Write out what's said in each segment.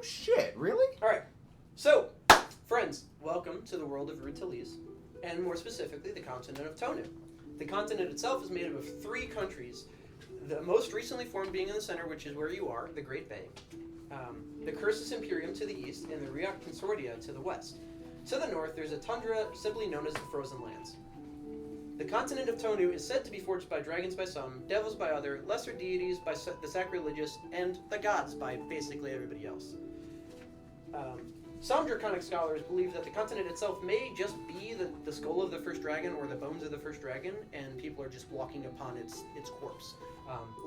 shit, really? Alright, so, friends, welcome to the world of Rud Teljes, and more specifically, the continent of Tonu. The continent itself is made up of 3 countries, the most recently formed being in the center, which is where you are, the Great Bay, the Cursus Imperium to the east, and the Riak Consortia to the west. To the north, there's a tundra simply known as the Frozen Lands. The continent of Tonu is said to be forged by dragons by some, devils by other, lesser deities by the sacrilegious, and the gods by basically everybody else. Some draconic scholars believe that the continent itself may just be the skull of the first dragon or the bones of the first dragon, and people are just walking upon its corpse,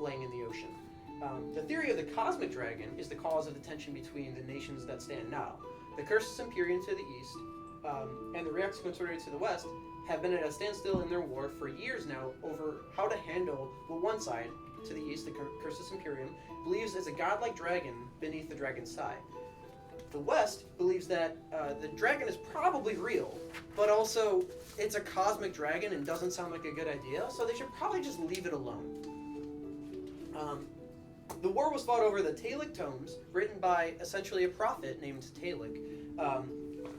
laying in the ocean. The theory of the cosmic dragon is the cause of the tension between the nations that stand now. The Cursus Imperium to the east, and the Riak Consortia to the west, have been at a standstill in their war for years now over how to handle what one side, to the east, the Cursus Imperium, believes is a godlike dragon beneath the dragon's side. The west believes that the dragon is probably real, but also it's a cosmic dragon and doesn't sound like a good idea, so they should probably just leave it alone. The war was fought over the Talic tomes, written by essentially a prophet named Talic,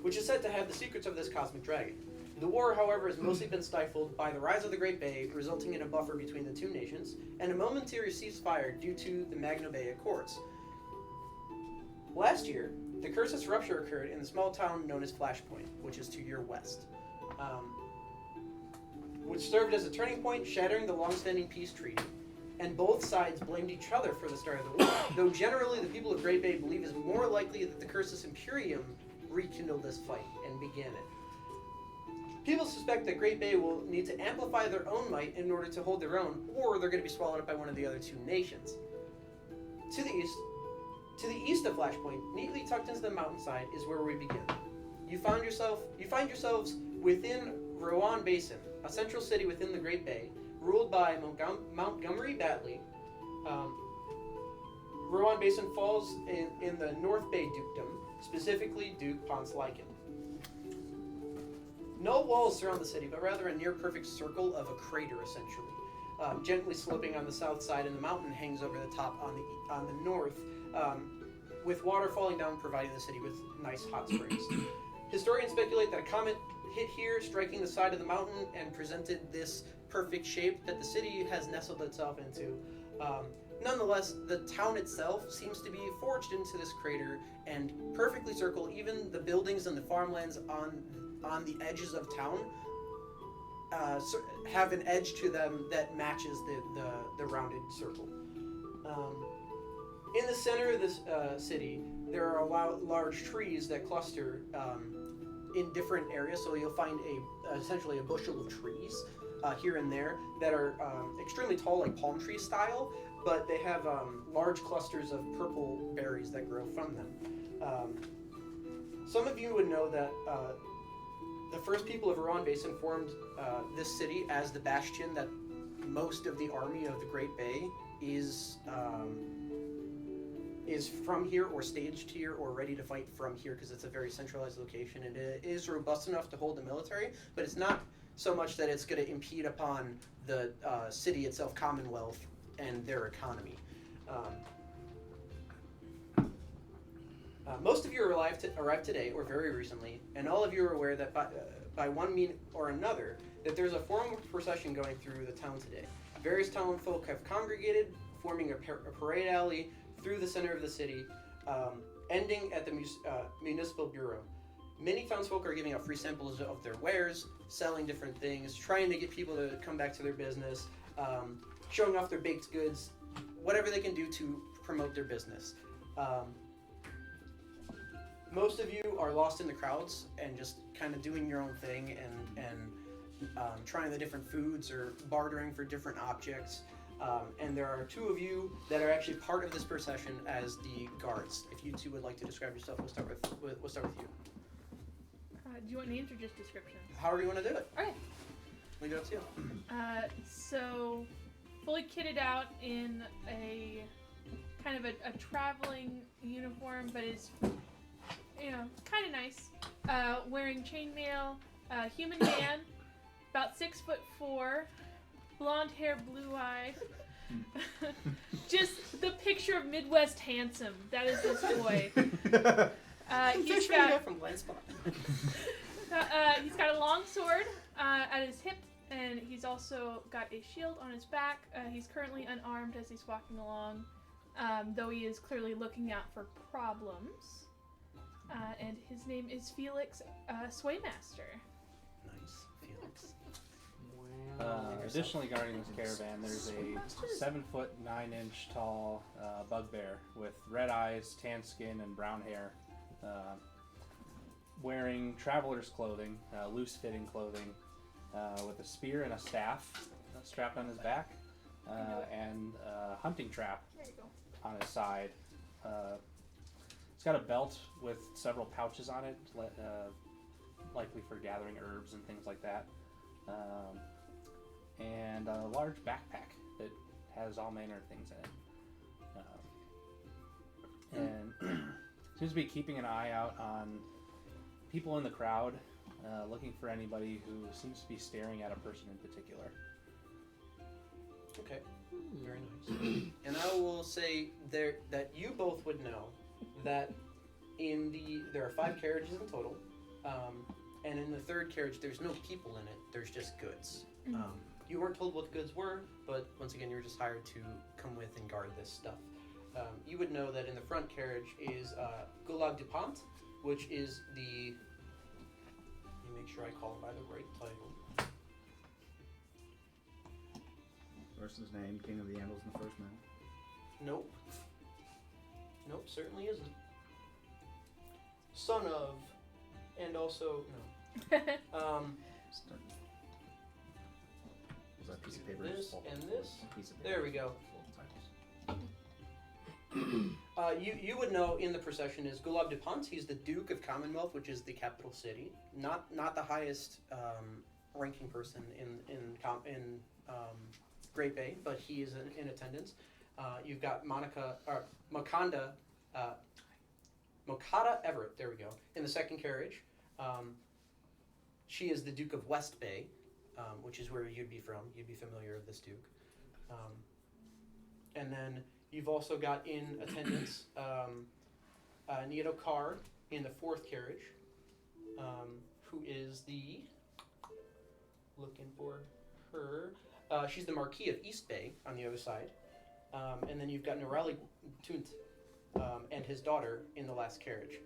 which is said to have the secrets of this cosmic dragon. The war, however, has mostly been stifled by the rise of the Great Bay, resulting in a buffer between the 2 nations, and a momentary ceasefire due to the Magna Bay Accords. Last year, the Cursus rupture occurred in the small town known as Flashpoint, which is to your west, which served as a turning point, shattering the long-standing peace treaty. And both sides blamed each other for the start of the war, though generally the people of Great Bay believe it's more likely that the Cursus Imperium rekindled this fight and began it. People suspect that Great Bay will need to amplify their own might in order to hold their own, or they're going to be swallowed up by one of the other 2 nations. To the east of Flashpoint, neatly tucked into the mountainside, is where we begin. You find yourselves within Rowan Basin, a central city within the Great Bay, ruled by Montgomery Batley. Rowan Basin falls in the North Bay Dukedom, specifically Duke Ponce Lycan. No walls surround the city, but rather a near-perfect circle of a crater, essentially. Gently sloping on the south side, and the mountain hangs over the top on the north, with water falling down, providing the city with nice hot springs. Historians speculate that a comet hit here, striking the side of the mountain, and presented this perfect shape that the city has nestled itself into. Nonetheless, the town itself seems to be forged into this crater and perfectly circle. Even the buildings and the farmlands on the edges of town have an edge to them that matches the rounded circle. In the center of this city, there are large trees that cluster in different areas, so you'll find essentially a bushel of trees here and there that are extremely tall, like palm tree style, but they have large clusters of purple berries that grow from them. Some of you would know that the first people of Rowan Basin formed this city as the bastion that most of the army of the Great Bay is from here, or staged here, or ready to fight from here, because it's a very centralized location, and it is robust enough to hold the military, but it's not so much that it's going to impede upon the city itself, Commonwealth, and their economy. Most of you arrived today, or very recently, and all of you are aware that by one means or another, that there's a formal procession going through the town today. Various townfolk have congregated, forming a parade alley through the center of the city, ending at the municipal bureau. Many townsfolk are giving out free samples of their wares, selling different things, trying to get people to come back to their business, showing off their baked goods, whatever they can do to promote their business. Most of you are lost in the crowds and just kind of doing your own thing and trying the different foods or bartering for different objects. And there are 2 of you that are actually part of this procession as the guards. If you 2 would like to describe yourself, we'll start with you. Do you want names or just descriptions? However you want to do it. Okay. Leave it up to you. So, fully kitted out in a kind of a traveling uniform, but is, kind of nice. Wearing chainmail, human man, about 6'4", blonde hair, blue eyes, Just the picture of Midwest handsome. That is this boy. He's got a long sword at his hip, and he's also got a shield on his back. He's currently unarmed as he's walking along, though he is clearly looking out for problems. And his name is Felix Swaymaster. Nice, Felix. Additionally, guarding this caravan, there's a 7-foot 9-inch tall bugbear with red eyes, tan skin, and brown hair, wearing traveler's clothing, loose-fitting clothing, with a spear and a staff strapped on his back, and a hunting trap on his side. It's got a belt with several pouches on it, likely for gathering herbs and things like that. And a large backpack that has all manner of things in it. And seems to be keeping an eye out on people in the crowd, looking for anybody who seems to be staring at a person in particular. Okay, very nice. And I will say there that you both would know that there are 5 carriages in total, and in the third carriage there's no people in it. There's just goods. You weren't told what the goods were, but once again, you were just hired to come with and guard this stuff. You would know that in the front carriage is Gulag du Pont, which is the... Let me make sure I call him by the right title. First his name, King of the Andals and the First Man. Nope. Nope, certainly isn't. Son of, and also, no. Was that piece of paper? This just and this. Piece of paper. There we go. You would know in the procession is Gulag du Pont. He's the Duke of Commonwealth, which is the capital city. Not the highest ranking person in Great Bay, but he is in attendance. You've got Mokada Everett. There we go. In the second carriage, she is the Duke of West Bay, which is where you'd be from. You'd be familiar with this Duke. And then you've also got in attendance Nieto Carr in the fourth carriage, who is the... Looking for her. She's the Marquis of East Bay on the other side. And then you've got Norali Tunt and his daughter in the last carriage.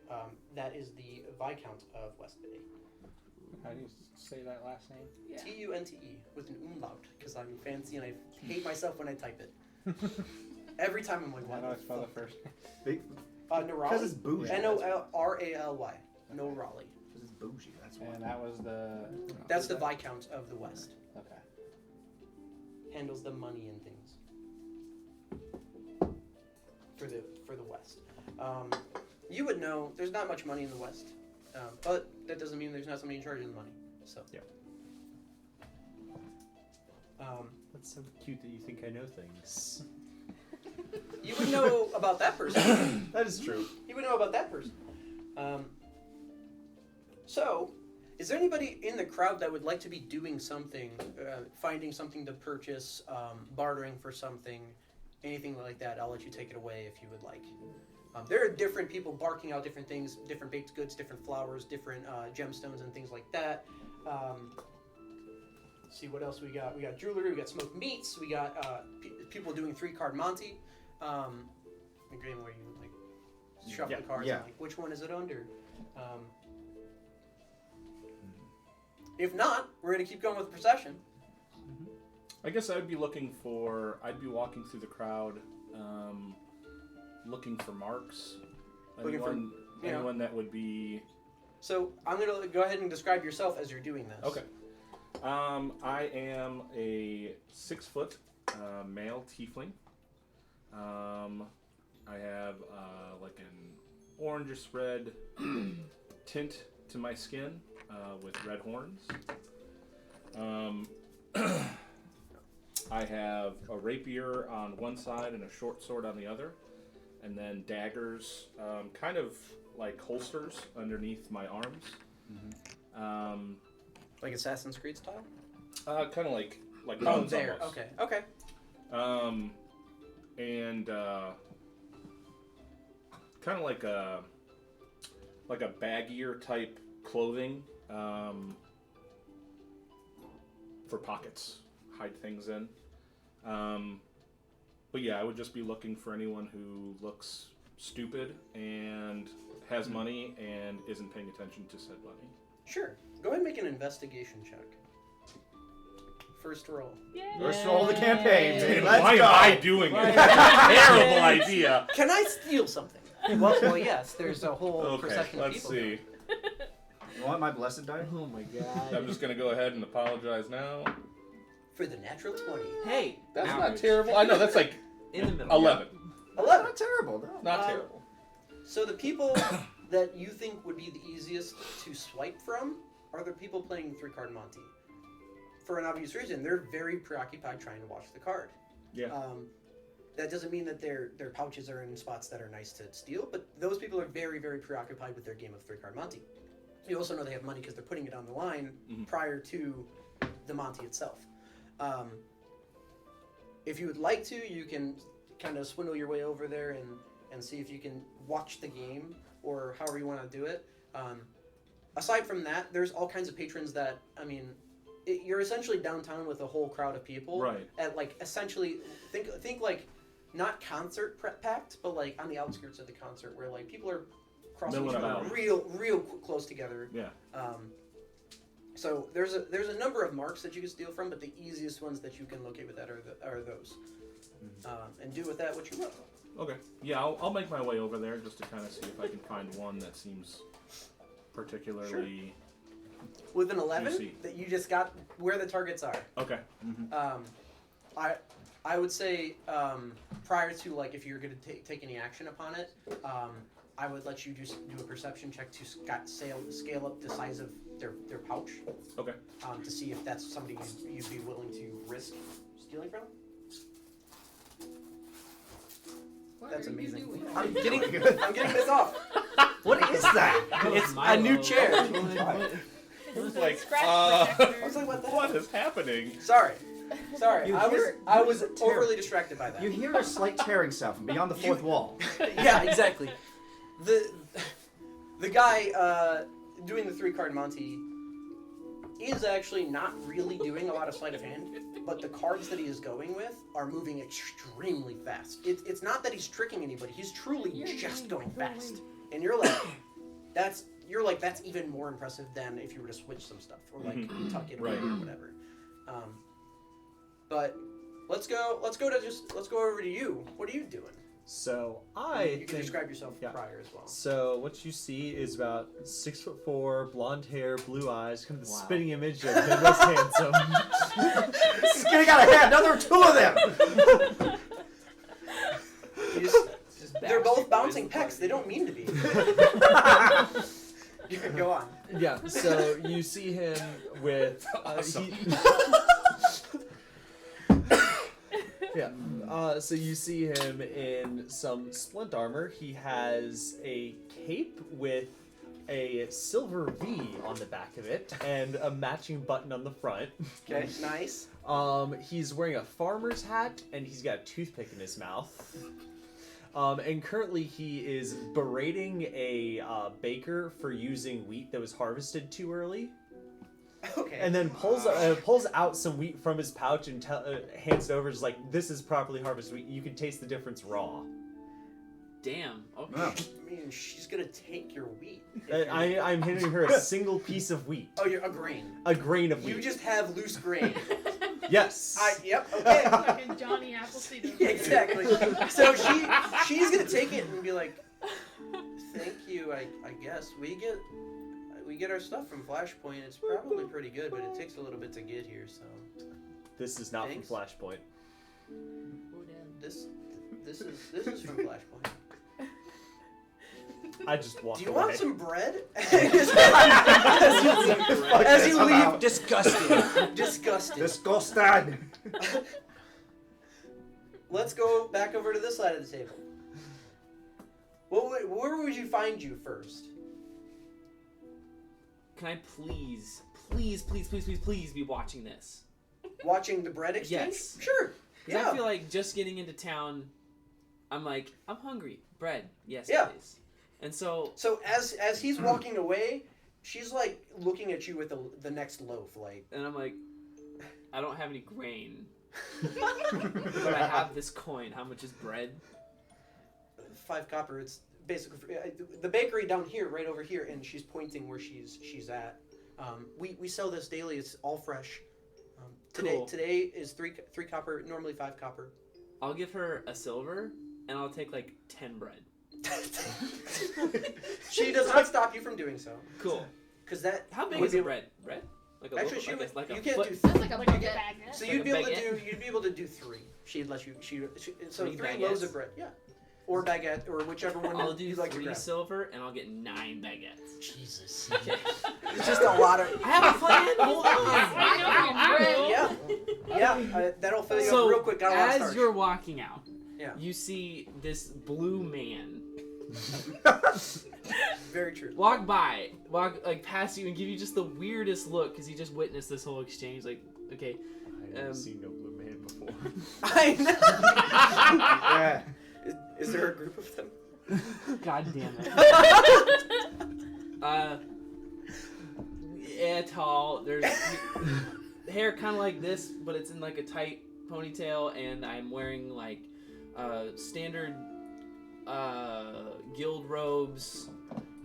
That is the Viscount of West Bay. How do you say that last name? Yeah. Tunte with an umlaut, because I'm fancy and I hate myself when I type it. Every time I'm like, How do I spell the first Big, Norali. because it's bougie. Norally. Norali. Because it's bougie, that's why. And that was the... That's the Viscount of the West. Okay. Handles the money and things for the West. You would know there's not much money in the West, but that doesn't mean there's not somebody in charge of the money. So yeah. That's so cute that you think I know things. You would know about that person. That is true. You would know about that person. So, is there anybody in the crowd that would like to be doing something, finding something to purchase, bartering for something, anything like that? I'll let you take it away if you would like. There are different people barking out different things, different baked goods, different flowers, different gemstones and things like that. Let's see what else we got. We got jewelry, we got smoked meats, we got people doing 3-card Monty. A game where you like shuffle the cards and like, which one is it under? If not, we're going to keep going with the procession. I guess I'd be walking through the crowd, looking for marks. Anyone that would be... So I'm going to go ahead and describe yourself as you're doing this. Okay. I am a 6-foot male tiefling. I have like an orangish red tint to my skin with red horns. I have a rapier on one side and a short sword on the other, and then daggers, kind of like holsters underneath my arms. Like Assassin's Creed style? Kind of like Oh, guns there. almost. Okay. And kind of like a baggier type clothing for pockets, hide things in. But yeah, I would just be looking for anyone who looks stupid and has money and isn't paying attention to said money. Sure. Go ahead and make an investigation check. First roll. Yay. First roll of the campaign, dude. Let's Why go. am I doing it? Terrible idea. Can I steal something? Well, yes. There's a whole Okay, procession of let's people. see. You want my blessed die? Oh my god. I'm just gonna go ahead and apologize now. For the natural 20. Hey, That's not average. terrible. I know that's like In the middle. 11. 11. Not terrible, no. Not terrible. So the people that you think would be the easiest to swipe from are the people playing 3-card Monty. For an obvious reason, they're very preoccupied trying to watch the card. Yeah. That doesn't mean that their pouches are in spots that are nice to steal, but those people are very, very preoccupied with their game of 3-card Monty. You also know they have money because they're putting it on the line prior to the Monty itself. If you would like to, you can kind of swindle your way over there and see if you can watch the game or however you want to do it. Aside from that, there's all kinds of patrons that, I mean, you're essentially downtown with a whole crowd of people. Right. At like essentially, think like not concert packed, but like on the outskirts of the concert where like people are crossing each Milling other about. real close together. Yeah. So there's a number of marks that you can steal from, but the easiest ones that you can locate with that are those. And do with that what you will. Okay. Yeah, I'll make my way over there just to kind of see if I can find one that seems particularly. With an 11, Juicy. that you just got where the targets are. Okay. I would say prior to like if you're going to take any action upon it, I would let you just do a perception check to scale up the size of their pouch. Okay. To see if that's somebody you'd be willing to risk stealing from. That's amazing. I'm getting this off. What is that? It's a new chair. It's like, Scratch I protector. was like, what the what hell? is happening? Sorry. You I hear- was overly distracted by that. You hear a slight tearing sound from beyond the fourth wall. Yeah, exactly. The guy doing the 3-card Monty is actually not really doing a lot of sleight of hand, but the cards that he is going with are moving extremely fast. It's not that he's tricking anybody; he's truly just going fast. And you're like, that's even more impressive than if you were to switch some stuff or like tuck it away or whatever. But let's go over to you. What are you doing? So You can describe yourself prior as well. So what you see is about 6'4", blonde hair, blue eyes, kind of the Wow. spitting image of Midwest handsome. Skinny got a hand. Now there are two of them. They're both bouncing pecs. They don't mean to be. You can go on. Yeah. So you see him with. Awesome. So you see him in some splint armor. He has a cape with a silver V on the back of it and a matching button on the front. Okay, nice. He's wearing a farmer's hat and he's got a toothpick in his mouth. And currently he is berating a baker for using wheat that was harvested too early. Okay. And then pulls out some wheat from his pouch and hands it over. Just like, this is properly harvested wheat. You can taste the difference raw. Damn. Okay. Oh. I mean, she's gonna take your wheat. I'm handing her a single piece of wheat. Oh, you're a grain. A grain of wheat. You just have loose grain. Yes. Yep. Okay. Fucking Johnny Appleseed. Yeah, exactly. So she's gonna take it and be like, "Thank you. I guess we get our stuff from Flashpoint. It's probably pretty good, but it takes a little bit to get here. So This is not Thanks. from Flashpoint. this is from Flashpoint. I just walked Do you away. want some bread? Fuck As this you about. leave, Disgusting. disgusted. Disgusted. Let's go back over to this side of the table. Where would you find you first? Can I please be watching this? Watching the bread exchange? Yes. Sure. Because Yeah. I feel like just getting into town, I'm like, I'm hungry. Bread. Yes, Yeah. please. And so, So as he's walking away, she's like looking at you with the next loaf, like. and I'm like, I don't have any grain, but I have this coin. How much is bread? 5 copper. It's basically the bakery down here, right over here, and she's pointing where she's at. We sell this daily. It's all fresh. Cool. Today is 3 copper. Normally 5 copper. I'll give her a silver, and I'll take like 10 bread. She does not stop you from doing so. Cool. Because that. How big would is be the able- bread? Bread? Like a Actually, loaf, she like, would, like a you can't foot? do. That's like a you baguette. can't- So Like you'd a be able to baguette? you'd be able to do 3. She'd let you. So 3 3 loaves baguettes? of bread. Yeah. Or baguette, or whichever one I'll do you'd like to 3 grab. silver, and I'll get 9 baguettes. Jesus. Okay. It's just a lot of. I have a plan. Hold on. I know. Yeah, that'll fill you So, up real quick. Got a lot of as starch. you're walking out, Yeah. you see this blue man Very true. walk like past you and give you just the weirdest look because he just witnessed this whole exchange. Like, okay, I haven't seen no blue man before. I know. Yeah. Is there a group of them? God damn it. Yeah, tall. There's hair kind of like this, but it's in like a tight ponytail, and I'm wearing like standard guild robes,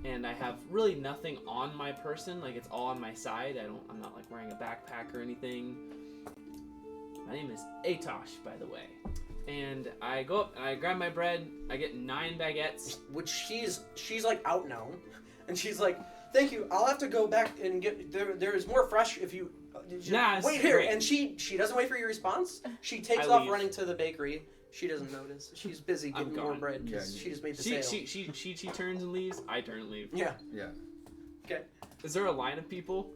and I have really nothing on my person. Like it's all on my side. I'm not like wearing a backpack or anything. My name is Atosh, by the way. And I go up and I grab my bread. I get 9 baguettes. Which she's like out now, and she's like, "Thank you. I'll have to go back and get there is more fresh if you." Nah, it's wait here, great. and she doesn't wait for your response. She takes I off leave. running to the bakery. She doesn't notice. She's busy I'm getting more gone. bread because Yeah. she just made the She sale. she turns and leaves. I turn and leave. Yeah. Yeah. Okay. Is there a line of people?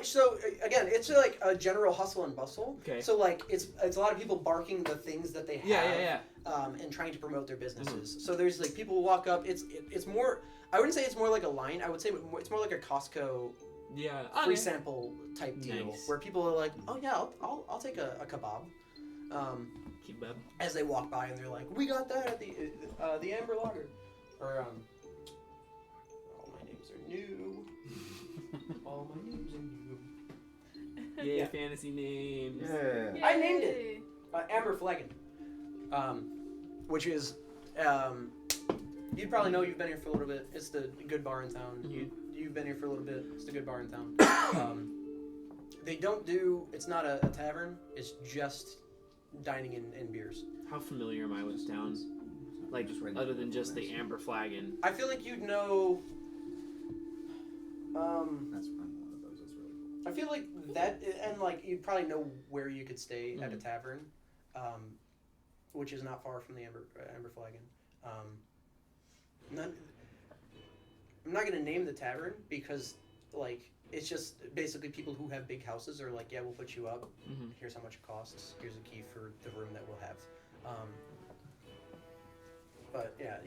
So again, it's like a general hustle and bustle. Okay. So like it's a lot of people barking the things that they have. Yeah. And trying to promote their businesses. So there's like people who walk up. It's more. I wouldn't say it's more like a line. I would say it's more like a Costco Yeah. free sample type deal Nice. where people are like, oh yeah, I'll take a kebab. Keep up. As they walk by and they're like, we got that at the Amber Lager, or all my names are new. All my names are new. Yay, Yeah. fantasy names. Yeah. I named it. Amber Flagon, which is, you'd probably know, you've been here for a little bit. It's the good bar in town. Mhm. You've been here for a little bit. It's the good bar in town. They don't do. It's not a tavern. It's just dining in beers. How familiar am I with towns? Like, Just right other now. than just the Amber Flagon. I feel like you'd know. That's fun. One of those is really cool. I feel like that, and like you'd probably know where you could stay at a Mhm. tavern, which is not far from the Amber Flagon. I'm not gonna name the tavern because like it's just basically people who have big houses are like, yeah, we'll put you up. Mm-hmm. Here's how much it costs. Here's a key for the room that we'll have. But yeah,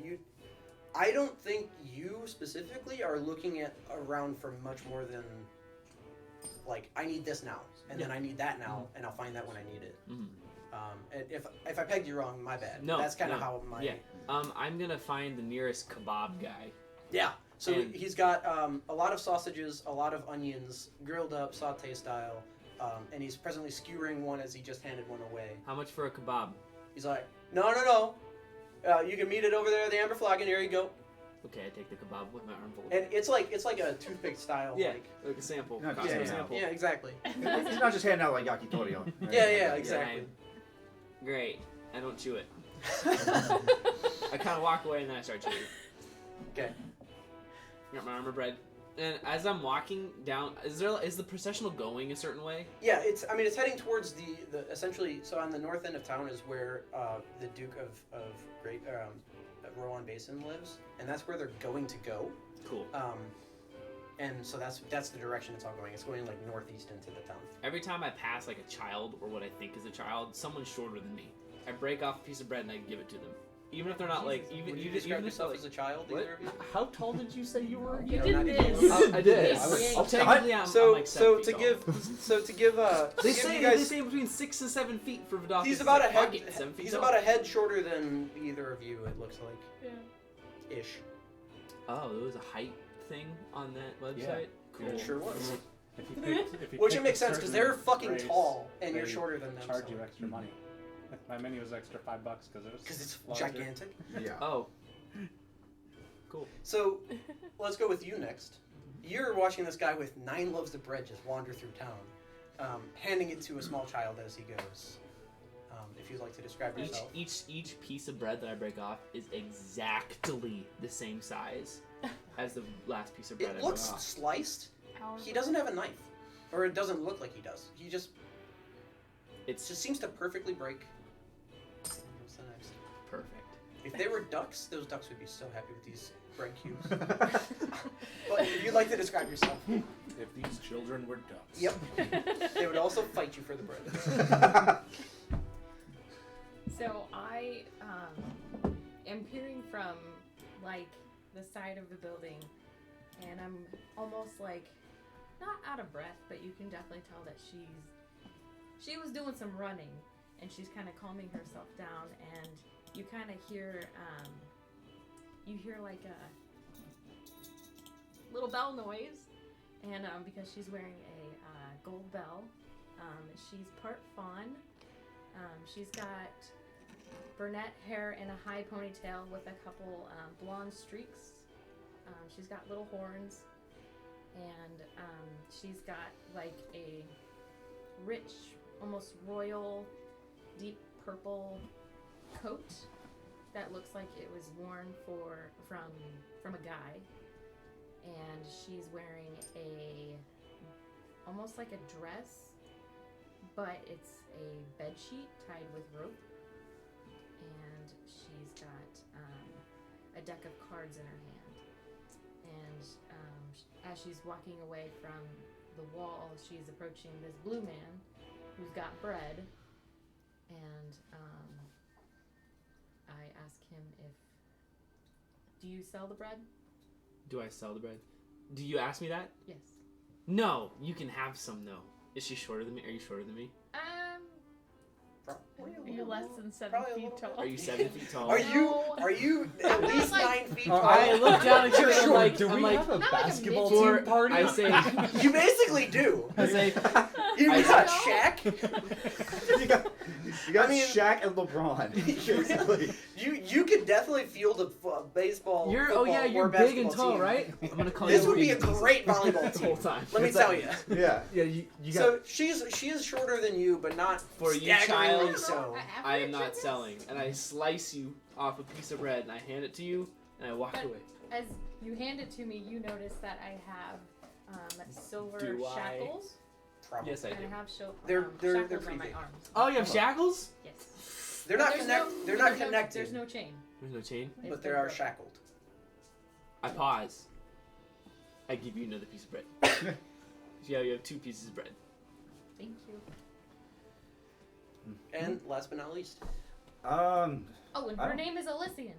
I don't think you specifically are looking at around for much more than like I need this now, and then I need that now, and I'll find that when I need it. Mm-hmm. And if I pegged you wrong, my bad. No, That's kind of no, how my yeah. I'm gonna find the nearest kebab guy. yeah. So And- he's got a lot of sausages, a lot of onions, grilled up, saute style, and he's presently skewering one as he just handed one away. How much for a kebab? He's like, no. You can meet it over there at the Amber Flagon. Here you go. Okay, I take the kebab with my arm full. And it's like a toothpick style. Yeah, Like, like a sample. No, Costco yeah. sample. yeah, exactly. He's not just handing out like yakitori. Yeah, exactly. Great. I don't chew it. I kind of walk away and then I start chewing. Okay. Got my armor bread. And as I'm walking down, is the processional going a certain way? Yeah, it's heading towards the essentially. So on the north end of town is where the Duke of Great Rowan Basin lives, and that's where they're going to go. Cool. And so that's the direction it's all going. It's going like northeast into the town. Every time I pass like a child or what I think is a child, someone shorter than me, I break off a piece of bread and I give it to them. even if they're not like even Would you even describe if yourself like, as a child? what? Either of you? How tall did you say you were? You No, did not this. even. I did. Technically, I'm So like 7 so feet to tall. give They to give say you guys, they say between 6 and 7 feet for Vidocus. he's It's about like, a head. fuck it, 7 feet He's tall. about a head shorter than either of you. It looks like Yeah. ish. Oh, there was a height thing on that website. Yeah. It sure was. If you picked, if you Which it picked makes a sense because certain they're fucking race, tall and you're they shorter than them. charge you extra money. My menu was extra $5 because it was Because it's larger. gigantic. Yeah. Oh. Cool. So let's go with you next. You're watching this guy with 9 loaves of bread just wander through town, handing it to a small child as he goes. If you'd like to describe yourself. Each piece of bread that I break off is exactly the same size as the last piece of bread I It broke looks off. sliced. He doesn't have a knife. Or it doesn't look like he does. He just It's just seems to perfectly break. What's the next? perfect. If they were ducks, those ducks would be so happy with these bread cubes. But if you'd like to describe yourself. If these children were ducks. Yep. They would also fight you for the bread. So I am peering from like the side of the building, and I'm almost like not out of breath, but you can definitely tell that she was doing some running, and she's kind of calming herself down, and you kind of hear like a little bell noise, and because she's wearing a gold bell, she's part fawn. She's got brunette hair in a high ponytail with a couple blonde streaks. She's got little horns, and she's got like a rich, almost royal, deep purple coat that looks like it was worn from a guy. And she's wearing almost like a dress, but it's a bed sheet tied with rope, and she's got a deck of cards in her hand. And as she's walking away from the wall, she's approaching this blue man who's got bread, and I ask him do you sell the bread? Do I sell the bread? Do you ask me that? Yes. No, you can have some though. Is she shorter than me? Are you shorter than me? You're less than 7 Probably a feet little tall. Are you 7 feet tall? Are you at least like- 9 feet tall? I look down at you and I'm like, do I'm we like, have a Not like a basketball midget. team party? I say, You basically do. I say, You I- got Shaq. You got I mean- Shaq and LeBron. Basically. You could definitely field a baseball. you're football, you're or big and basketball tall, team. right? I'm gonna call This you would be a big. great volleyball the whole team. time. Let me It's tell like- you. Yeah, you got. So she is shorter than you, but not For you, staggeringly child. so. I am not selling, and I slice you off a piece of bread, and I hand it to you, and I walk But- away. As you hand it to me, you notice that I have silver Do I? shackles, Probably. Yes, I do. and I have They're shackles pretty on my big. arms. Oh, you have shackles? Yes. They're not There's They're not there's no- connected, There's no chain. There's no chain. It's but they been are broken. shackled. I pause. I give you another piece of bread. Yeah, you have 2 pieces of bread. Thank you. And last but not least, Oh, and I her don't- name is Elysian.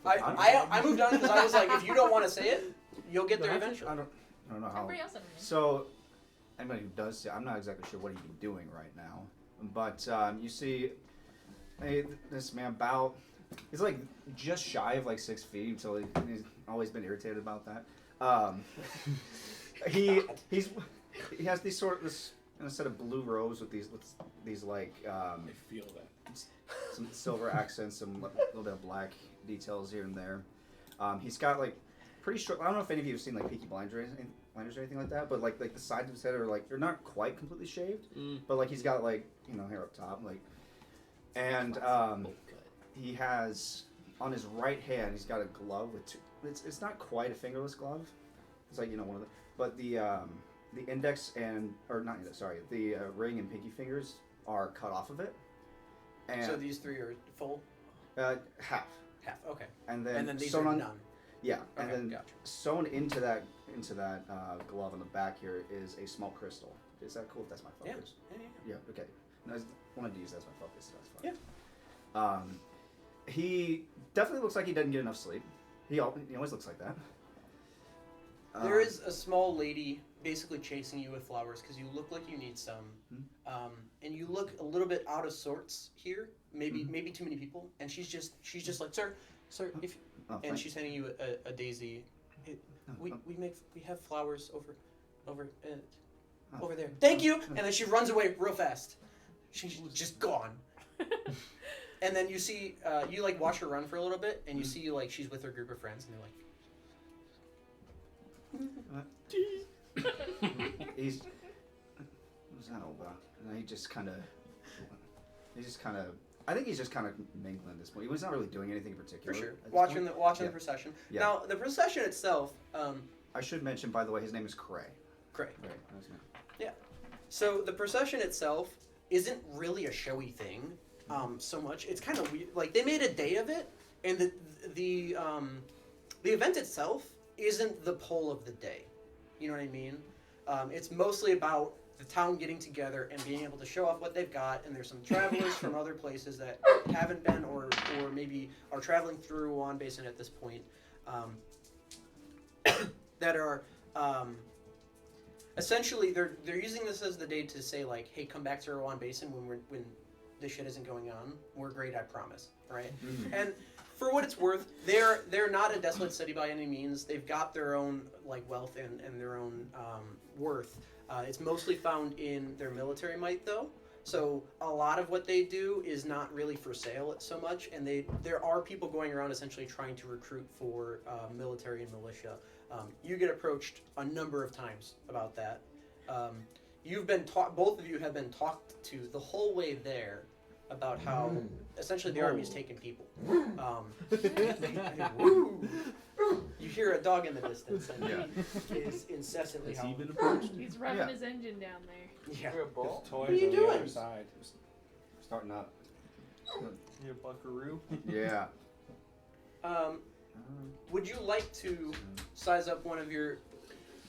I moved on because I was like, if you don't want to say it, you'll get there Go ahead. eventually. I don't know how. Everybody else had her name. So, anybody who does see, I'm not exactly sure what he'd be doing right now, but you see, this man about, he's like just shy of like 6 feet, so he's always been irritated about that. He has these this in a set of blue robes with these like I feel that. some silver accents, some little bit of black details here and there. He's got like pretty short. I don't know if any of you have seen like Peaky Blinders or anything like that, but like the sides of his head are like they're not quite completely shaved, but like he's got like hair up top, like, and he has on his right hand he's got a glove with two. It's not quite a fingerless glove. It's like one of the, but the index and the ring and pinky fingers are cut off of it. And So these 3 are full, half, okay, and and then then these sewn are on. none. Yeah, and Okay, then gotcha. sewn into that glove on the back here is a small crystal. Is that cool? If that's my Yeah. focus. Yeah. Yeah. Okay. No, I wanted to use that as my focus. So that's fine. He definitely looks like he doesn't get enough sleep. He always looks like that. There is a small lady basically chasing you with flowers because you look like you need some, and you look a little bit out of sorts here. Maybe too many people, and she's just like, sir, if, and she's handing you a daisy. We have flowers over there. Thank you. And then she runs away real fast. She's just gone. And then you see you like watch her run for a little bit, and you see like she's with her group of friends, and they're like. He's what's that all about? And he just kind of I think he's just kind of mingling at this point. He's not really doing anything in particular. For sure. at this Watching point. the procession. Yeah. Now the procession itself. I should mention, by the way, his name is Cray. Cray. Right. Yeah. So the procession itself isn't really a showy thing. So much. It's kind of weird. Like they made a day of it, and the event itself isn't the pull of the day. You know what I mean? It's mostly about the town getting together and being able to show off what they've got, and there's some travelers from other places that haven't been or maybe are traveling through Rowan Basin at this point that are essentially they're using this as the day to say like, hey, come back to Rowan Basin when this shit isn't going on. We're great, I promise. Right? Mm-hmm. And for what it's worth, they're not a desolate city by any means. They've got their own like wealth and their own worth. It's mostly found in their military might, though. So a lot of what they do is not really for sale so much, and there are people going around essentially trying to recruit for military and militia. You get approached a number of times about that. You've been both of you have been talked to the whole way there about how essentially the army's taking people. You hear a dog in the distance, and he is incessantly howling. He's revving his engine down there. Yeah. Toys What are you on the doing? other side. Starting up. You a buckaroo? Yeah. Would you like to size up one of your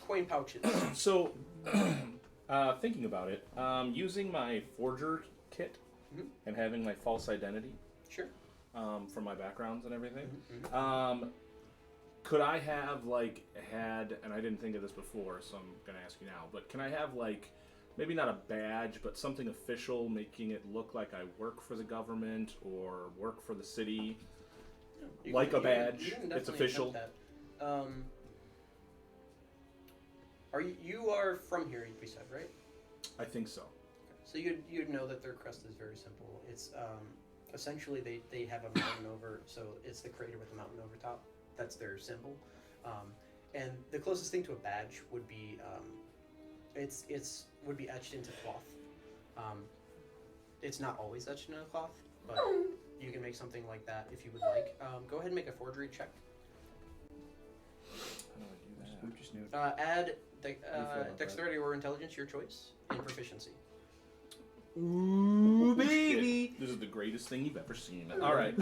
coin pouches? So, thinking about it, using my forger kit and having my false identity. Sure. From my backgrounds and everything. Mm-hmm. Could I have and I didn't think of this before, so I'm gonna ask you now. But can I have maybe not a badge, but something official, making it look like I work for the government or work for the city? A badge. It's official. You are from here, you said, right? I think so. So you'd know that their crest is very simple. It's essentially they have a mountain over, so it's the crater with the mountain over top. That's their symbol. And the closest thing to a badge would be would be etched into cloth. It's not always etched into cloth, but you can make something like that if you would like. Go ahead and make a forgery check. How do I do Just Add dexterity or intelligence, your choice, and proficiency. Ooh, baby! This is the greatest thing you've ever seen. All right.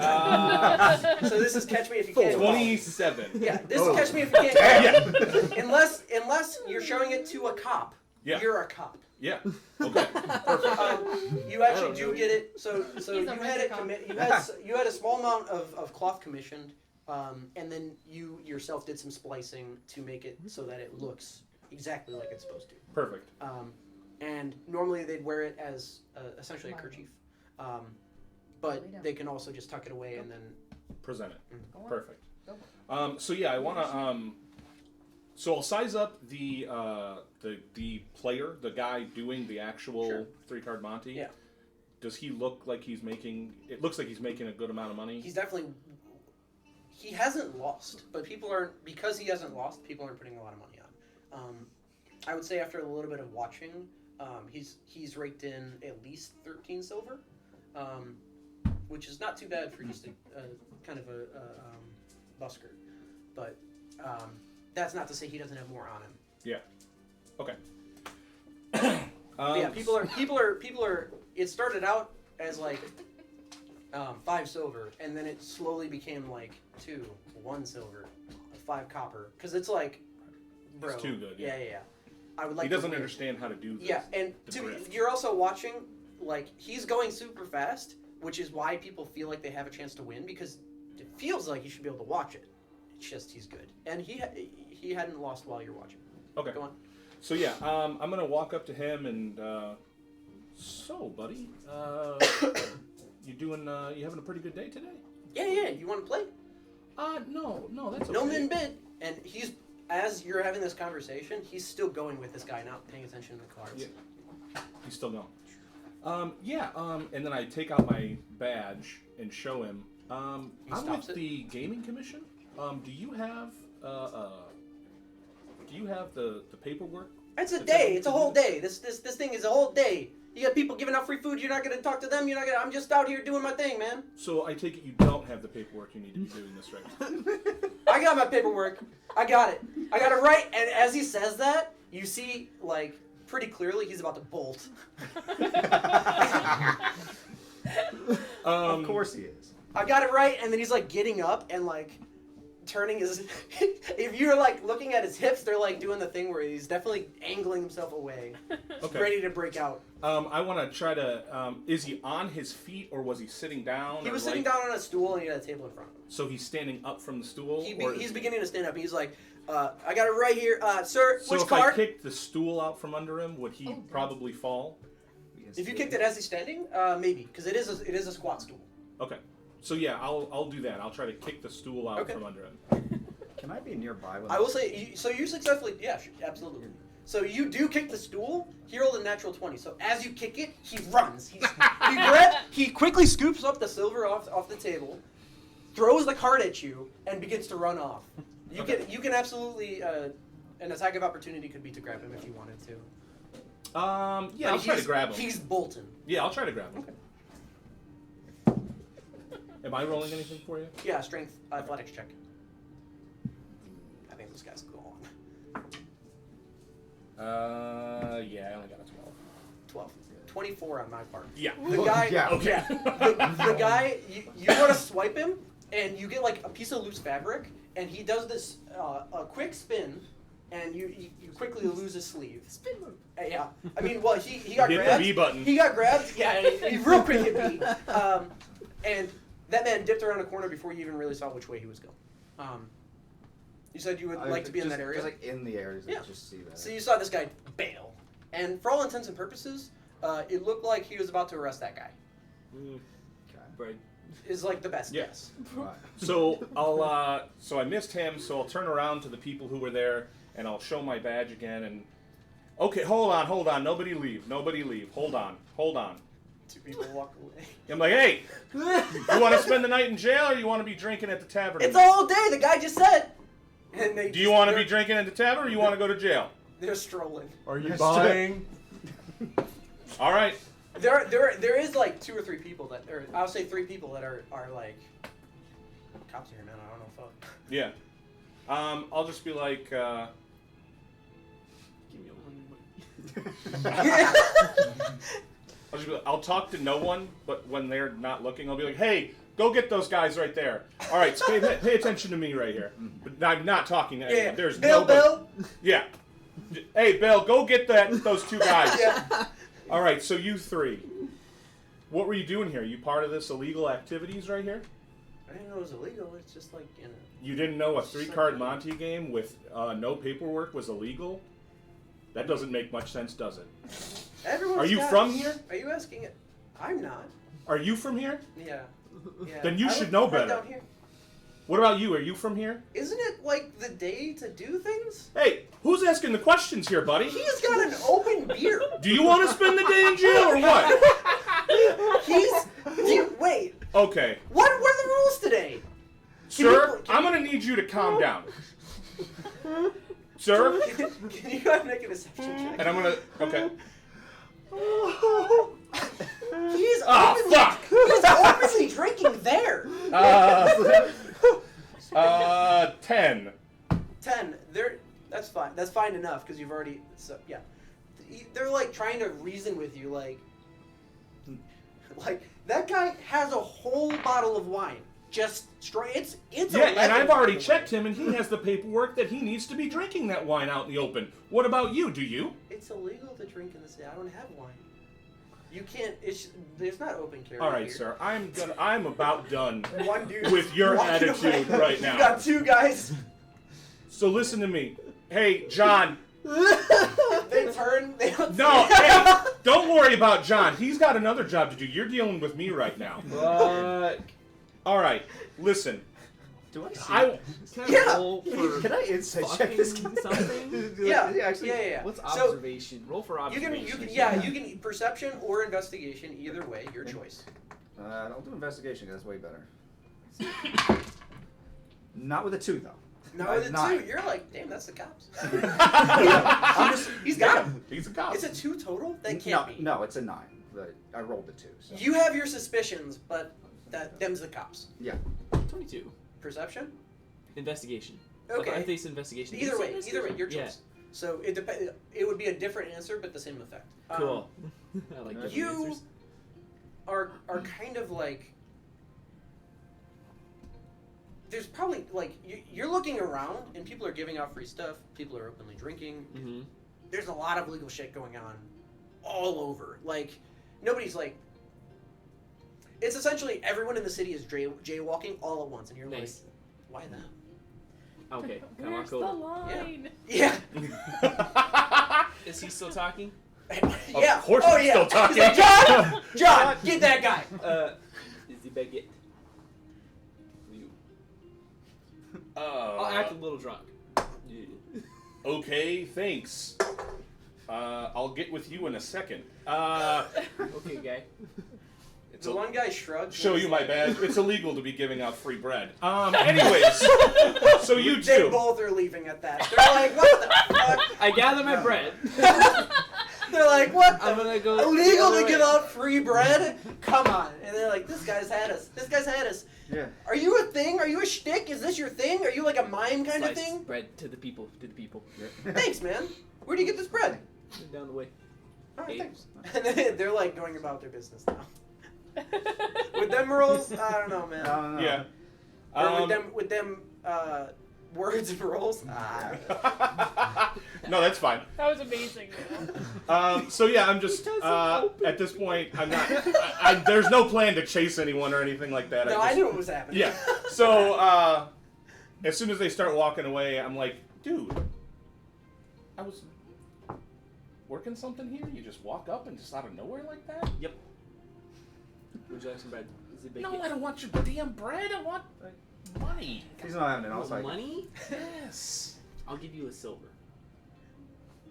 So this is catch me if you can. 27. Yeah, this is catch me if you can. Unless you're showing it to a cop. Yeah. You're a cop. Yeah. Okay. You actually do get it. So you a had it rent-a-cop. you had a small amount of cloth commissioned, and then you yourself did some splicing to make it so that it looks exactly like it's supposed to. Perfect. And normally they'd wear it as essentially a kerchief, but they can also just tuck it away and then Present it. Go on. Perfect. Go. So yeah, I want to. So I'll size up the player, the guy doing the actual 3-card Monty. Yeah. Does he look like he's making? It looks like he's making a good amount of money. he's definitely. He hasn't lost, but because he hasn't lost, people aren't putting a lot of money on. I would say after a little bit of watching, he's raked in at least 13 silver, which is not too bad for just a kind of a busker. But that's not to say he doesn't have more on him. Yeah. Okay. Yeah, people are. It started out as 5 silver, and then it slowly became 2, 1 silver, 5 copper, because it's bro. It's too good. Yeah. I would like. He doesn't understand how to do this. Yeah, and you're also watching. He's going super fast, which is why people feel like they have a chance to win, because it feels like you should be able to watch it. It's just he's good, and he hadn't lost while you're watching. Okay. Go on. So yeah, I'm gonna walk up to him and so buddy, you doing? You having a pretty good day today? Yeah. You want to play? No, that's okay. No min bid, and he's as you're having this conversation, he's still going with this guy, not paying attention to the cards. Yeah. He's still going. And then I take out my badge and show him. I'm with the gaming commission. Do you have the paperwork? It's a day. It's a whole day. This thing is a whole day. You got people giving out free food. You're not gonna talk to them. You're not gonna. I'm just out here doing my thing, man. So I take it you don't have the paperwork you need to be doing this right now. I got my paperwork. I got it. I got it right. And as he says that, you see, like, pretty clearly he's about to bolt. Of course he is. I got it right, and then he's like getting up and like turning his. If you're like looking at his hips, they're like doing the thing where he's definitely angling himself away, ready to break out. I want to try to. Is he on his feet or was he sitting down? He was sitting down on a stool, and he had a table in front of him. So he's standing up from the stool. He's beginning to stand up. He's like, I got it right here, sir. So which if card? I kicked the stool out from under him, would he probably fall? If you kicked it as he's standing, maybe, because it is a squat stool. Okay. So yeah, I'll do that. I'll try to kick the stool out from under him. Can I be nearby? When I will say, so you successfully, yeah, sure, absolutely. So you do kick the stool. He rolled a natural 20. So as you kick it, he runs. He quickly scoops up the silver off the table, throws the card at you, and begins to run off. You can absolutely an attack of opportunity could be to grab him if you wanted to. Yeah, I'll try to grab him. He's bolting. Yeah, I'll try to grab him. Okay. Am I rolling anything for you? Yeah, strength athletics check. I think this guy's going. Yeah, I only got a 12. 24 on my part. Yeah. The guy. Yeah, okay. The guy. You want to swipe him, and you get like a piece of loose fabric, and he does this a quick spin, and you quickly lose his sleeve. Spin move. Yeah. I mean, well, he got Hit the grabbed. B button. He got grabbed. Yeah, he real quick hit B. And that man dipped around a corner before you even really saw which way he was going. You said you would like to be in that area? Just like in the areas, Yeah. just see that. So you saw this guy bail. And for all intents and purposes, it looked like he was about to arrest that guy. Right. Is like the best Yeah. guess. Right. So so I missed him. So I'll turn around to the people who were there, and I'll show my badge again. And okay, hold on. Nobody leave. Hold on. Two people walk away. I'm like, hey, you want to spend the night in jail or you want to be drinking at the tavern? It's a whole day, the guy just said. And Do you want to be drinking at the tavern or you want to go to jail? They're strolling. Are you buying? All right. There is like 2 or 3 people that, or I'll say 3 people that are like, cops are here, man. I don't know if Yeah. I'll just be like, Give me a money. I'll talk to no one, but when they're not looking, I'll be like, hey, go get those guys right there. All right, so pay attention to me right here. But I'm not talking to anyone. Yeah. There's Bill, nobody. Bill. Yeah. Hey, Bill, go get those 2 guys. Yeah. All right, so you 3. What were you doing here? You part of this illegal activities right here? I didn't know it was illegal. It's just like, you know. You didn't know a 3-card Monte game with no paperwork was illegal? That doesn't make much sense, does it? Are you from here? Are you asking it? I'm not. Are you from here? Yeah. Then you I should live know right better. down here. What about you? Are you from here? Isn't it like the day to do things? Hey, who's asking the questions here, buddy? He's got an open beer. Do you want to spend the day in jail or what? Wait. Okay. What were the rules today? Sir, I'm going to need you to calm down. Sir? Can you go ahead and make a deception check? And I'm going to... Okay. He's fuck! He's openly drinking there. 10. 10. That's fine. That's fine enough because you've already. So yeah, they're like trying to reason with you, like that guy has a whole bottle of wine. Just straight. It's. Yeah, and I've already checked him, and he has the paperwork that he needs to be drinking that wine out in the open. What about you? Do you? It's illegal to drink in the city. I don't have wine. You can't. There's not open carry. All right, here. sir. I'm about done One dude with your walking attitude away. right now. You got two guys. So listen to me. Hey, John. They turn. They don't. No, hey, don't worry about John. He's got another job to do. You're dealing with me right now. All right, listen. Do I see? Can I Yeah. roll for Can I insight check this fucking guy? something? Yeah. Actually, Yeah. What's So, observation? Roll for You observation. can. You can perception or investigation. Either way, your choice. I'll do investigation because that's way better. Not with a 2 though. No, with a 2, 9. you're like, damn, that's the cops. I'm just, He's got him. He's a cop. It's a 2 total. That no, can't be. no, it's a 9. But I rolled a 2. So. You have your suspicions, but them's the cops. 22. Perception. Investigation. Okay. I think it's investigation. Either way, your Yeah. choice. So it depends. It would be a different answer, but the same effect. Cool. I like that. You answers. are kind of like. There's probably like you're looking around and people are giving out free stuff. People are openly drinking. Mhm. There's a lot of legal shit going on, all over. Like nobody's like. It's essentially everyone in the city is jaywalking all at once, and you're Nice. like, why them? Okay. Can I Where's walk the over? line? Yeah. Is he still talking? Yeah. Of course oh, he's yeah. still talking. He's like, John, get that guy. Is he baguette? You. Uh, I'll act a little drunk. Yeah. Okay, thanks. I'll get with you in a second. Okay, guy. It's The one guy shrugs. show and you he's my like- badge. It's illegal to be giving out free bread. Anyways, so you They two. both are leaving at that. They're like, what the fuck? I gather my bread. They're like, what I'm the? gonna go Illegal the to other give way. out free bread? Come on. And they're like, this guy's had us. This guy's had us. Yeah. Are you a thing? Are you a shtick? Is this your thing? Are you like a mime kind of Slice thing? bread to the people. To the people. Thanks, man. Where do you get this bread? Down the way. Oh, Hey. thanks. And then they're like going about their business now. With them rolls, I don't know, man. I don't know. Yeah. Or with them words and rolls. No, that's fine. That was amazing. though. So yeah, I'm just at this point. I'm not. There's no plan to chase anyone or anything like that. No, I knew it was happening. Yeah. So as soon as they start walking away, I'm like, dude, I was working something here. You just walk up and just out of nowhere like that? Yep. Would you like some bread? Is it baguette? No, I don't want your damn bread. I want money. He's not having it. I'll Want take it. money? Yes. I'll give you a silver.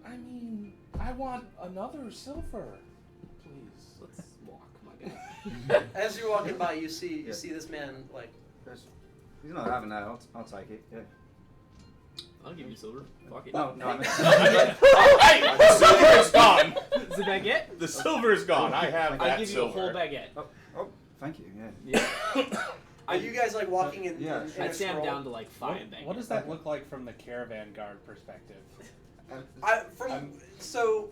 I mean, I want another silver. Please, let's walk, my guy. As you're walking by, you see Yeah. this man like. He's not having that. I'll take it. Yeah. I'll give you silver. Fuck it. No, no. I mean, Hey, the silver is gone. Is it baguette? The silver is gone. I have that I'll give you silver. a whole baguette. oh, thank you. Yeah. Yeah. Are you guys like walking in? Yeah. in I'd a say I'm stroll? down to like 5 baguettes. What does that look like from the caravan guard perspective?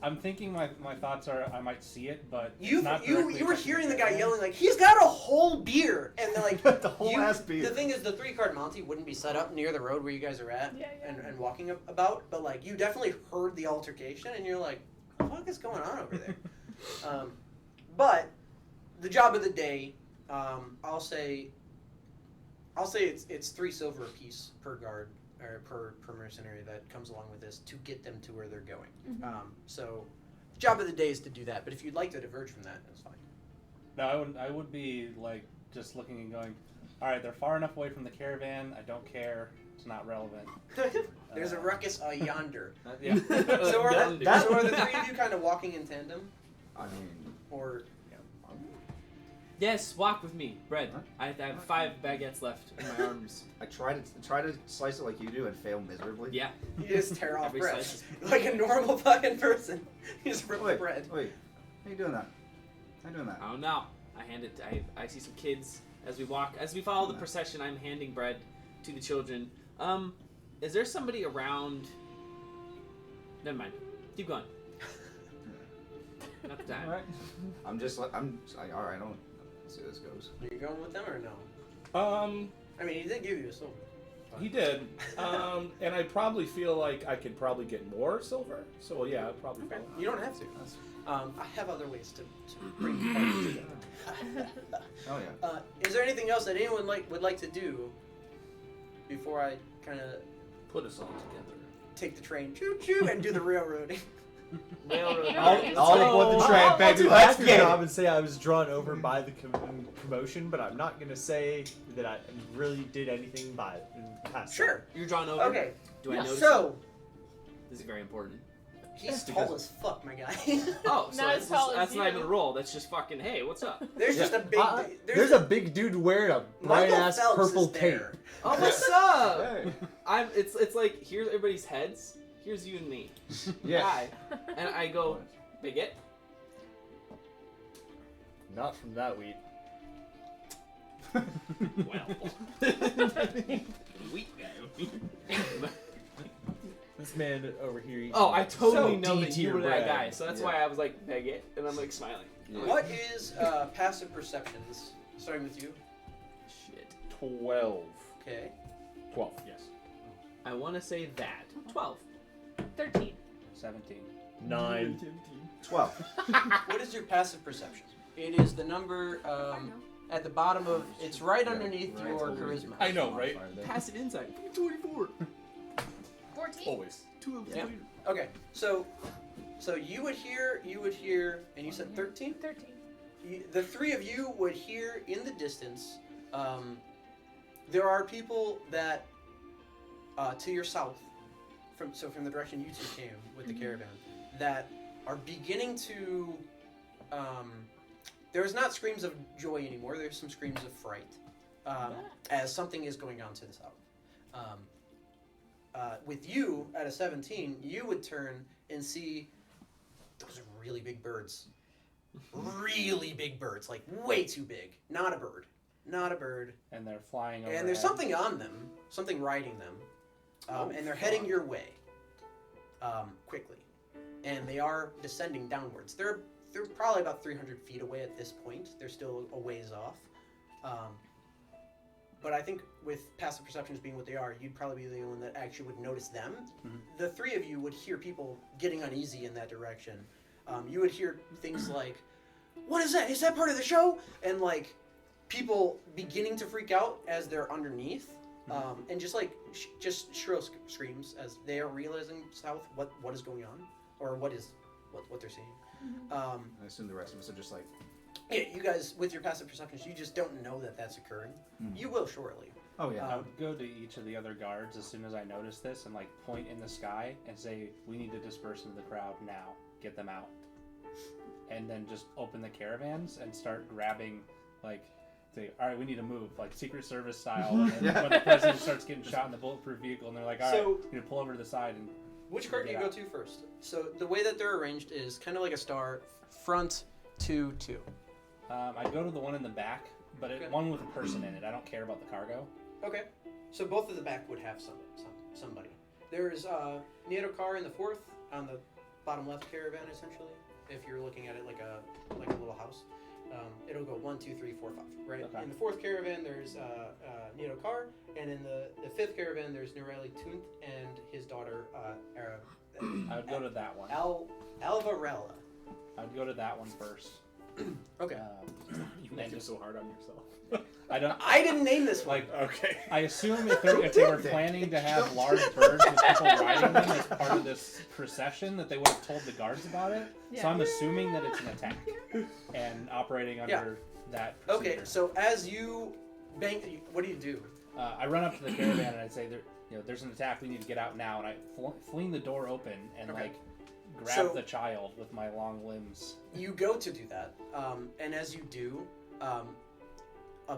I'm thinking my thoughts are I might see it, but You it's not you directly you were affecting hearing the guy caravan. yelling like he's got a whole beer and they're like The whole ass beer. The thing is the 3-card Monty wouldn't be set up near the road where you guys are at Yeah, yeah. and walking about, but like you definitely heard the altercation and you're like, what the fuck is going on over there? But the job of the day, I'll say it's 3 silver apiece per guard or per mercenary that comes along with this to get them to where they're going. So the job of the day is to do that. But if you'd like to diverge from that, that's fine. No, I would be like just looking and going, all right, they're far enough away from the caravan. I don't care. It's not relevant. There's a ruckus yonder. Yeah. So are Yonder. the 3 of you kind of walking in tandem, I mean, or Yes, walk with me. Bread. I have 5 baguettes left in my arms. I try to slice it like you do and fail miserably. Yeah. you just tear off Every bread slice like a normal fucking person. You just rip the Wait, bread. wait. How you doing that? How you doing that? I don't know. I hand it. I see some kids as we walk. As we follow the procession, I'm handing bread to the children. Is there somebody around? Never mind. Keep going. Not the time. All right. I'm just like all right. Let's see how this goes. Are you going with them or no? Um, I mean, he did give you a silver. He did, and I probably feel like I could probably get more silver. So yeah, I'd probably. Okay. Follow. You don't have to. I have other ways to bring you parties together. Oh yeah. Is there anything else that anyone would like to do before I kind of Put us all together. take the train, choo choo, and do the railroading? Railroad. I'll So- the train, I'll baby. do Let's half your get job job and say I was drawn over by the commotion, but I'm not gonna say that I really did anything by it. Past Sure. You're drawn over. Okay. Do I notice? So This is very important. he's tall as fuck, my guy. Oh, so Not that's, as tall as that's not you. even a roll. That's just fucking. Hey, what's up? There's just a big. There's a big dude wearing a bright Michael ass Phelps purple is cape. there. Oh, what's up? Hey. It's like here's everybody's heads. Here's you and me. Yeah. Hi. And I go, Bigot. Not from that wheat. Well. Wheat guy. This man over here. eating Oh, I totally so know that you D-tier were that bread. guy, so that's Yeah. why I was like Bigot, and I'm like smiling. What is passive perceptions? Starting with you. Shit. 12. Okay. 12. Yes. I want to say that 12. 13. 17. 9. 12. What is your passive perception? It is the number I know. at the bottom of. It's right underneath Right, your it's always- charisma. I know, right? Passive insight. 24. 14. Always. Yeah. Okay. So you would hear, and you said 13. 13. The three of you would hear in the distance. There are people that to your south, from the direction you two came with the caravan, that are beginning to. There's not screams of joy anymore. There's some screams of fright, as something is going on to the south. With you at a 17, you would turn and see those are really big birds. Really big birds, like way too big. Not a bird. Not a bird. And they're flying over. And there's something on them, something riding them, and they're heading your way quickly. And they are descending downwards. They're probably about 300 feet away at this point. They're still a ways off. But I think with passive perceptions being what they are, you'd probably be the only one that actually would notice them. Mhm. The three of you would hear people getting uneasy in that direction. You would hear things like, "What is that? Is that part of the show?" And like people beginning to freak out as they're underneath, and just like just shrill screams as they are realizing south what is going on or what they're seeing. I assume the rest of us are just like. Yeah, you guys with your passive perceptions, you just don't know that that's occurring. You will shortly. Oh yeah. I would go to each of the other guards as soon as I notice this and like point in the sky and say, "We need to disperse into the crowd now. Get them out." And then just open the caravans and start grabbing, like, say, "All right, we need to move," like Secret Service style. When the president starts getting shot in the bulletproof vehicle, and they're like, "All right, So- we need to pull over to the side." And Which card do you Get go out. to first? So the way that they're arranged is kind of like a star, front, 2, 2. I'd go to the one in the back, but Okay. one with a person in it. I don't care about the cargo. Okay. So both of the back would have somebody. There's Nieto car in the fourth on the bottom left caravan essentially. If you're looking at it like a little house, it'll go 1, 2, 3, 4, 5. Right. Okay. In the fourth caravan, there's Nieto car, and in the fifth caravan, there's Norelli Tunth and his daughter I would go to that one. Alvarella. I would go to that one first. Okay. You make it so hard on yourself. I didn't name this one. Like, Okay. I assume if they were planning to have large birds with people riding them as part of this procession, that they would have told the guards about it. Yeah. So I'm assuming that it's an attack and operating under that procedure. Okay, so as you bang, what do you do? I run up to the caravan and I say, "There's an attack. We need to get out now." And I fling the door open and Okay. grab So- the child with my long limbs. You go to do that, and as you do, a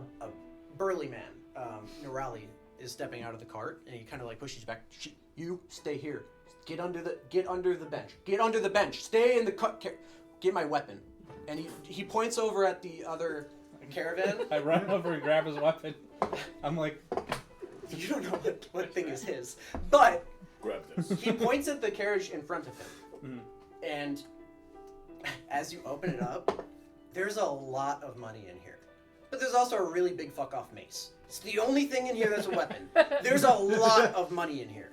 burly man, Norali, is stepping out of the cart, and he kind of like pushes you back. You stay here. Get under the bench. Get under the bench. Stay in the cut. Get my weapon. And he points over at the other caravan. I run over and grab his weapon. I'm like, You don't know what thing is his, but Grab this. he points at the carriage in front of him. Mhm. And as you open it up, there's a lot of money in here. but there's also a really big fuck off mace. It's the only thing in here that's a weapon. There's a lot of money in here.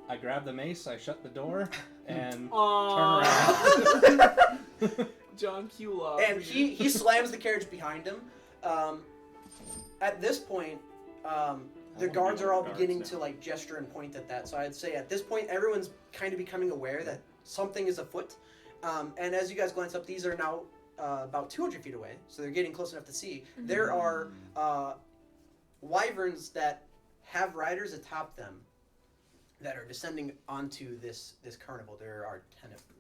I grab the mace, I shut the door, and Aww. turn around. John Q. Love. And he slams the carriage behind him. At this point, the guards are all beginning to like gesture and point at that. So I'd say at this point, everyone's kind of becoming aware that something is afoot. And as you guys glance up, these are now about 200 feet away, so they're getting close enough to see. Mhm. There are wyverns that have riders atop them that are descending onto this carnival. There are 10 of them.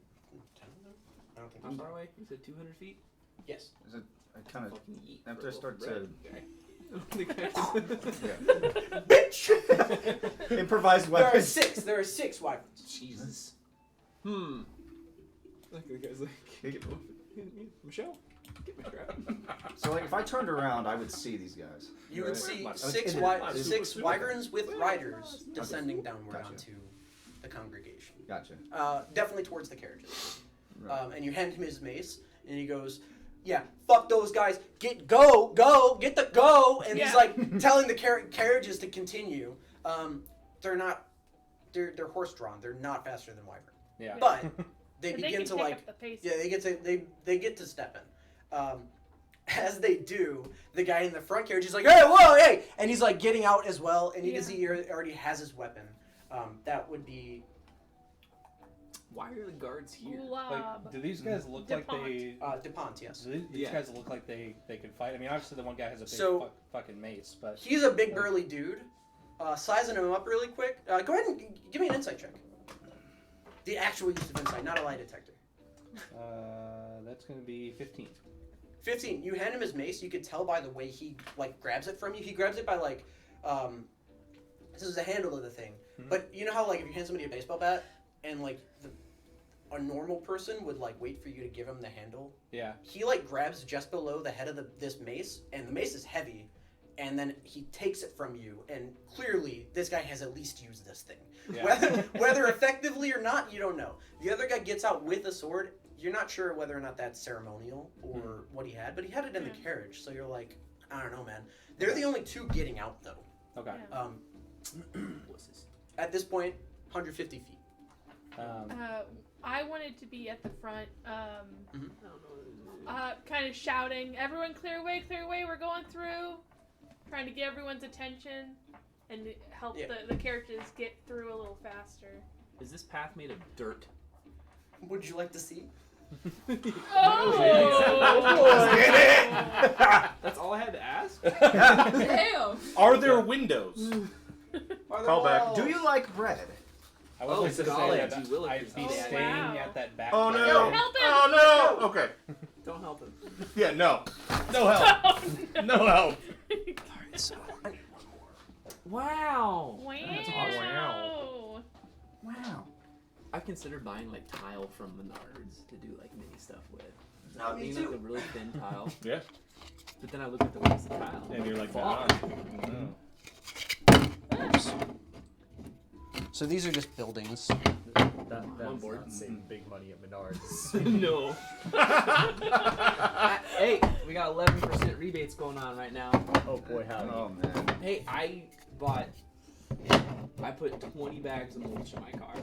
I don't think How there's far away? You said 200 feet? Yes. Is it? I kind of Fucking eat after for I a start loaf of to bread. Okay. Bitch! improvise There are weapons. 6. There are 6 wyverns. Jesus. Like the guy's like, Michelle, get my strap. So like, if I turned around, I would see these guys. You would right? see Much. 6 Okay. 6 wyverns with riders descending downward Gotcha. onto the congregation. Gotcha. Definitely towards the carriages. Right. And you hand him his mace, and he goes, "Yeah, fuck those guys. Get the go." And he's Yeah. like telling the carriages to continue. They're not. They're horse drawn. They're not faster than wyvern. Yeah. But they But begin can to pick like. up the pace. Yeah, they get to stepping. As they do, the guy in the front carriage is like, "Hey, whoa, hey!" And he's like getting out as well, and you can Yeah. see he already has his weapon. That would be Why are the guards here? Lob. Like, do these guys look like they? DuPont, yes. Do these Yeah. guys look like they can fight? I mean, obviously the one guy has a big So- fucking mace, but He's a big burly dude. Sizing him up really quick. Go ahead and give me an insight check. The actual use of insight, not a lie detector. that's gonna be 15. 15. You hand him his mace. You could tell by the way he like grabs it from you. He grabs it by like, this is the handle of the thing. Mhm. But you know how like if you hand somebody a baseball bat and like a normal person would like wait for you to give him the handle. Yeah. He like grabs just below the head of this mace, and the mace is heavy, and then he takes it from you, and clearly this guy has at least used this thing. Yeah. Whether effectively or not, you don't know. The other guy gets out with a sword. You're not sure whether or not that's ceremonial or what he had, but he had it in the carriage, so you're like, I don't know, man. They're the only 2 getting out though. Okay. Yeah. At this point, 150 feet. I wanted to be at the front, I don't know. kind of shouting, "Everyone clear away, we're going through!" Trying to get everyone's attention and help Yeah. the characters get through a little faster. Is this path made of dirt? Would you like to see? That's all I had to ask? Damn. Are there windows? Call back. Do you like bread? I would Oh, like to golly, say that you will I'd be appreciate it. staying Wow. at that back. Oh door. no! Help him! Oh no! Okay. Don't help him. Yeah, no. No help. Oh, no. No help. Wow. Wow. That's awesome. Wow. I've considered buying like tile from Menards to do like mini stuff with. No, me Being too. like a really thin tile. Yeah. But then I look at the waist of the tile. And you're like, fuck. no. So these are just buildings. That's board. not saving big money at Menards. No. Hey, we got 11% rebates going on right now. Oh boy, howdy. Oh man. Hey, I put 20 bags of mulch in my car.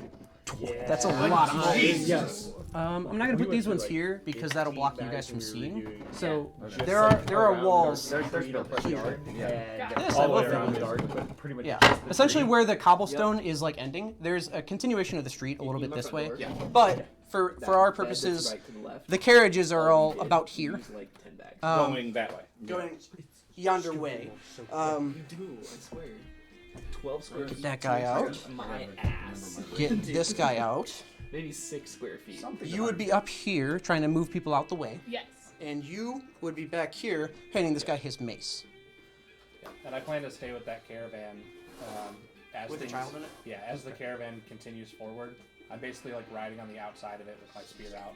Yeah. That's a lot of mulch. Yes. I'm not gonna We put went these through, ones like, here because that'll 18 block you bags guys from when we were seeing. reviewing. So Just, there are like, there are around walls. our There's street no yard. Yeah. And Yes, I all the will way around for the yard, but pretty much Yeah, just the essentially street. where the cobblestone is like ending, there's a continuation of the street a little You bit mean my this front way. door? Yeah. But for That our bed that's purposes, right to the left. the carriages are all You did about here, use, like 10 bags. Going that way. going yonder way. You do, I swear. 12 square Get feet. that guy out. My ass. Get this guy out. Maybe 6 square feet. You would be up here trying to move people out the way, Yes. and you would be back here handing this guy his mace. And I plan to stay with that caravan as With the things, child in it? Yeah, as the caravan continues forward. I'm basically like riding on the outside of it with my spear out.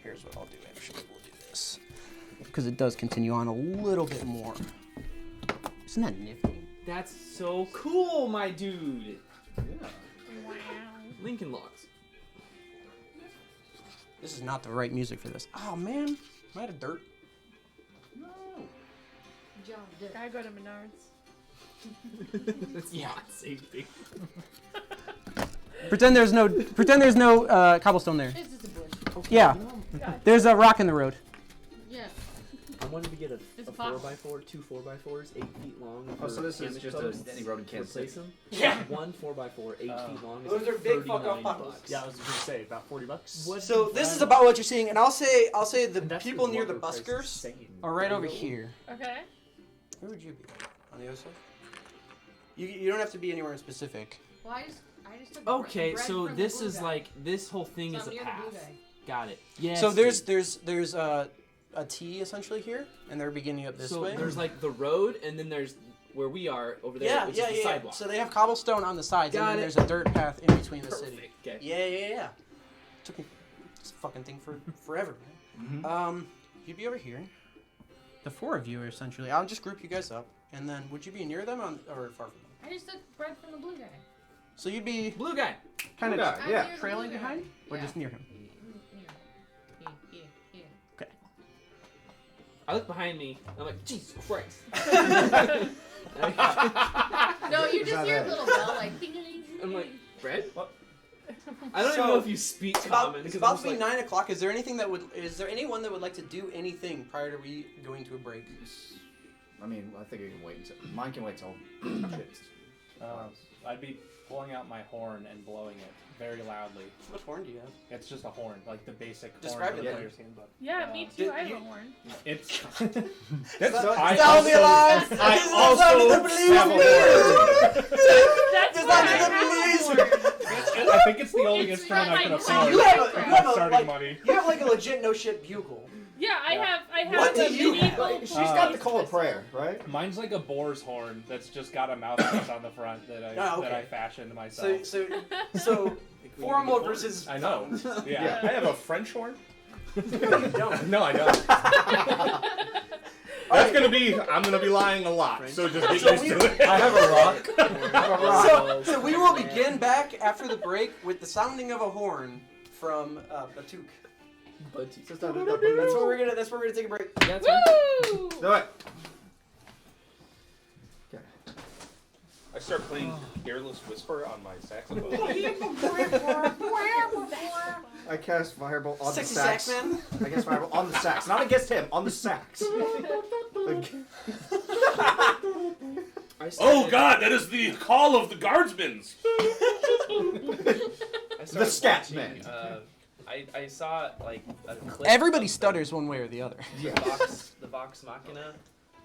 Here's what I'll do. Actually, we'll do this because it does continue on a little bit more. Isn't that nifty? That's so cool, my dude. Wow. Lincoln Logs. This is not the right music for this. Oh man, am I out of dirt? job done. Gotta go to Menards. It's not safety. Pretend there's no cobblestone there. It's just a bush. Yeah, there's a rock in the road. Yeah. I wanted to get a It's 4x4, two 4x4s, 8 feet long. Oh, so this is damage just posts. any road in Kansas Replace City. them. Yeah. One 4x4, 8 feet long. is Those are big fuck off 39 potholes. bucks. Yeah, I was gonna say about $40. So this is about what you're seeing, and I'll say the And that's people the near the lumber price is buskers insane. are right over here. Okay. Where would you be? On the other side? You don't have to be anywhere in specific. Well, I just took Okay, bread so from the this blue is guy. like this whole thing So is I'm a near the blue path. guy. Got it. Yeah. So there's a T essentially here, and they're beginning up this so way. there's like the road, and then there's where we are over there, yeah, which yeah, is the yeah. sidewalk. So they have cobblestone on the sides, Got and then it. there's a dirt path in between the city. Perfect. Okay. Yeah. Took me this fucking thing for forever, man. You'd be over here. The four of you are essentially. I'll just group you guys up, and then would you be near them or far from them? I just took bread from the blue guy. So you'd be Blue guy. kind of Yeah, I'm yeah. near the trailing blue guy. behind, or Yeah. just near him. Yeah. I look behind me. And I'm like, Jesus Christ. No, you Is just that hear it? a little bell like ding ding ding. I'm like, Bread? What? I don't even So, know if you speak common. It's because about I'm to be just like, 9 o'clock. Is there anyone that would like to do anything prior to we going to a break? I mean, I think it can wait until mine can wait till shit's I'd be pulling out my horn and blowing it very loudly. What horn do you have? It's just a horn, like the basic Describe horn it of the then. player's handbook. Yeah, me Did too. I have you- a horn. It's I Sound the alarm! That's Does why that I mean have the a horn. I think it's the only It's instrument I from can my afford. You have a- you have a, starting like- money. You have like a legit no shit bugle. Yeah, I Yeah. have What a do you medieval. have? She's got the call of whistle. prayer, right? Mine's like a boar's horn that's just got a mouthpiece on the front that Oh, that okay. I fashioned myself. So formal versus I know. Yeah. Yeah. I have a French horn. you don't. No, I don't. That's gonna be. I'm gonna be lying a lot. So just get used to it. I have a rock. So we will begin back after the break with the sounding of a horn from Batuk. That's where we're gonna take a break. Yeah, that's right. Woo! Do it. I start playing Careless Whisper on my saxophone. I cast fireball on Sexy the sax. sax man. I cast fireball on the sax, not against him, on the sax. Like, I Oh started- God, that is the call of the guardsmen. I started scat watching, man. I saw like a clip. Everybody of stutters one way or the other. The Vox Machina.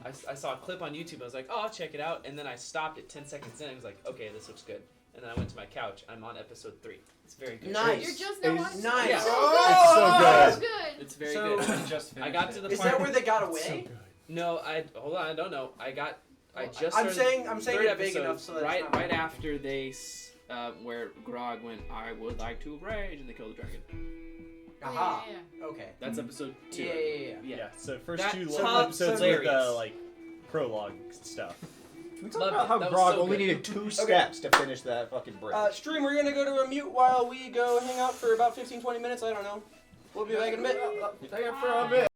I saw a clip on YouTube. I was like, oh, I'll check it out. And then I stopped at 10 seconds in. I was like, okay, this looks good. And then I went to my couch. I'm on episode 3. It's very good. Nice. You're just now watching. Nice. Yeah. It's so good. It's very So- good. I just I finished got it. to the Is part. that where they got away? No, hold on. I don't know. I just. I'm started saying the it third big episode, enough so that it's right not- right after they where Grog went. I would like to rage, and they killed the dragon. Aha. Yeah. Okay. That's episode 2. Yeah. Yeah, so first That two sounds episodes with hilarious. like prologue stuff. can we talk Loved about it. how That was Grog so only good. needed 2 steps to finish that fucking bridge? Stream, we're gonna go to a mute while we go hang out for about 15-20 minutes. I don't know. We'll be back in a bit. Take it for a bit.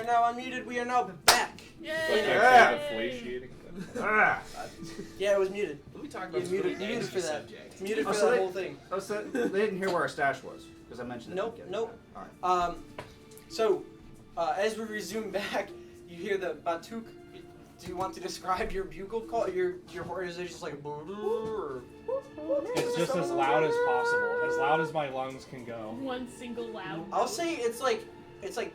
now unmuted. We are now back. Yay! Yeah. Deflating. Ah. Yeah, it was muted. Let me talk Yeah, about muted for that. subject. Muted for Oh, so that they- whole thing. Oh, so they didn't hear where our stash was because I mentioned it. Nope, at the nope. beginning. All right. So, as we resume back, you hear the batuk. Do you want to describe your bugle call? Your horse is just like or It's just as loud as possible, as loud as my lungs can go. One single loud. I'll say it's like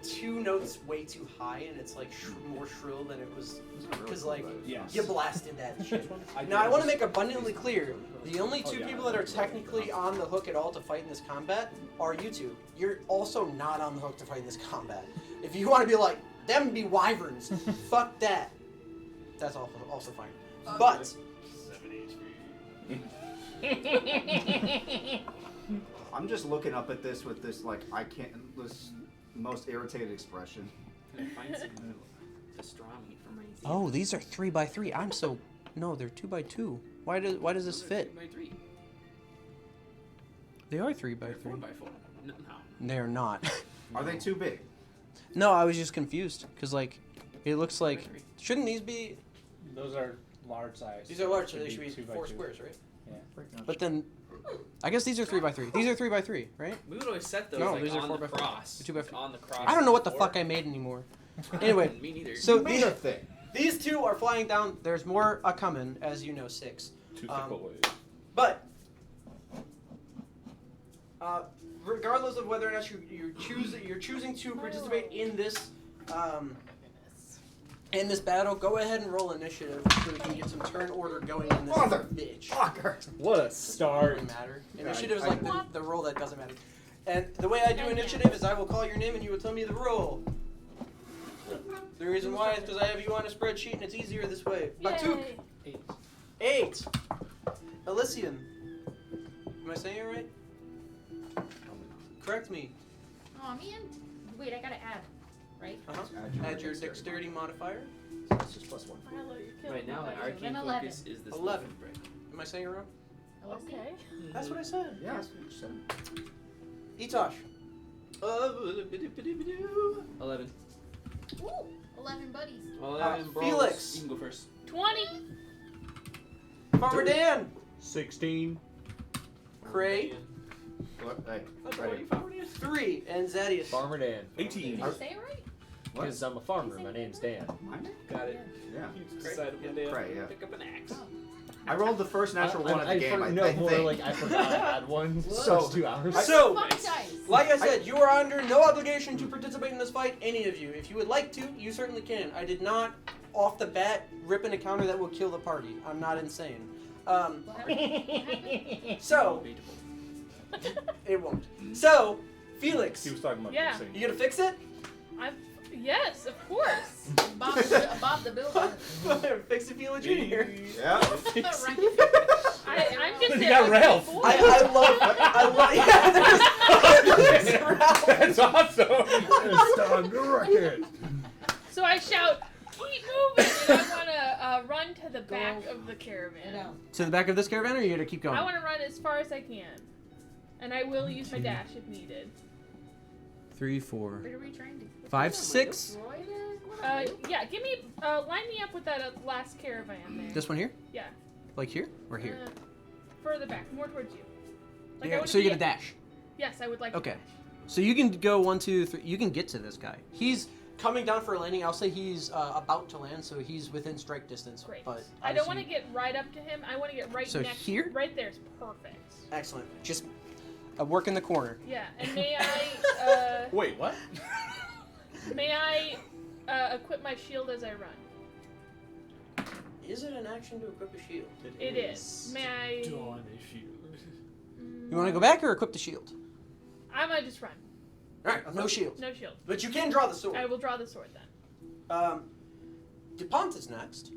2 notes way too high, and it's like more shrill than it was because like Yes. you blasted that shit. I Now I want to make abundantly clear: the only 2 people that are technically on the hook at all to fight in this combat are you 2. You're also not on the hook to fight in this combat. If you want to be like them, be wyverns. Fuck that. That's also fine. But 7 I'm just looking up at this with this like this most irritated expression. Can I find some pastrami for my Oh, these are 3x3. I'm so no, they're 2x2. Why does this fit? 3x3. They are 3x3. 4x4. No. They're not. Are they too big? No, I was just confused because like it looks like shouldn't these be? Those are large size. these are large, so they should be 2 by 4 2. squares, right? But then I guess these are 3x3. These are 3x3, right? We would always set those No, like these are on 4 the by 4. cross. 2 by 4. On the cross. I don't know what the before. fuck I made anymore. Anyway, Me neither. so Made a thing. These 2 are flying down. There's more a coming, as you know, 6. 2 Um, fickle ways. But regardless of whether or not you're choosing to participate in this battle, go ahead and roll initiative so we can get some turn order going in this Mother bitch. Fucker. What a start. Doesn't matter. Initiative is I- like the roll that doesn't matter. And the way I do initiative is I will call your name and you will tell me the roll. The reason why is because I have you on a spreadsheet and it's easier this way. Batuk, Yay. 8. Elysian. Am I saying it right? Correct me. Oh man. Wait, I gotta add, right? Add your dexterity modifier. It's just +1. I love your kill. Right now, my arcane 11. focus is this 11. weapon break. Am I saying it wrong? Okay. That's what I said. Yeah, that's what you said. Itosh. 11. Ooh, 11 buddies. 11 brawls. Felix. You can go first. 20. Farmer Dan. 16. Cray. What? Hey, That's right all here. you found is. 3. And Zadius. Farmer Dan. 18. Did I say it right? What? Because I'm a farmer. My name's Dan. My name? Got it. Yeah. You decided one day Cray, yeah. pick up an axe. I rolled the first natural one of the game. I no, more think. like I forgot I had one. So- So 2 hours. So, Fuck dice. like I said, you are under no obligation to participate in this fight, any of you. If you would like to, you certainly can. I did not, off the bat, rip an encounter that will kill the party. I'm not insane. What happened? So, it won't. So, Felix, He was talking about Yeah. fixing. you gonna fix it? Yes, of course. Bob the Builder. Fix it, Felix Jr. Yeah. I'm just You got Ralph. I love, yeah, there's Ralph. That's awesome. It's time to wreck it. So I shout, keep moving, and I want to run to the back of the caravan. No. To the back of this caravan, or you gonna keep going? I want to run as far as I can, and I will use my dash if needed. 3, 4, Where are we trying to? 5, 6. Destroy this? Yeah, give me, line me up with that last caravan there. This one here? Yeah. Like here or here? Further back, more towards you. Like I Yeah. wanna So you're be gonna dash. Yes, I would like. Okay. To dash. So you can go 1, 2, 3. You can get to this guy. He's coming down for a landing. I'll say he's about to land, so he's within strike distance. Great. But I don't want to obviously- get right up to him. I want to get right So next. here? Right there's perfect. Excellent. Just work in the corner. Yeah, and may I Wait, what? equip my shield as I run? Is it an action to equip a shield? It is. May I? Dawn issue. You want to go back or equip the shield? I might just run. All right, no shield. No shield. But you can draw the sword. I will draw the sword then. DuPont is next.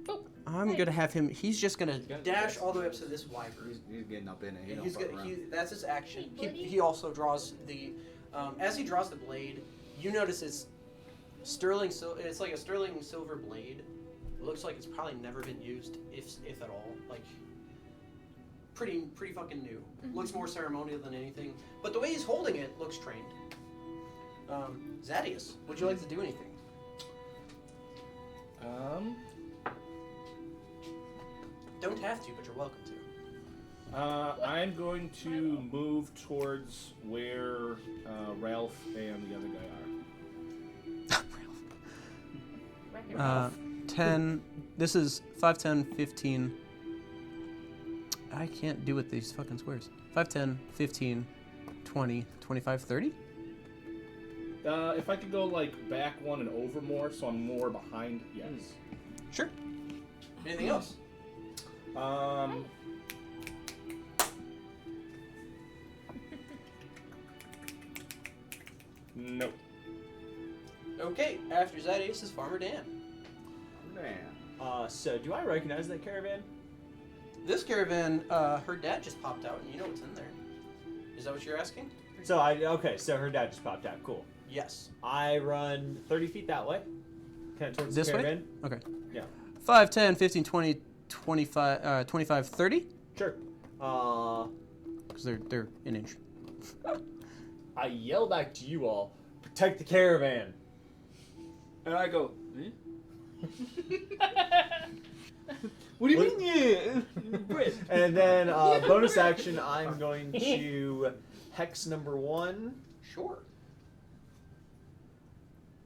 Oh, I'm hey. gonna have him. He's just gonna. Dash all the way up to this wyvern. He's getting up in it. He don't He's fuck got, around. that's his action. Hey, buddy. He also draws the. As he draws the blade, you notice it's sterling. It's like a sterling silver blade. It looks like it's probably never been used, if at all. Like pretty fucking new. Looks more ceremonial than anything. But the way he's holding it looks trained. Zadius, would you like to do anything? Don't have to, but you're welcome to. I'm going to move towards where Ralph and the other guy are. 10. This is 5, 10, 15. I can't do with these fucking squares. 5, 10, 15, 20, 25, 30? If I could go like back one and over more, so I'm more behind. Yes. Sure. Anything else? Nope. Okay, after Zadius is Farmer Dan. So do I recognize that caravan? This caravan, her dad just popped out, and you know what's in there. Is that what you're asking? So so her dad just popped out. Cool. Yes. I run 30 feet that way. Kind of towards This the way? caravan. Okay. Yeah. 5, 10, 15, 20, 25, 25, 30? Sure. Because they're an inch. I yell back to you all, protect the caravan. And I go, What do you mean? Yeah. And then bonus action, I'm going to hex number 1. Sure.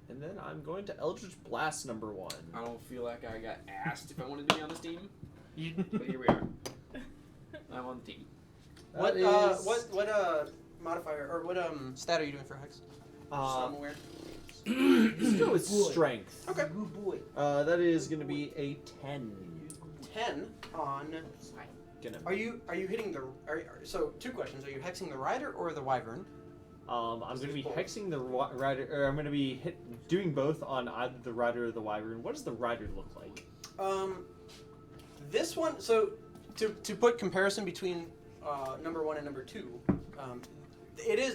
And then I'm going to Eldritch Blast number 1. I don't feel like I got asked if I wanted to be on this team, but here we are. I'm on the team. What That modifier or what stat are you doing for Hex? So I'm aware. Let's go with strength. Okay. That is going to be a 10. 10 on. Are you hitting the? So 2 questions. Are you hexing the rider or the wyvern? I'm going to be hexing the rider, or I'm going to be doing both on either the rider or the wyvern. What does the rider look like? This one. So to put comparison between number 1 and number 2,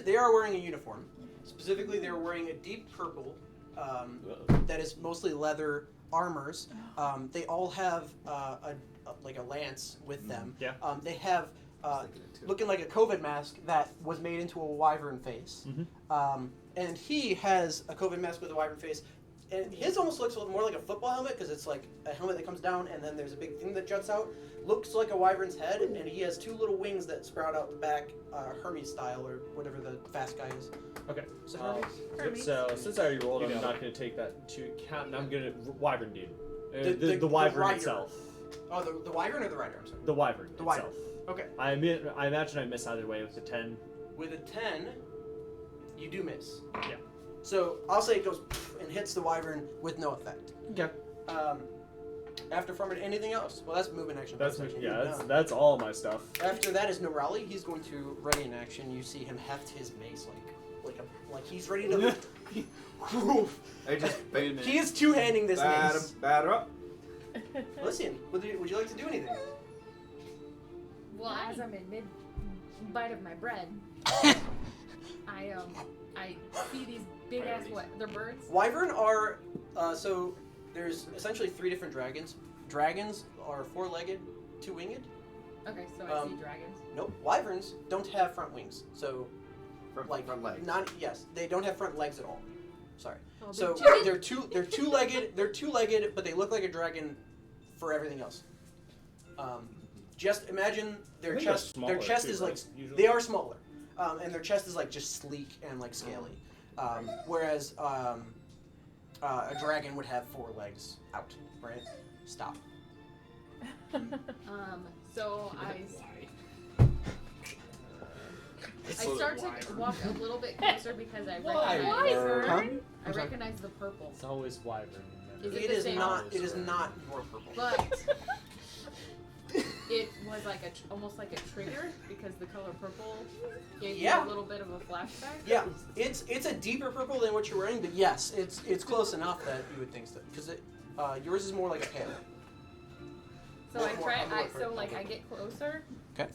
they are wearing a uniform. Specifically, they're wearing a deep purple that is mostly leather armors. They all have a lance with them. Yeah. They have looking like a COVID mask that was made into a wyvern face. And he has a COVID mask with a wyvern face. And his almost looks a little more like a football helmet because it's like a helmet that comes down and then there's a big thing that juts out. Looks like a wyvern's head, and he has 2 little wings that sprout out the back, Hermes style or whatever the fast guy is. Okay. Is it Hermes? Hermes. So since I already rolled, I'm not going to take that into account, and I'm going to wyvern dude. The wyvern rider. itself. Oh, the wyvern or the rider? I'm sorry. The wyvern The itself. wyvern. Okay. I imagine I miss either way with the 10. With a 10, you do miss. Yeah. So I'll say it goes and hits the wyvern with no effect. Okay. After Farmer, anything else? Well, that's movement action. That's all my stuff. After that is Norali. He's going to ready in action. You see him heft his mace like he's ready to. I just He is two-handing this mace. batter up. Listen, would you like to do anything? Well, as I'm in mid-bite of my bread, I see these big ass they're birds. Wyvern are so there's essentially 3 different dragons. Dragons are 4-legged, 2-winged. Okay, so I see dragons. Nope. Wyverns don't have front wings. So Front legs. They don't have front legs at all. Sorry. Oh, So they're two-legged. They're two-legged, but they look like a dragon for everything else. Just imagine their I think they're chest. smaller Their chest too, is right? like Usually. they are smaller, and their chest is like just sleek and like scaly. Whereas a dragon would have 4 legs out. Right? Stop. So I start to walk a little bit closer because I recognize the purple. It's always wyvern. Is It the is same? not. It is not your purple. But it was like almost like a trigger because the color purple gave you a little bit of a flashback. Yeah, it's a deeper purple than what you're wearing, but yes, it's close enough that you would think so. Because yours is more like a pale. So I get closer. Okay.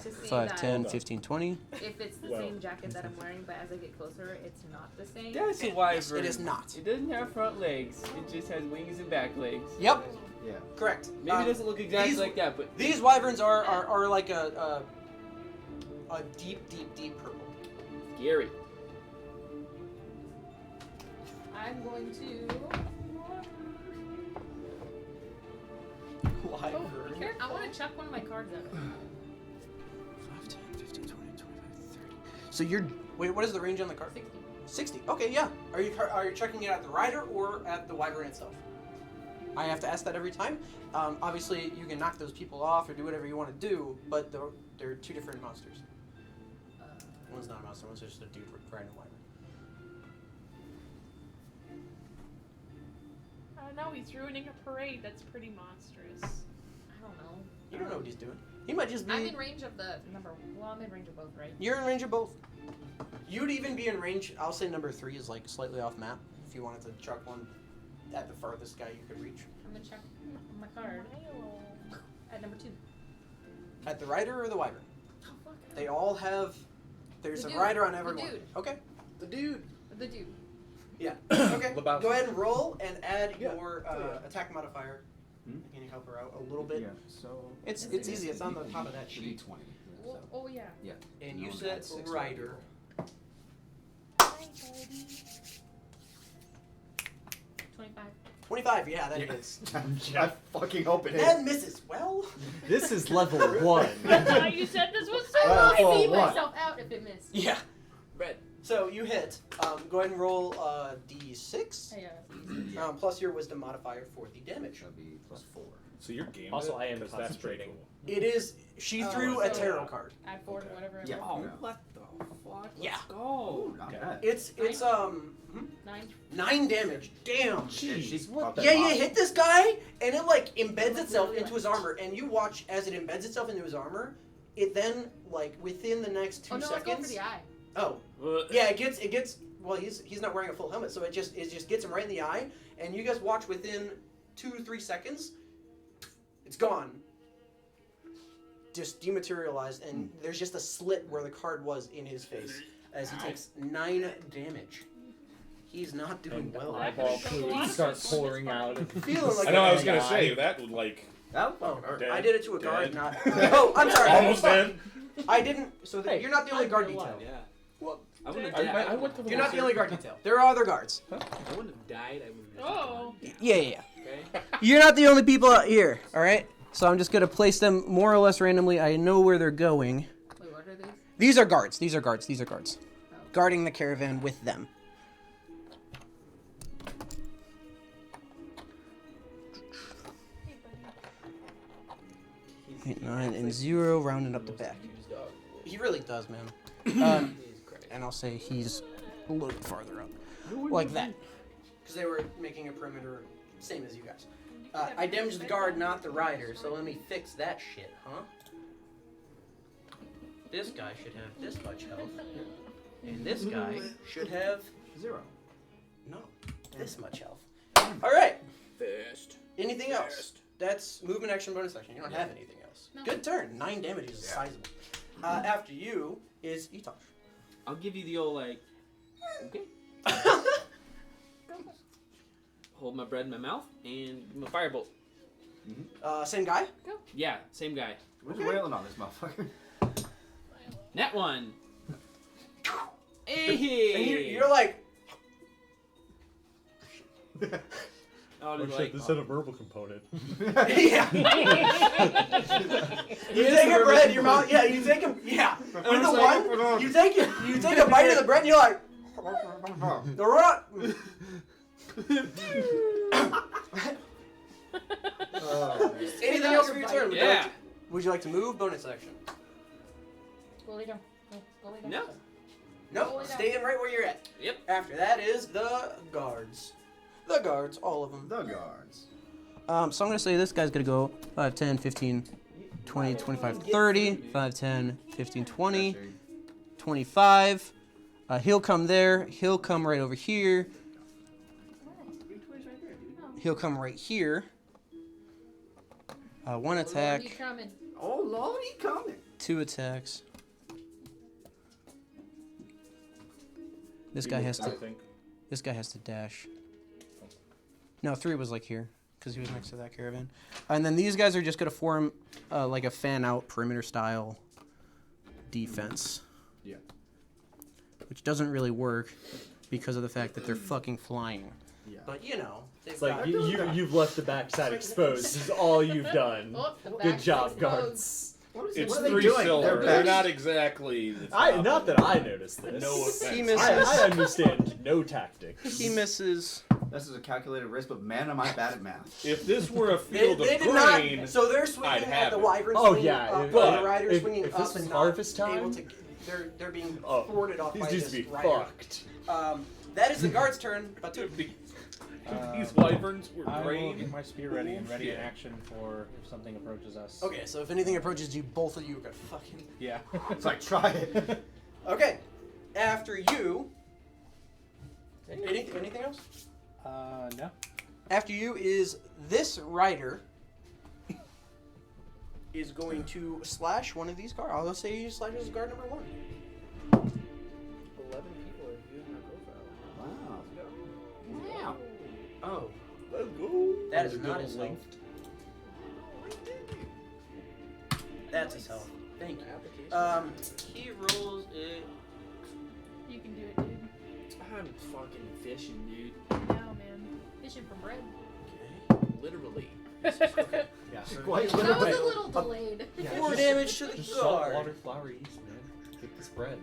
to see 5, that 10, 15, 20. if it's the Well. same jacket that I'm wearing, but as I get closer, it's not the same. That's a Yes, wyvern. it is not. It doesn't have front legs. It just has wings and back legs. Yep, Yeah. correct. Maybe it doesn't look exactly these- like that, but These wyverns are like a deep, deep, deep purple. scary. I'm going to. Wyvern. Here, I want to chuck one of my cards at it. 5, 10, 15, 20, 25, 30. So you're wait. What is the range on the card? 60. 60. Okay, yeah. Are you checking it at the rider or at the wyvern itself? I have to ask that every time. Obviously, you can knock those people off or do whatever you want to do, but they're two different monsters. One's not a monster. One's just a dude riding a wyvern. I don't know, he's ruining a parade. That's pretty monstrous. I don't know. You don't know what he's doing. He might just be. I'm in range of the number. Well, I'm in range of both, right? You're in range of both. You'd even be in range. I'll say number 3 is like slightly off map. If you wanted to chuck one at the farthest guy you could reach. I'm gonna check my card at number 2. At the rider or the wyvern? Oh fuck. They all have. There's The a dude. rider on The every one. dude. Okay. The dude. The dude. Yeah. Okay. Lebowski. Go ahead and roll and add Yeah. your attack modifier. Hmm? Can you help her out a little bit? Yeah. So It's easy. It's on the top of that sheet. D20. Oh, oh yeah. And you No, said that's 6 rider. 25. 25. Yeah, that hits. I fucking hope it is. That misses. Well. This is level 1. That's why you said this was so Uh, I well, see what? myself out if it missed. Yeah. Red. So you hit. Go ahead and roll D6 Yeah. plus your wisdom modifier for the damage. That'll be +4. So you're game. Also, I am because that's pretty concentrating. cool. It is. She Oh, threw a so- tarot card. Add 4 to whatever. it Yeah. was. Oh, Yeah. what the fuck? Yeah. Let's go. Not Okay. bad. It's 9. 9 damage. Damn. Jeez. Yeah, you hit this guy, and it like embeds itself into his armor, and you watch as it embeds itself into his armor. It then like within the next 2 Oh no, let's go for seconds. the eye. Oh, yeah, it gets. Well, he's not wearing a full helmet, so it just gets him right in the eye, and you guys watch within 2 to 3 seconds. It's gone. Just dematerialized, and there's just a slit where the card was in his face as he takes 9 damage. He's not doing well. Eyeball fluid starts pouring out. Feeling like I know. a I was bad gonna guy. say that would like That Oh, Dead. I did it to a guard, Dead. not. Oh, I'm sorry. almost dead. I didn't. So Hey, you're not the only I'd guard be detail. alive, Yeah. Well, I wouldn't I have died. went to the You're not the monster. only guard detail. There are other guards. I wouldn't have died. I would have. Oh. Yeah. Okay. You're not the only people out here. All right. So I'm just gonna place them more or less randomly. I know where they're going. Wait, what are these? These are guards. These are guards. These are guards. Guarding the caravan with them. Hey, buddy. 8, 9, and 0, rounding up the back. He really does, man. And I'll say he's a little bit farther up, like that, because they were making a perimeter, same as you guys. I damaged the guard, not the rider, so let me fix that shit, huh? This guy should have this much health, and this guy should have 0. no, this much health. All right. First. Anything else? That's movement, action, bonus action. You don't have anything else. No. Good turn. 9 damage is sizable. After you is Etosh. I'll give you the old like. Okay. Hold my bread in my mouth and give him a firebolt. Same guy? Yeah, same guy. Who's wailing on this motherfucker? Nat 1. And Hey. you're like, Oh, Oh like, shit, this had a verbal component. yeah. You take a bread, your mouth, yeah, you take a, yeah. You're the one, you take a bite of the bread and you're like, the rot. Anything else for your turn? Yeah. Would you like to move? Bonus action. Go lay down. Go lay down. No. Nope, staying right where you're at. Yep. After that is the guards. The guards, all of them. The guards. So I'm going to say this guy's going to go 5, 10, 15, 20, 25, 30. 5, 10, 15, 20, 25. He'll come there. He'll come right over here. He'll come right here. One attack. Lord, he's coming. Oh, Lord, he coming. 2 attacks. This guy has I to. think. This guy has to dash. No, 3 was like here because he was next to that caravan. And then these guys are just gonna form like a fan out perimeter style defense. Yeah. Which doesn't really work because of the fact that they're fucking flying. Yeah. But you know, they've It's like got- you've left the backside exposed. This is all you've done. Oh, the Good back job, is guards. It's what are they 3 doing? silver. They're They're back- not exactly. The Not that I noticed this. No offense. He misses. I understand no tactics. He misses. This is a calculated risk, but man, am I bad at math. If this were a They, field they of did grain, not. So they're swinging I'd at have the it. wyvern. Oh, swinging yeah, up, if- and but the rider if swinging this up was and harvest not able time- to. They're being Oh, thwarted off these by dudes this be rider. fucked. That is the guard's turn. But to, these wyverns were I will grain. get my spear ready and ready in action for if something approaches us. okay, so if anything approaches you, both of you are gonna fucking. Yeah. It's like, try it. Okay, after you. Anything else? No. After you is this rider. Is going to slash one of these guards. I'll say he slashes guard number 1. 11 people are viewing my profile. Wow. Oh, Let's go. that is not his health. That's his health. Thank you. Application. He rolls it. You can do it, dude. I'm fucking fishing, dude. Now, man. Fishing for bread. Literally. Yeah. Quite That was literally. a little delayed. 4 damage to the Just salt, guard. water, flour, yeast, man. Get this bread.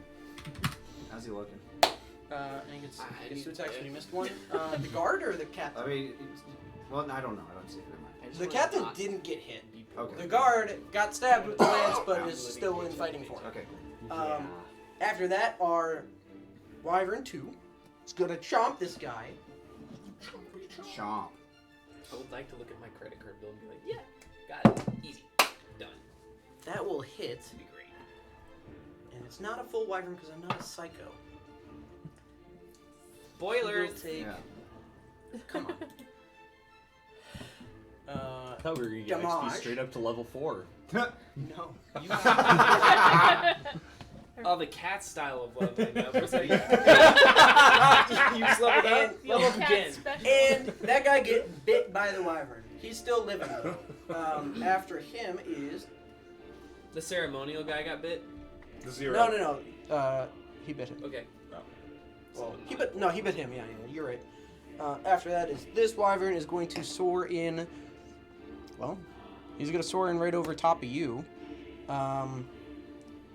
How's he looking? And he gets 2 attacks when you missed one. The guard or the captain? I mean, well, I don't know. I don't see it. Never mind. I just The wanna captain not didn't get hit. be Okay. The guard got stabbed with the lance, but is still in fighting form. Okay. After that are Wyvern 2. It's gonna chomp this guy. Chomp. I would like to look at my credit card bill and be like, yeah, got it. Easy. Done. That will hit. It'd be great. And it's not a full Wyvern because I'm not a psycho. Spoilers. He will take. Yeah. Come on. I thought we were gonna get XP Damage. straight up to level 4. No. Oh, the cat style of leveling up. Was like, you just leveled up. And- Level up Cat again. special. And that guy get bit by the Wyvern. He's still living though. After him is The ceremonial guy got bit. The 0. no. He bit him. Okay. Well, he bit him. Yeah, you're right. After that is this Wyvern is going to soar in. Well, he's going to soar in right over top of you.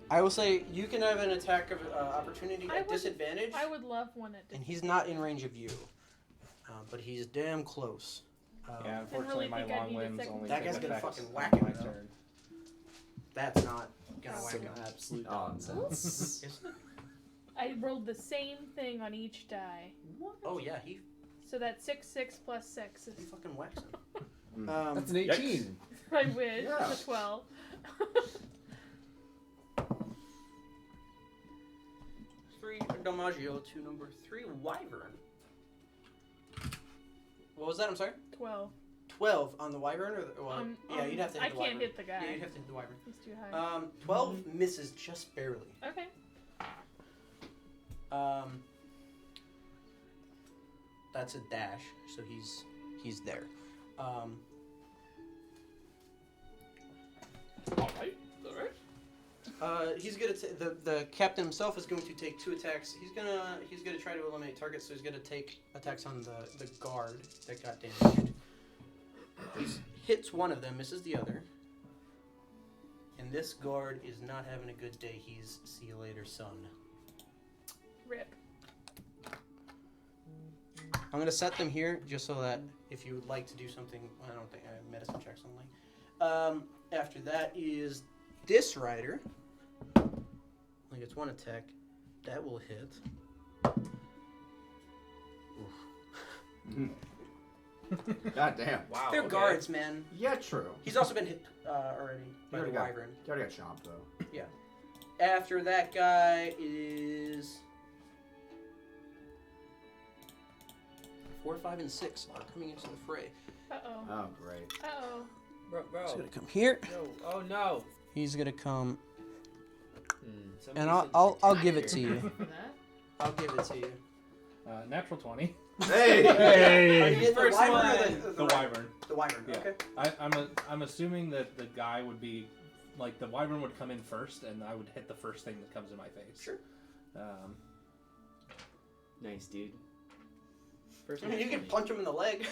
I will say you can have an attack of opportunity I at would- disadvantage, I would love one at and he's not in range of you, but he's damn close. Yeah, unfortunately, really my think I'd long need a limbs second only That take guy's gonna effect fucking on whack him, my though. turn. That's not gonna whack Some him. absolute Oh, nonsense. Isn't it? I rolled the same thing on each die. Oh yeah, he So that's 6, 6 plus 6 is. fucking whacks him. Mm. That's an 18. I wish. Yeah. It's a 12. 3 Domaggio to number 3 Wyvern. What was that? I'm sorry. 12. 12 on the Wyvern, or well, yeah, you'd have to hit I the can't Wyvern. hit the guy. Yeah, you'd have to hit the Wyvern. He's too high. 12 misses just barely. Okay. That's a dash, so he's there. All right. He's gonna the captain himself is going to take 2 attacks. He's gonna try to eliminate targets, so he's gonna take attacks on the guard that got damaged. He hits one of them, misses the other. And this guard is not having a good day. He's see you later, son. Rip. I'm gonna set them here just so that if you would like to do something, I don't think medicine checks only. After that is this rider. Only gets 1 attack. That will hit. God damn. Wow. They're okay. guards, man. Yeah, true. He's also been hit already by the Wyvern. You already got chomped, though. After that guy is 4, 5, and 6 are coming into the fray. Uh-oh. Oh, great. Uh-oh. Bro. He's gonna come here. No. Oh no. He's gonna come And I'll give it to you. For that. I'll give it to you. Natural 20. Hey! Are you getting the First wyvern or one. The wyvern. The wyvern. Yeah. Okay. I'm assuming that the guy would be, like, the wyvern would come in first, and I would hit the first thing that comes in my face. Sure. Nice, dude. First I mean, you can punch him in the leg,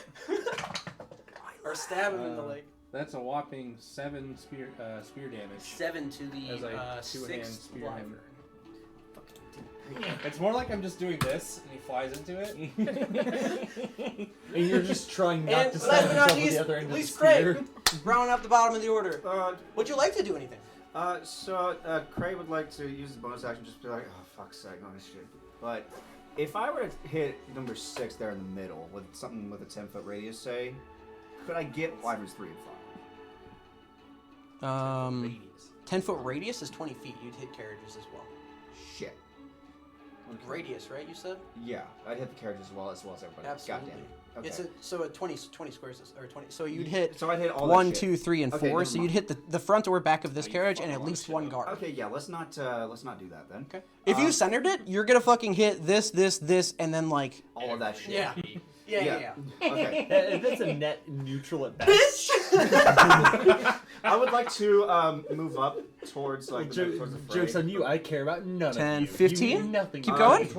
or stab him in the leg. That's a whopping 7 spear damage. 7 to As the I two-hand 6th spear him. wyvern. It's more like I'm just doing this, and he flies into it. And you're just trying not And to last stab but not yourself with least, the other end of the least spear. Craig, round up the bottom of the order. Uh, Would you like to do anything? Craig would like to use the bonus action just to be like, oh, fuck's sake, on this shit. But if I were to hit number 6 there in the middle with something with a 10-foot radius, say, could I get Wyverns 3 and 5? 10-foot radius is 20 feet. You'd hit carriages as well. Shit. Radius, right? You said. Yeah, I'd hit the carriage as well as everybody. Absolutely. God damn it. Okay. It's a 20 squares or 20. So you'd hit So I'd hit all 1, that shit. 2, 3, and Okay, 4. never So you'd mind. hit the front or back of this Oh, you carriage fucking and at wanna least shit one up. guard. Okay, yeah, let's not do that then. Okay. If you centered it, you're gonna fucking hit this, and then like. All of that shit. Yeah. Yeah. Okay. That's a net neutral at best. I would like to move up towards like towards the fray. Joke's on you. I care about none 10, of you. 15? You mean nothing. Keep to going? me. Yeah,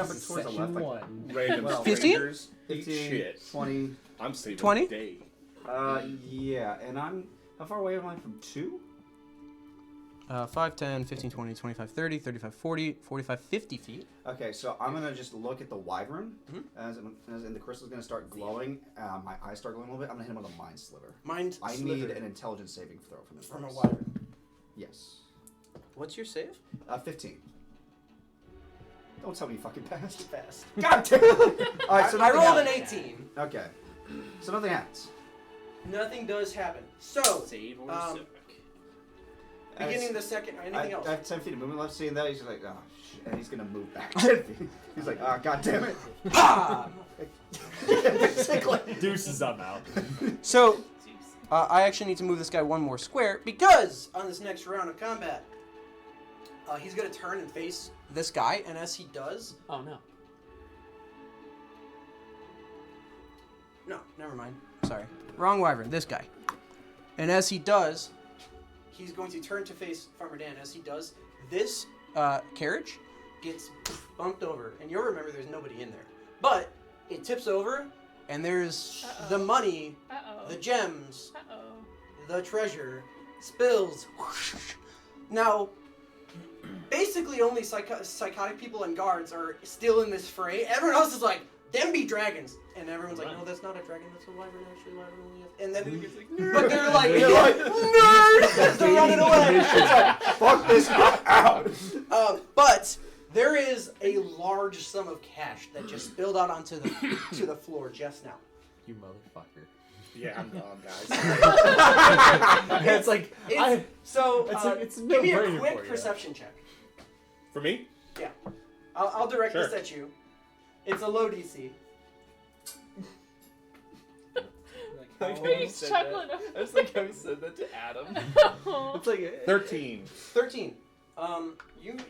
but towards the Section left. 1. Random Well, 15? strangers eat 15, shit. 20. I'm saving 20? the day. Yeah, and how far away am I from 2? 5, 10, 15, 20, 25, 30, 35, 40, 45, 50 feet. Okay, so I'm gonna just look at the wyvern as the crystal's gonna start glowing. My eyes start glowing a little bit. I'm gonna hit him with a mind sliver. Mind I sliver need an intelligence saving throw from this. from a place. wyvern. Yes. What's your save? 15. Don't tell me you fucking passed. Fast. God damn it! All right, so I nothing rolled an happens. 18. Okay. So nothing happens. Nothing does happen. So, Save or Um, soak. beginning the second. Anything else? I have 10 feet of movement left. Seeing that, he's just like, oh shit, and he's gonna move back 10 feet. He's like, oh god damn it. Pa! Basically. Deuces, I'm out. So I actually need to move this guy one more square Because on this next round of combat, he's gonna turn and face this guy, and as he does, Oh no. no, never mind. Sorry, wrong wyvern. This guy. And as he does, He's going to turn to face Farmer Dan. As he does, this carriage. gets bumped over, and you'll remember there's nobody in there. But it tips over, And there's the money, Uh-oh. the gems, Uh-oh. the treasure spills. Now, basically, only psychotic people and guards are still in this fray. Everyone else is like, "Them be dragons," and everyone's like, "No, that's not a dragon. That's a wyvern. Actually, wyvern only has." And then, but they're like, "Nerd!" They're running away. Fuck this out. But there is a large sum of cash that just spilled out onto the floor just now. You motherfucker. Yeah, I'm gone, guys. It's like, So it's give me a no-brainer for quick you. perception check. For me? Yeah, I'll direct Sure. this at you. It's a low DC. He's chuckling. I was like, I said that to Adam. It's like 13. 13.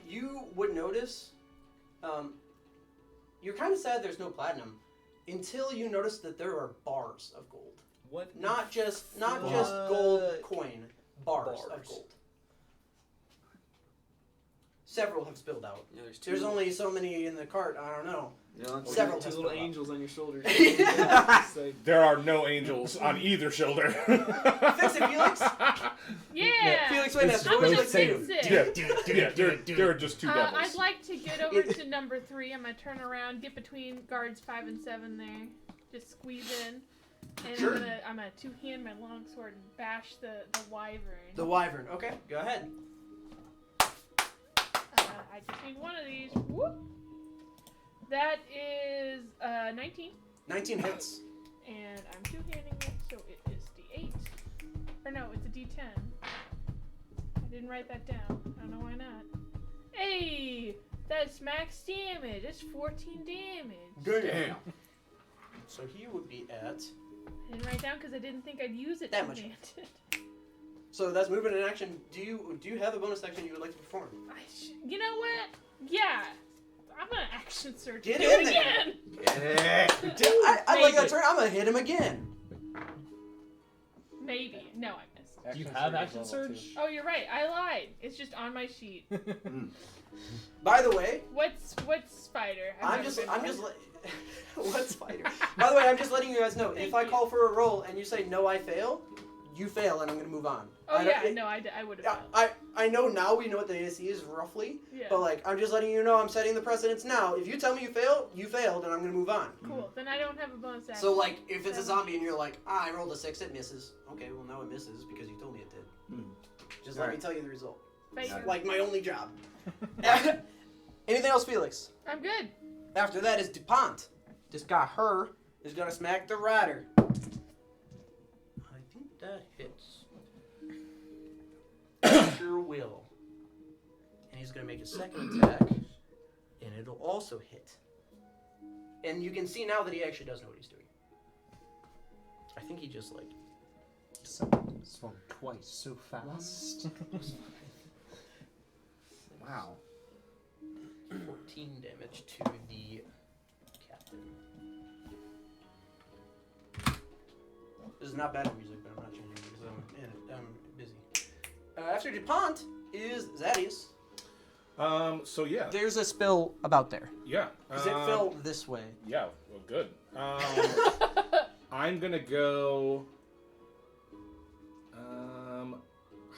You would notice. You're kind of sad there's no platinum, until you notice that there are bars of gold. What? Not just gold coin, bars of gold. Several have spilled out. Yeah, There's only so many in the cart. I don't know. Yeah, Several two have little spilled out. angels on your shoulders. Fix There are no angels on either shoulder. it, Felix. Yeah. Felix, wait a minute. It's What would you gonna like to do? fix it. yeah, there are just two devils. I'd like to get over to number 3. I'm gonna turn around, get between guards 5 and 7 there, just squeeze in, and Sure. I'm gonna two-hand my longsword and bash the wyvern. The wyvern. Okay, go ahead. I just need one of these. Whoop. That is 19, 19 hits. and I'm two-handing it, so it is D8. Or no, it's a D10. I didn't write that down. I don't know why not. Hey, that's max damage. That's 14 damage. Damn. So he would be at. I didn't write down because I didn't think I'd use it. That much. two-handed. So that's movement and action. Do you have a bonus action you would like to perform? You know what? Yeah. I'm gonna action surge. Get Do in it there. again. I like that turn. I'm gonna hit him again. Maybe. No, I missed. Do you Action have surge is action level surge? Oh, you're right. I lied. It's just on my sheet. By the way, What's spider? I'm just what spider? By the way, I'm just letting you guys know. If I call for a roll and you say no, I fail, you fail, and I'm gonna move on. Oh I yeah, don't- no, I would have failed. I know now we know what the AC is roughly, Yeah. but like I'm just letting you know I'm setting the precedence now. If you tell me you failed, and I'm gonna move on. Cool. Then I don't have a bonus action. So like if it's a zombie and you're like, I rolled a 6, it misses. Okay, well now it misses because you told me it did. Just let me tell you the result. Thank you. Like my only job. Anything else, Felix? I'm good. After that is DuPont. Just got her. Is gonna smack the rider. I think that hits. Sure will. And he's gonna make a second attack, and it'll also hit. And you can see now that he actually does know what he's doing. I think he just like. Swung twice so fast. Wow. 14 damage to the captain. This is not battle music, but I'm not changing it because I'm busy. After DuPont is Zadius. So yeah. There's a spill about there. Yeah. Because it fell this way. Yeah. Well, good. I'm gonna go.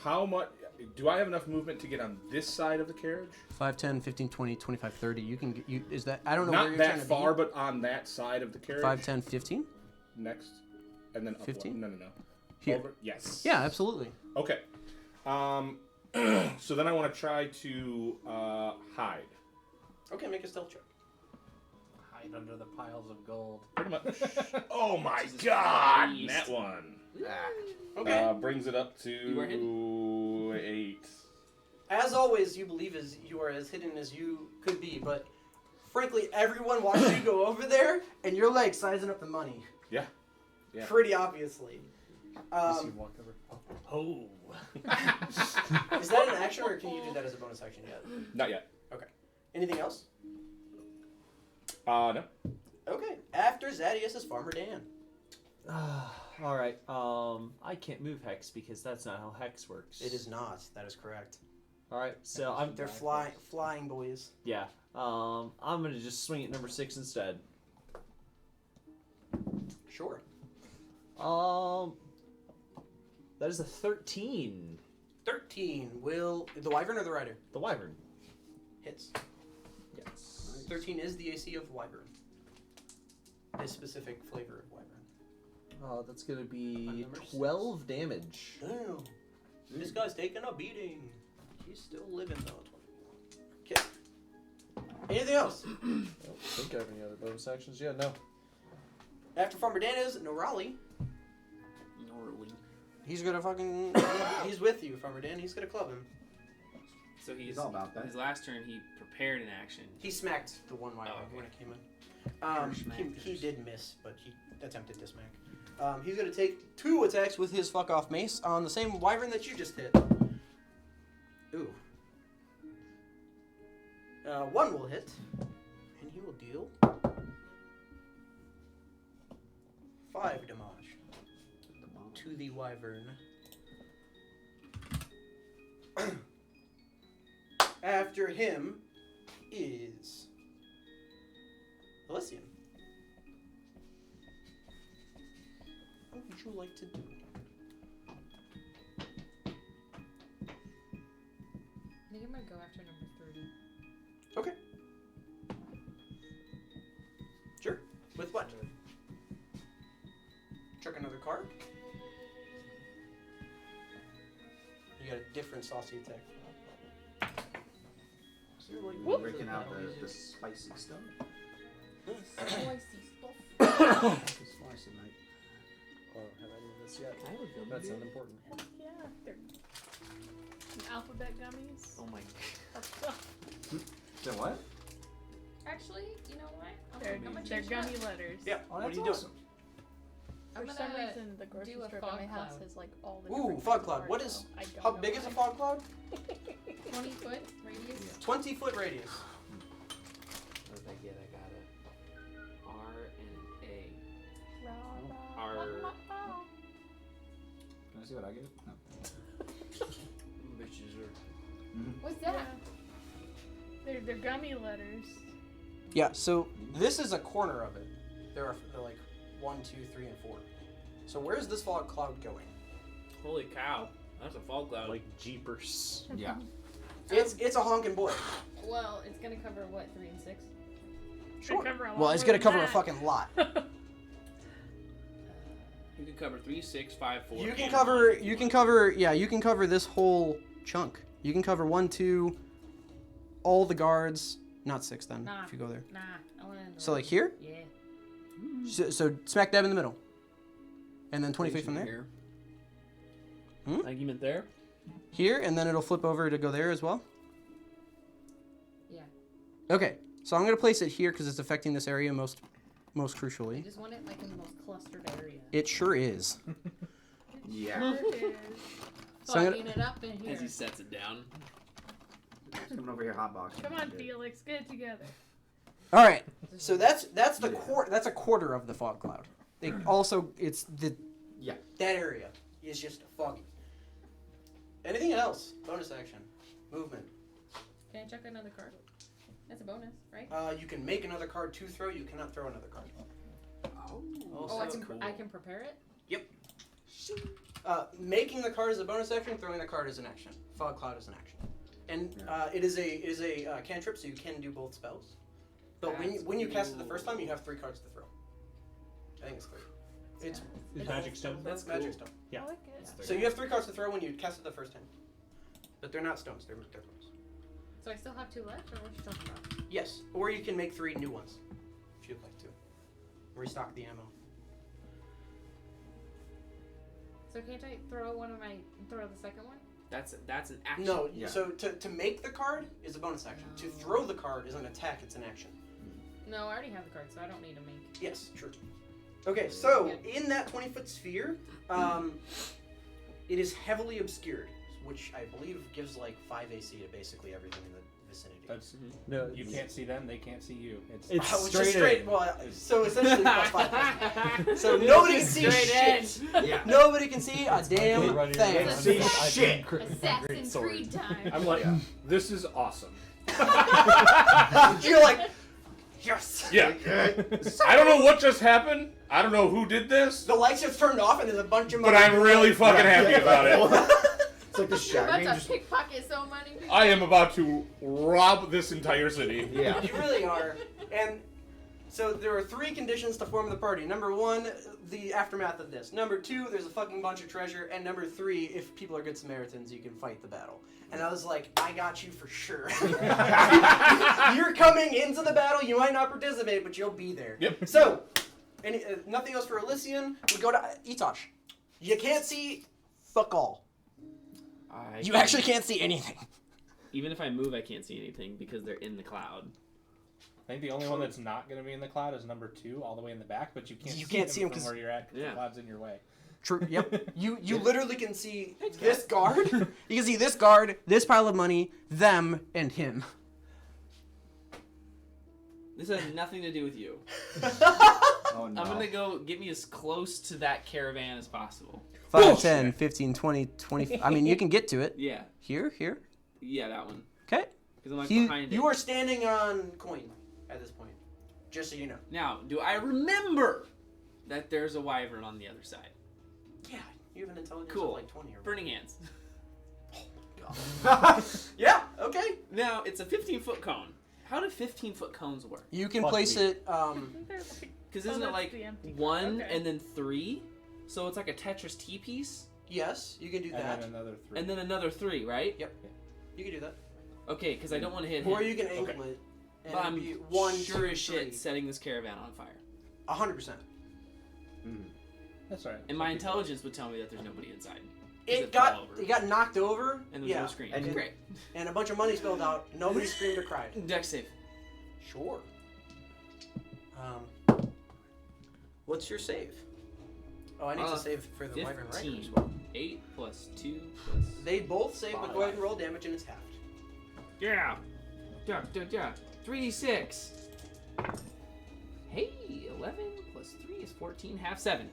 How much? Do I have enough movement to get on this side of the carriage? 5, 10, 15, 20, 25, 30. You can get, is that, I don't know Not where you're that trying to far, be. but on that side of the carriage. 5, 10, 15? Next, and then up 15? No. Here. Over? Yes. Yeah, absolutely. Okay. So then I want to try to hide. Okay, make a stealth check. Hide under the piles of gold. Pretty much. Oh my God! Christ. That one. Okay. Brings it up to were 8. As always, you believe you are as hidden as you could be, but frankly, everyone watches you go over there, and you're like sizing up the money. Yeah. Yeah. Pretty obviously. Walk over. Oh. Is that an action, or can you do that as a bonus action yet? Not yet. Anything else? No. Okay. After Zadius is Farmer Dan. All right. I can't move Hex because that's not how Hex works. It is not. That is correct. All right. So I'm. They're flying boys. Yeah. I'm gonna just swing at number 6 instead. Sure. That is a 13. 13 will the Wyvern or the Rider? The Wyvern. Hits. Yes. 13 is the AC of Wyvern. This specific flavor of Wyvern. Oh, that's gonna On be number 6. 12 damage. Damn. This guy's taking a beating. He's still living though. Okay. Anything else? I don't think I have any other bonus actions. Yeah, no. After Farmer Dan is Norali. Norley. He's gonna fucking. He's with you, Farmer Dan. He's gonna club him. So He's all about that. His last turn, he prepared an action. He smacked the one Wyvern when it came in. He did miss, but he attempted to smack. He's gonna take 2 attacks with his fuck off mace on the same Wyvern that you just hit. Ooh. 1 will hit, and he will deal 5 damage to the Wyvern. After him is Elysian. What would you like to do? I think I'm gonna go after number 30. Okay. Sure. With what? Chuck another card. You got a different saucy attack. So you're like Whoop. Breaking out the spicy stuff. Spicy, mate. Oh, have I done this yet? I would go That's maybe. unimportant. Yeah, they're some alphabet gummies. Oh my. So what? Actually, you know what? They're I'm gonna they're change gummy that. letters. Yeah. Oh, What are that's you awesome. I'm For some gonna reason, the grocery do a store by fog my house cloud. has like all the. Ooh, different fog kinds of cloud. art, What is- so I don't How know big is a why. fog cloud? 20-foot radius. 20-foot radius. What did I get? I got a R and an Rah, rah, R. rah, rah, rah. Can I see what I get? No. A. Bitches are. What's Yeah. that? They're gummy letters. Yeah, so this is a corner of it. They're like 1, 2, 3, and 4. So where's this fog cloud going? Holy cow! That's a fog cloud. Like jeepers. Yeah. It's a honking boy. Well, it's gonna cover what, 3 and 6? Sure. Cover a lot Well, it's more gonna than cover a that. fucking lot. You can cover 3, 6, 5, 4. You can and cover. 1. You can cover. Yeah, you can cover this whole chunk. You can cover 1, 2, all the guards. Not 6 then. Nah. If you go there. Nah, I wanna. So like here. Yeah. So smack dab in the middle. And then 20 feet from there. Here. Like you meant there? Here, and then it'll flip over to go there as well. Yeah. Okay. So I'm gonna place it here because it's affecting this area most I crucially. just want it like in the most clustered area. It sure is. Yeah. Sure is. So I'm Fucking it up in here. As he sets it down. It's coming over here, hot box. Come on, Felix, get it together. All right. So that's the Yeah. that's a quarter of the fog cloud. It also it's the Yeah. that area is just foggy. Anything else? Bonus action, movement. Can I check another card? That's a bonus, right? You can make another card to throw. You cannot throw another card. Oh, I can prepare it? Making the card is a bonus action. Throwing the card is an action. Fog cloud is an action. And it is a cantrip, so you can do both spells. But when you cast it the first time, you have 3 cards to throw. I think it's clear. It's Magic stone. That's magic cool. stone. Yeah. I like it. So you have 3 cards to throw when you cast it the first time. But they're not stones. They're cards. So I still have 2 left, or what you talking about? Yes, or you can make 3 new ones if you'd like to. Restock the ammo. So can't I throw the second one? That's an action. No, Yeah. so to make the card is a bonus action. To throw the card is an attack, it's an action. No, I already have the card, so I don't need to make. Yes, true. Okay, so in that 20-foot sphere, it is heavily obscured, which I believe gives like 5 AC to basically everything in the vicinity. That's No, you can't see them, they can't see you. It's It's just straight straight. in. Well, so essentially plus 5. So nobody can see shit. Yeah. Nobody can see a damn Running thing. around. See I shit. can great Assassin's sword. Creed time. I'm like, Yeah. this is awesome. You're like, yes. Yeah. I don't know what just happened. I don't know who did this, The lights just turned off and there's a bunch of. but I'm really fucking happy about it. It's like the You're about shagging. to Just, pickpocket so many people. I am about to rob this entire city. yeah. You really are. And so there are 3 conditions to form the party. Number 1, the aftermath of this. Number 2, there's a fucking bunch of treasure. And number 3, if people are good Samaritans, you can fight the battle. And I was like, I got you for sure. You're coming into the battle. You might not participate, but you'll be there. Yep. So, nothing else for Elysian. We go to Etosh. You can't see fuck all. You actually can't see anything. Even if I move, I can't see anything because they're in the cloud. I think the only one that's not going to be in the cloud is number 2, all the way in the back, but you can't can't see see 'em them 'cause- from where you're at because Yeah. the cloud's in your way. True. Yep. You literally can see this guard. You can see this guard, this pile of money, them, and him. This has nothing to do with you. Oh no. I'm gonna go get me as close to that caravan as possible. 5, 10, 15, 20, 20. I mean, you can get to it. Yeah. Here. Yeah, that one. Okay. Because I'm like behind it. You are standing on coin at this point. Just so you know. Now, do I remember that there's a wyvern on the other side? Yeah. You have an intelligence Cool. of like 20 or Burning hands. Yeah. Okay. Now, it's a 15-foot cone. How do 15-foot cones work? You can Fuck place me. it. I think they're like, Because Oh, isn't it that's like the empty card. 1 Okay. and then 3? So it's like a Tetris T piece? Yes, you can do And that. then another 3. And then another 3, right? Yep. You can do that. Okay, because I don't want to hit Or him. you can angle it. And But it'd I'm be 1, sure 2, as shit 3. setting this caravan on fire. 100%. That's right. And my intelligence would tell me that there's nobody inside. It fell got over. it got knocked over. And there's yeah. no screen. And, Great. and a bunch of money spilled out. Nobody screamed or cried. Dex save. Sure. What's your save? Oh, I need to save for the Wyvern Rider 15. as well. 8 plus 2 plus. They both save, but Five. go ahead and roll damage, and it's halved. Yeah. 3d6. Hey, 11 plus 3 is 14, half 7.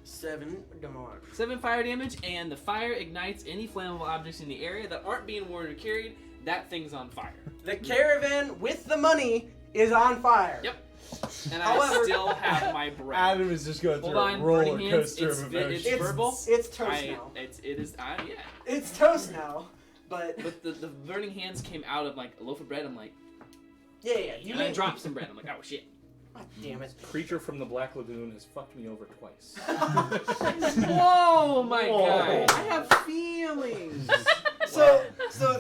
7 damage. 7 fire damage, and the fire ignites any flammable objects in the area that aren't being worn or carried. That thing's on fire. The caravan with the money is on fire. Yep. And However- I still have my breath. Adam is just going Hold through on, a roller burning hands. coaster It's, of it's emotions. verbal. It's toast now. Yeah. It's toast now, but But the burning hands came out of like a loaf of bread. I'm like, yeah. You and I mean? dropped some bread. I'm like, oh shit. God damn it. Creature from the Black Lagoon has fucked me over twice. Whoa, my Whoa. guy. I have feelings. So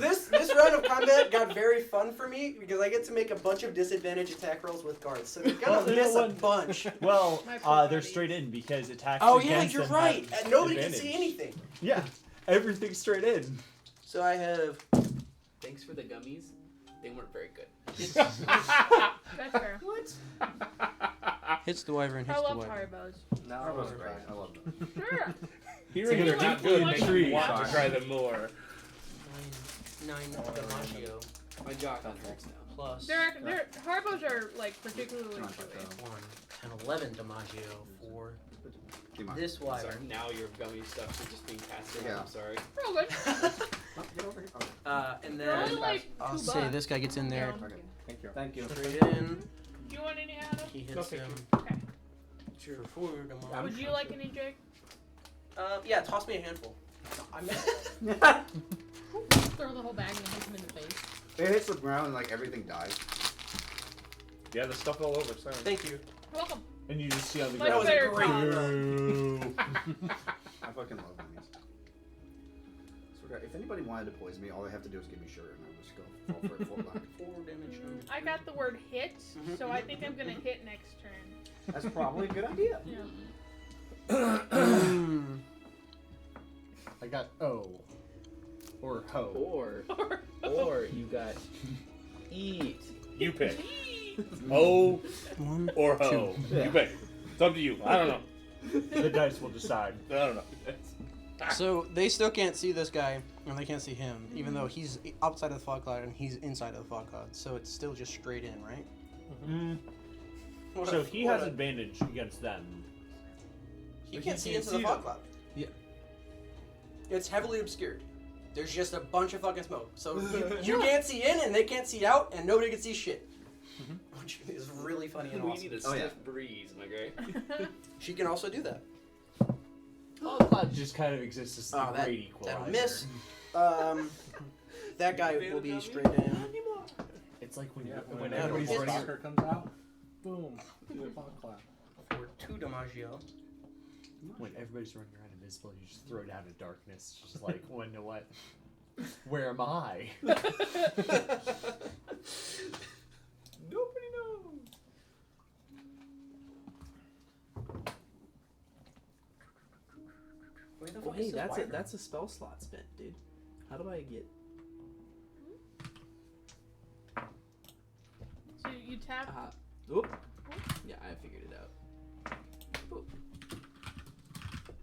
this round of combat got very fun for me because I get to make a bunch of disadvantage attack rolls with guards. So they're gonna miss a bunch. Well, My poor they're buddy. straight in because attacks Oh yeah, against you're them right. have And nobody can advantage. see anything. Yeah, everything's straight in. So I have. Thanks for the gummies. They weren't very good. That's fair. Hits the wyvern. I Hits the love wyvern. Haribo's. No, that was great. I love them. Sure. Hearing So they're you not like good one makes me tree. want to try them more. 9 Damaggio My jaw contracts now. plus They're Haribo's are like particularly Come on, chewy. Checo. 1 and 11 Damaggio for Keep on. this Sorry, wyvern. now your gummy stuff is just being passed around. Yeah. I'm sorry. Real good. Oh, get over here. Okay. And They're only then like I'll $2. say this guy gets in there. Yeah. Okay. Thank you. Thank you. straight in. Do you want any, Adam? He hits No, thank him Okay. for 4 damage. Would you like any, Jake? Yeah, toss me a handful. Throw the whole bag and hit him in the face. It hits the ground and like everything dies. Yeah, the stuff all over. Sorry. Thank you. You're welcome. And you just see on the Much That was ground. a great better run. I fucking love these. So, if anybody wanted to poison me, all they have to do is give me sugar, and I'll just go fall for it full back. 4 damage. I got the word hit, Mhm, so I think I'm gonna hit next turn. That's probably a good idea. Yeah. I got O. Or Ho. Or you got eat. You pick. O One. or ho. You pick. It's up to you. I don't know. The dice will decide. I don't know. So they still can't see this guy, and they can't see him, even though he's outside of the fog cloud and he's inside of the fog cloud. So it's still just straight in, right? What So a- he what has a- advantage against them. He But can't he see can't into the see fog them. cloud. Yeah. It's heavily obscured. There's just a bunch of fucking smoke. So you can't see in and they can't see out and nobody can see shit. Which is really funny and We awesome. need a Oh, yeah. stiff breeze, my guy. She can also do that. Fog cloud just kind of exists as the Oh, that- great equalizer. that'll miss. That guy will be straight in. It's like when, Yeah, when Yeah, everybody's it's- running. stalker comes out, boom, do a fog cloud. For 2 Damaggio. When everybody's running around invisible, you just throw down in darkness. Just like, when to what? Where am I? Nobody knows. Where the Oh, fuck hey, is this wyvern? that's a spell slot spent, dude. How do I get? So you tap. Oop. Yeah, I figured it out. Oop.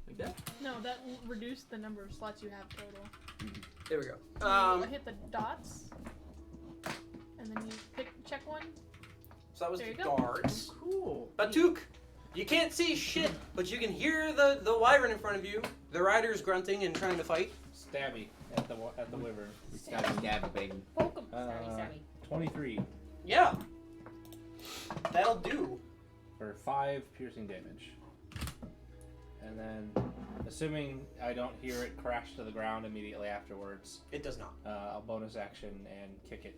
Like that? No, that will reduce the number of slots you have total. There we go. You hit the dots, and then you check one. So that was There the you go. guards. Cool. Batuk! You can't see shit, but you can hear the wyvern in front of you. The rider's grunting and trying to fight. Stabby at the wyvern. Stabby, baby. Poke 'em. Stabby, stabby. 23 Yeah. That'll do. for 5 piercing damage. And then, assuming I don't hear it crash to the ground immediately afterwards, It does not. I'll bonus action and kick it.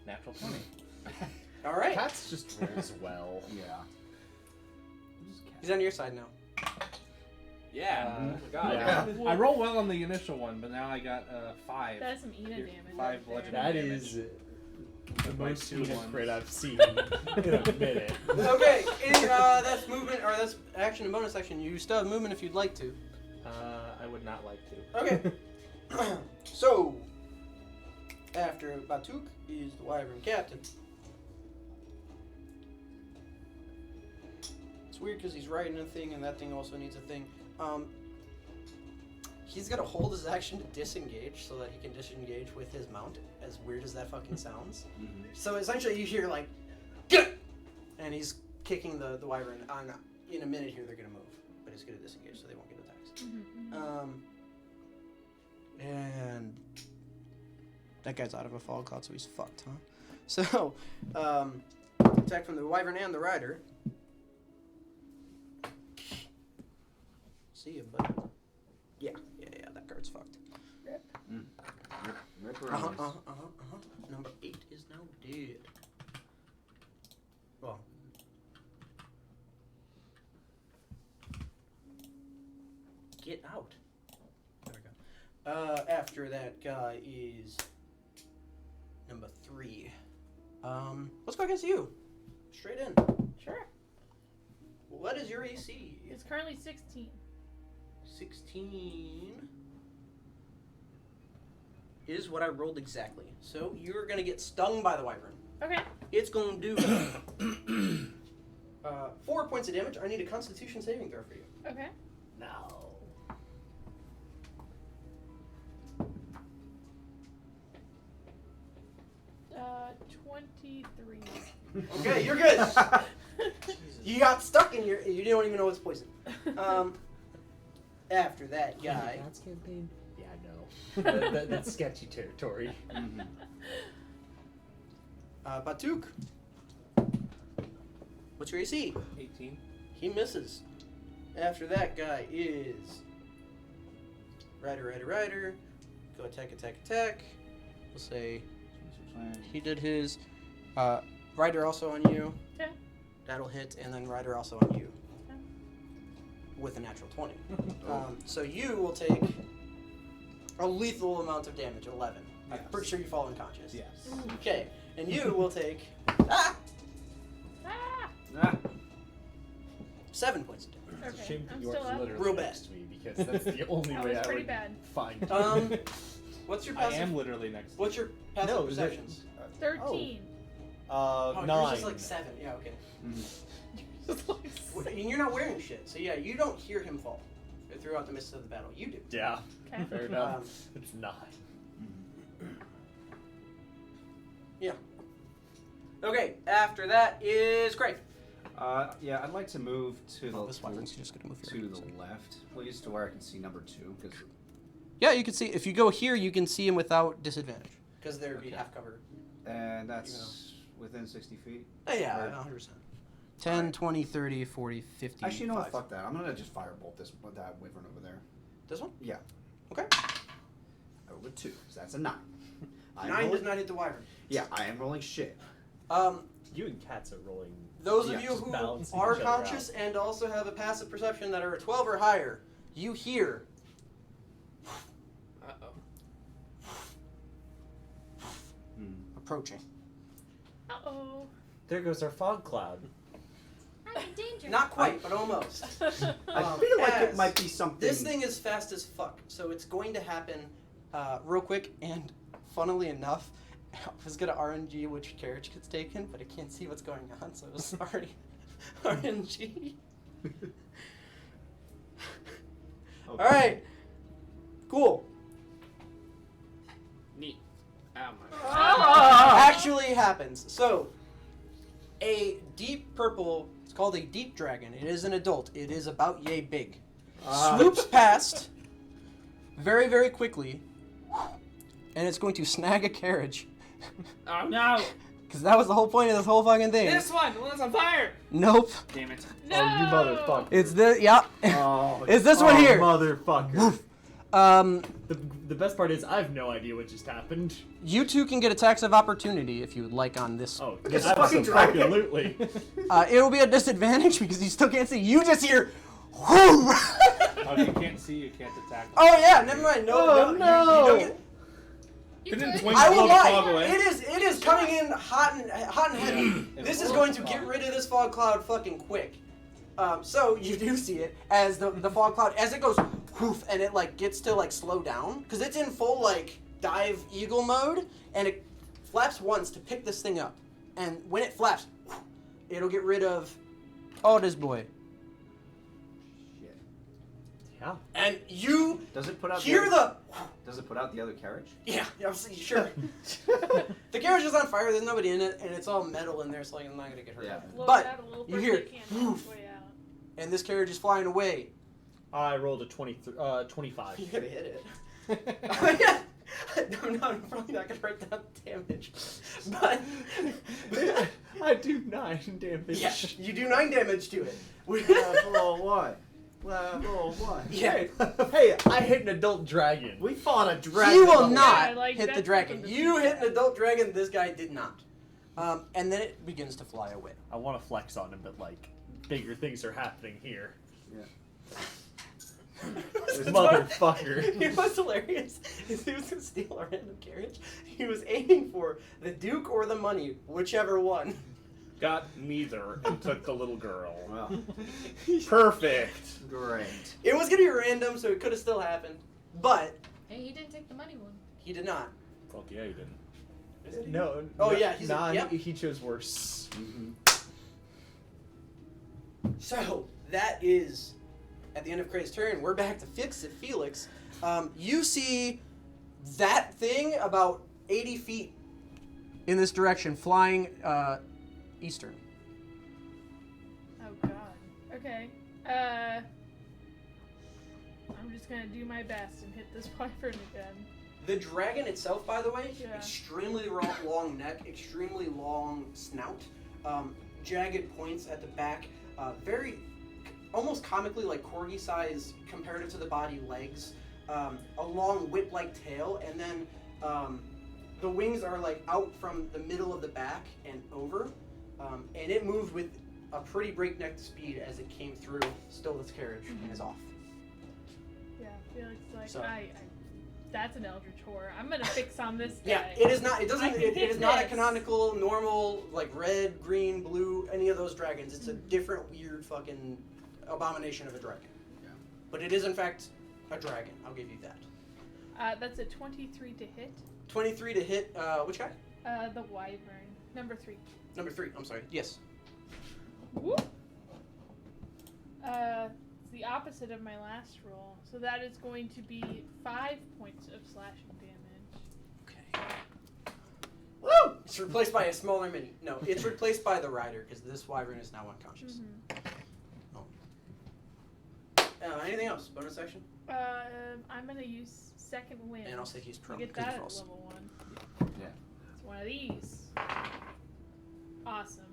Natural 20. Alright. Cats just rolls well. Yeah. He's on your side now. Yeah. Uh, Oh my god. Yeah. I roll well on the initial one, but now I got 5. That's some Ena Here, damage. 5 bludgeoning That damage. is the my most 2 Ena ones. crit I've seen in a minute. Okay, that's movement, or that's action and bonus action. You still have movement if you'd like to. I would not like to. Okay. So, after Batuk is the Wyvern Captain. It's weird because he's riding a thing, and that thing also needs a thing. He's gonna hold his action to disengage so that he can disengage with his mount, as weird as that fucking sounds. Mm-hmm. So essentially you hear like, get! And he's kicking the wyvern. In a minute here they're gonna move, but he's gonna disengage so they won't get attacks. And that guy's out of a fog cloud, so he's fucked, huh? So, attack from the wyvern and the rider. See ya, bud. Yeah, that card's fucked. Number 8 is now dead. Well. Get out. There we go. After that guy is number 3. Let's go against you. Straight in. Sure. What is your AC? It's currently 16. 16 is what I rolled exactly. So you're gonna get stung by the wyvern. Okay. It's gonna do 4 points of damage. I need a Constitution saving throw for you. Okay. No. 23. Okay, you're good. You got stuck in your. You don't even know it's poison. After that guy. That's campaign? Yeah, I know. That's sketchy territory. Mm-hmm. Batuk. What's your AC? 18. He misses. After that guy is Rider. Go attack. We'll say he did his. Rider also on you. Okay. That'll hit, and then Rider also on you. Okay. With a natural 20. So you will take a lethal amount of damage, 11. I'm Yes. pretty sure you fall unconscious. Yes. Okay, and you will take 7 points of damage. It's a Okay. shame that I'm you still aren't up. literally Real next bad. to me because that's the only That way was I pretty would bad. find you. What's your I passive? am literally next to What's your passive No, perceptions? 13. Oh, 9. yours is like 7. Yeah, okay. And you're not wearing shit, so yeah, you don't hear him fall throughout the midst of the battle. You do. Yeah, Okay. fair enough. It's 9. Yeah. Okay, after that is Craig. Yeah, I'd like to move to the This wyvern's just gonna move here. to the left, please, to where I can see number 2. Because Yeah, you can see, if you go here, you can see him without disadvantage. Because there'd be Okay. half cover. and that's within 60 feet. Oh, yeah, Right. 100%. 10, 20, 30, 40, 50, Actually, no, 5. fuck that. I'm gonna just firebolt that wyvern over there. This one? Yeah. Okay. I rolled a 2, so that's a 9. 9 does not hit the wyvern. Yeah, I am rolling shit. You and Cats are rolling. Those Yeah, of you just who balancing are each other conscious and also have a passive perception that are a 12 or higher, you hear Uh-oh. approaching. Uh-oh. There goes our fog cloud. I'm in danger. Not quite, but almost. I feel like it as might be something. This thing is fast as fuck, so it's going to happen real quick, and funnily enough, I was going to RNG which carriage gets taken, but I can't see what's going on, so it's already RNG. Okay. Alright. Cool. Neat. Oh my god. Actually happens. So, a deep purple, it's called a deep dragon. It is an adult. It is about yay big. Swoops past very, very quickly, and it's going to snag a carriage. Oh no! Because that was the whole point of this whole fucking thing. This one! The one's on fire! Nope. Damn it. No! Oh, you motherfucker. It's this, yeah. Oh, It's this one here. Motherfucker. Um, The best part is I have no idea what just happened. you two can get attacks of opportunity if you would like on this. Oh, It's a fucking dragon. absolutely. It'll be a disadvantage because you still can't see. You just hear, whoo! Oh, you can't see, you can't attack. Oh yeah, never mind. No, Oh, you no. don't get, Didn't Twink I blow will the fog lie. away? It is coming in hot and heavy. This is going to get rid of this fog cloud fucking quick. So you do see it as the fog cloud as it goes whoof, and it like gets to like slow down because it's in full like dive eagle mode, and it flaps once to pick this thing up, and when it flaps, it'll get rid of this boy. Yeah. And you Does it put out hear the? Does it put out the other carriage? Yeah, sure. The carriage is on fire. There's nobody in it, and it's all metal in there, so like, I'm not gonna get hurt. Yeah. Blow But it out a little you birthday hear candle on its way out. And this carriage is flying away. I rolled a 25. You're gonna hit it. I'm probably not gonna write down damage, but I do 9 damage. yeah, you do 9 damage to it. Level 1. Level 1. Yeah. Hey, I hit an adult dragon. We fought a dragon. You will level not Yeah, like, hit the that's dragon. something to You think hit an about. adult dragon. This guy did not. And then it begins to fly away. I want to flex on him, but like, bigger things are happening here. Motherfucker. You know what's hilarious is he was gonna steal a random carriage. He was aiming for the Duke or the money, whichever one. Got neither and took the little girl. Well, Perfect. great. It was gonna be random, so it could have still happened, but Hey, he didn't take the money one. he did not. Fuck yeah, you didn't. No. Oh, no, yeah, he's a- nah, yep. he chose worse. So that is at the end of Cray's turn. We're back to fix it, Felix. You see that thing about 80 feet in this direction, flying eastern. Oh god. Okay. I'm just gonna do my best and hit this wyvern again. The dragon itself, by the way, Yeah. extremely long neck, extremely long snout, jagged points at the back, very, almost comically like corgi size comparative to the body legs, a long whip-like tail, and then the wings are like out from the middle of the back and over, and it moved with a pretty breakneck speed as it came through, stole its carriage, and is off. Yeah, Felix is like, So- that's an eldritch horror. I'm gonna fix on this guy. Yeah, it is not. It doesn't. I can It hit is not a this. canonical, normal, like red, green, blue, any of those dragons. It's a different, weird, fucking abomination of a dragon. Yeah. But it is in fact a dragon. I'll give you that. That's a 23 to hit. 23 to hit. Which guy? The wyvern. Number 3. Number 3. I'm sorry. Yes. Whoop. It's the opposite of my last roll. So that is going to be 5 points of slashing damage. Okay. Woo! It's replaced by a smaller mini. No, it's replaced by the rider because this wyvern is now unconscious. Anything else? Bonus action? I'm gonna use second wind. And I'll say he's prone to get because that he at falls. level 1. Yeah. It's one of these. Awesome.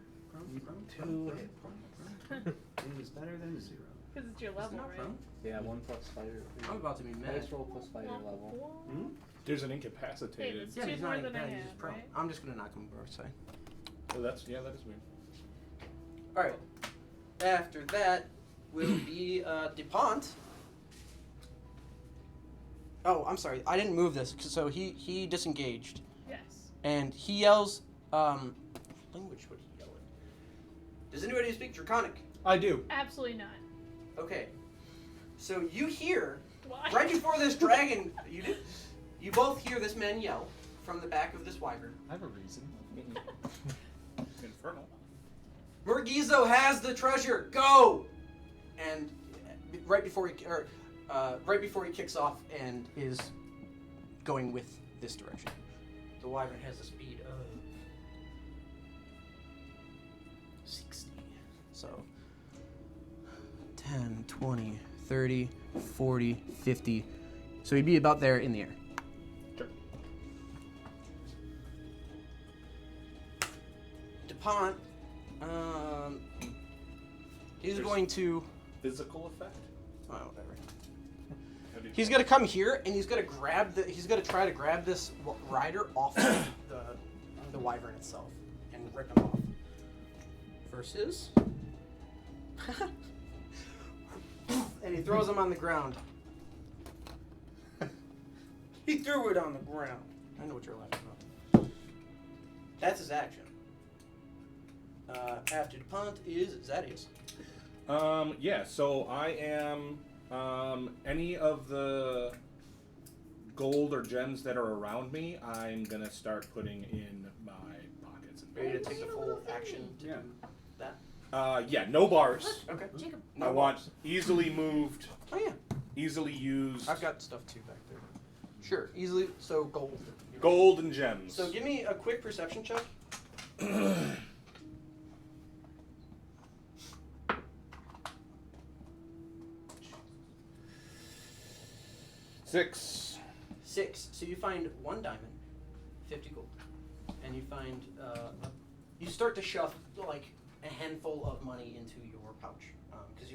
2 hit points. 2 is better than 0. Because it's your Is it level, not right? prone? Yeah, 1 plus fighter. I'm about to be mad. Dice roll plus fighter level. There's an Hey, incapacitated. that's two more than I he's have, just prone. right? I'm just gonna knock him over side. So that is weird. Alright. After that will be DuPont. Oh, I'm sorry. I didn't move this. So he disengaged. Yes. And he yells, language would he yell in? Does anybody speak Draconic? I do. Absolutely not. Okay. So you hear, Why? right before this dragon, you both hear this man yell from the back of this wyvern. I have a reason. Infernal. Murgizo has the treasure. Go! And right before he kicks off and is going with this direction, the wyvern has a speed of 60. So 10, 20, 30, 40, 50. So he'd be about there in the air. Sure. DuPont, he's going to, Physical effect? oh, whatever. Have you- He's gonna come here and he's gonna try to grab this rider off of the wyvern itself and rip him off. Versus, and he throws him on the ground. He threw it on the ground. I know what you're laughing about. That's his action. After DuPont is Zadius. Yeah, so I am any of the gold or gems that are around me, I'm gonna start putting in my pockets and Ready to bags. take the full action to Yeah. do that? Yeah, no bars. Okay. Jacob. I want easily moved Oh yeah. Easily used. I've got stuff too back there. Sure, easily. So gold. Gold and gems. So give me a quick perception check. 6. 6. So you find 1 diamond, 50 gold, and you find you start to shove like a handful of money into your pouch because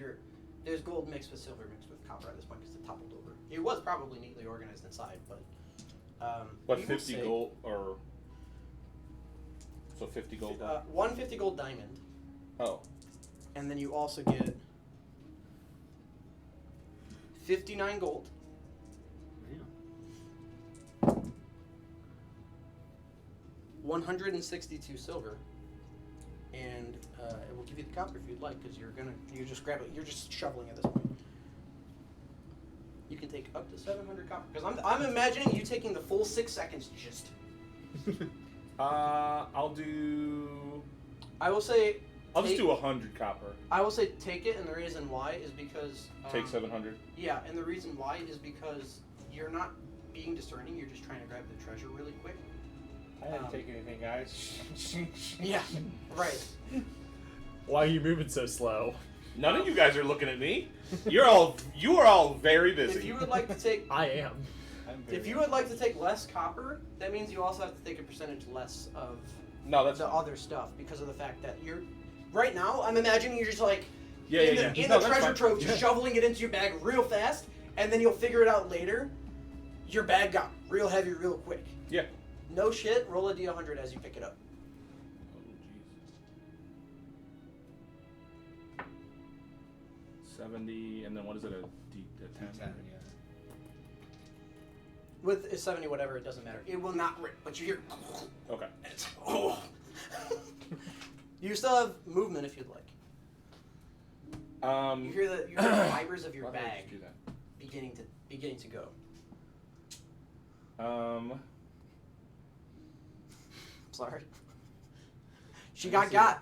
there's gold mixed with silver mixed with copper at this point because it toppled over. It was probably neatly organized inside, but What, you will 50 say, gold or so 50 gold? 150 gold diamond, Oh. and then you also get 59 gold. 162 silver, and it will give you the copper if you'd like, because you just grab it. You're just shoveling at this point. You can take up to 700 copper, because I'm imagining you taking the full 6 seconds just. I'll do. I will say. I'll just do 100 copper. I will say take it, and the reason why is because. Take 700. Yeah, and the reason why is because you're not being discerning. You're just trying to grab the treasure really quick. I didn't take anything, guys. Yeah, right. Why are you moving so slow? None of you guys are looking at me. You are all very busy. If you would like to take. I am. If you would like to take less copper, that means you also have to take a percentage less of No, that's the fine. other stuff because of the fact that you're. Right now, I'm imagining you're just like in Yeah. the No, that's treasure fine. trove, just shoveling it into your bag real fast, and then you'll figure it out later. Your bag got real heavy real quick. Yeah. No shit. Roll a d100 as you pick it up. Oh, Jesus. 70, and then what is it? A 10? With a 70, whatever, it doesn't matter. It will not rip, but you hear. Okay. And it's oh. You still have movement if you'd like. You hear the fibers of your why don't I bag just do that? beginning to go. Sorry. She got.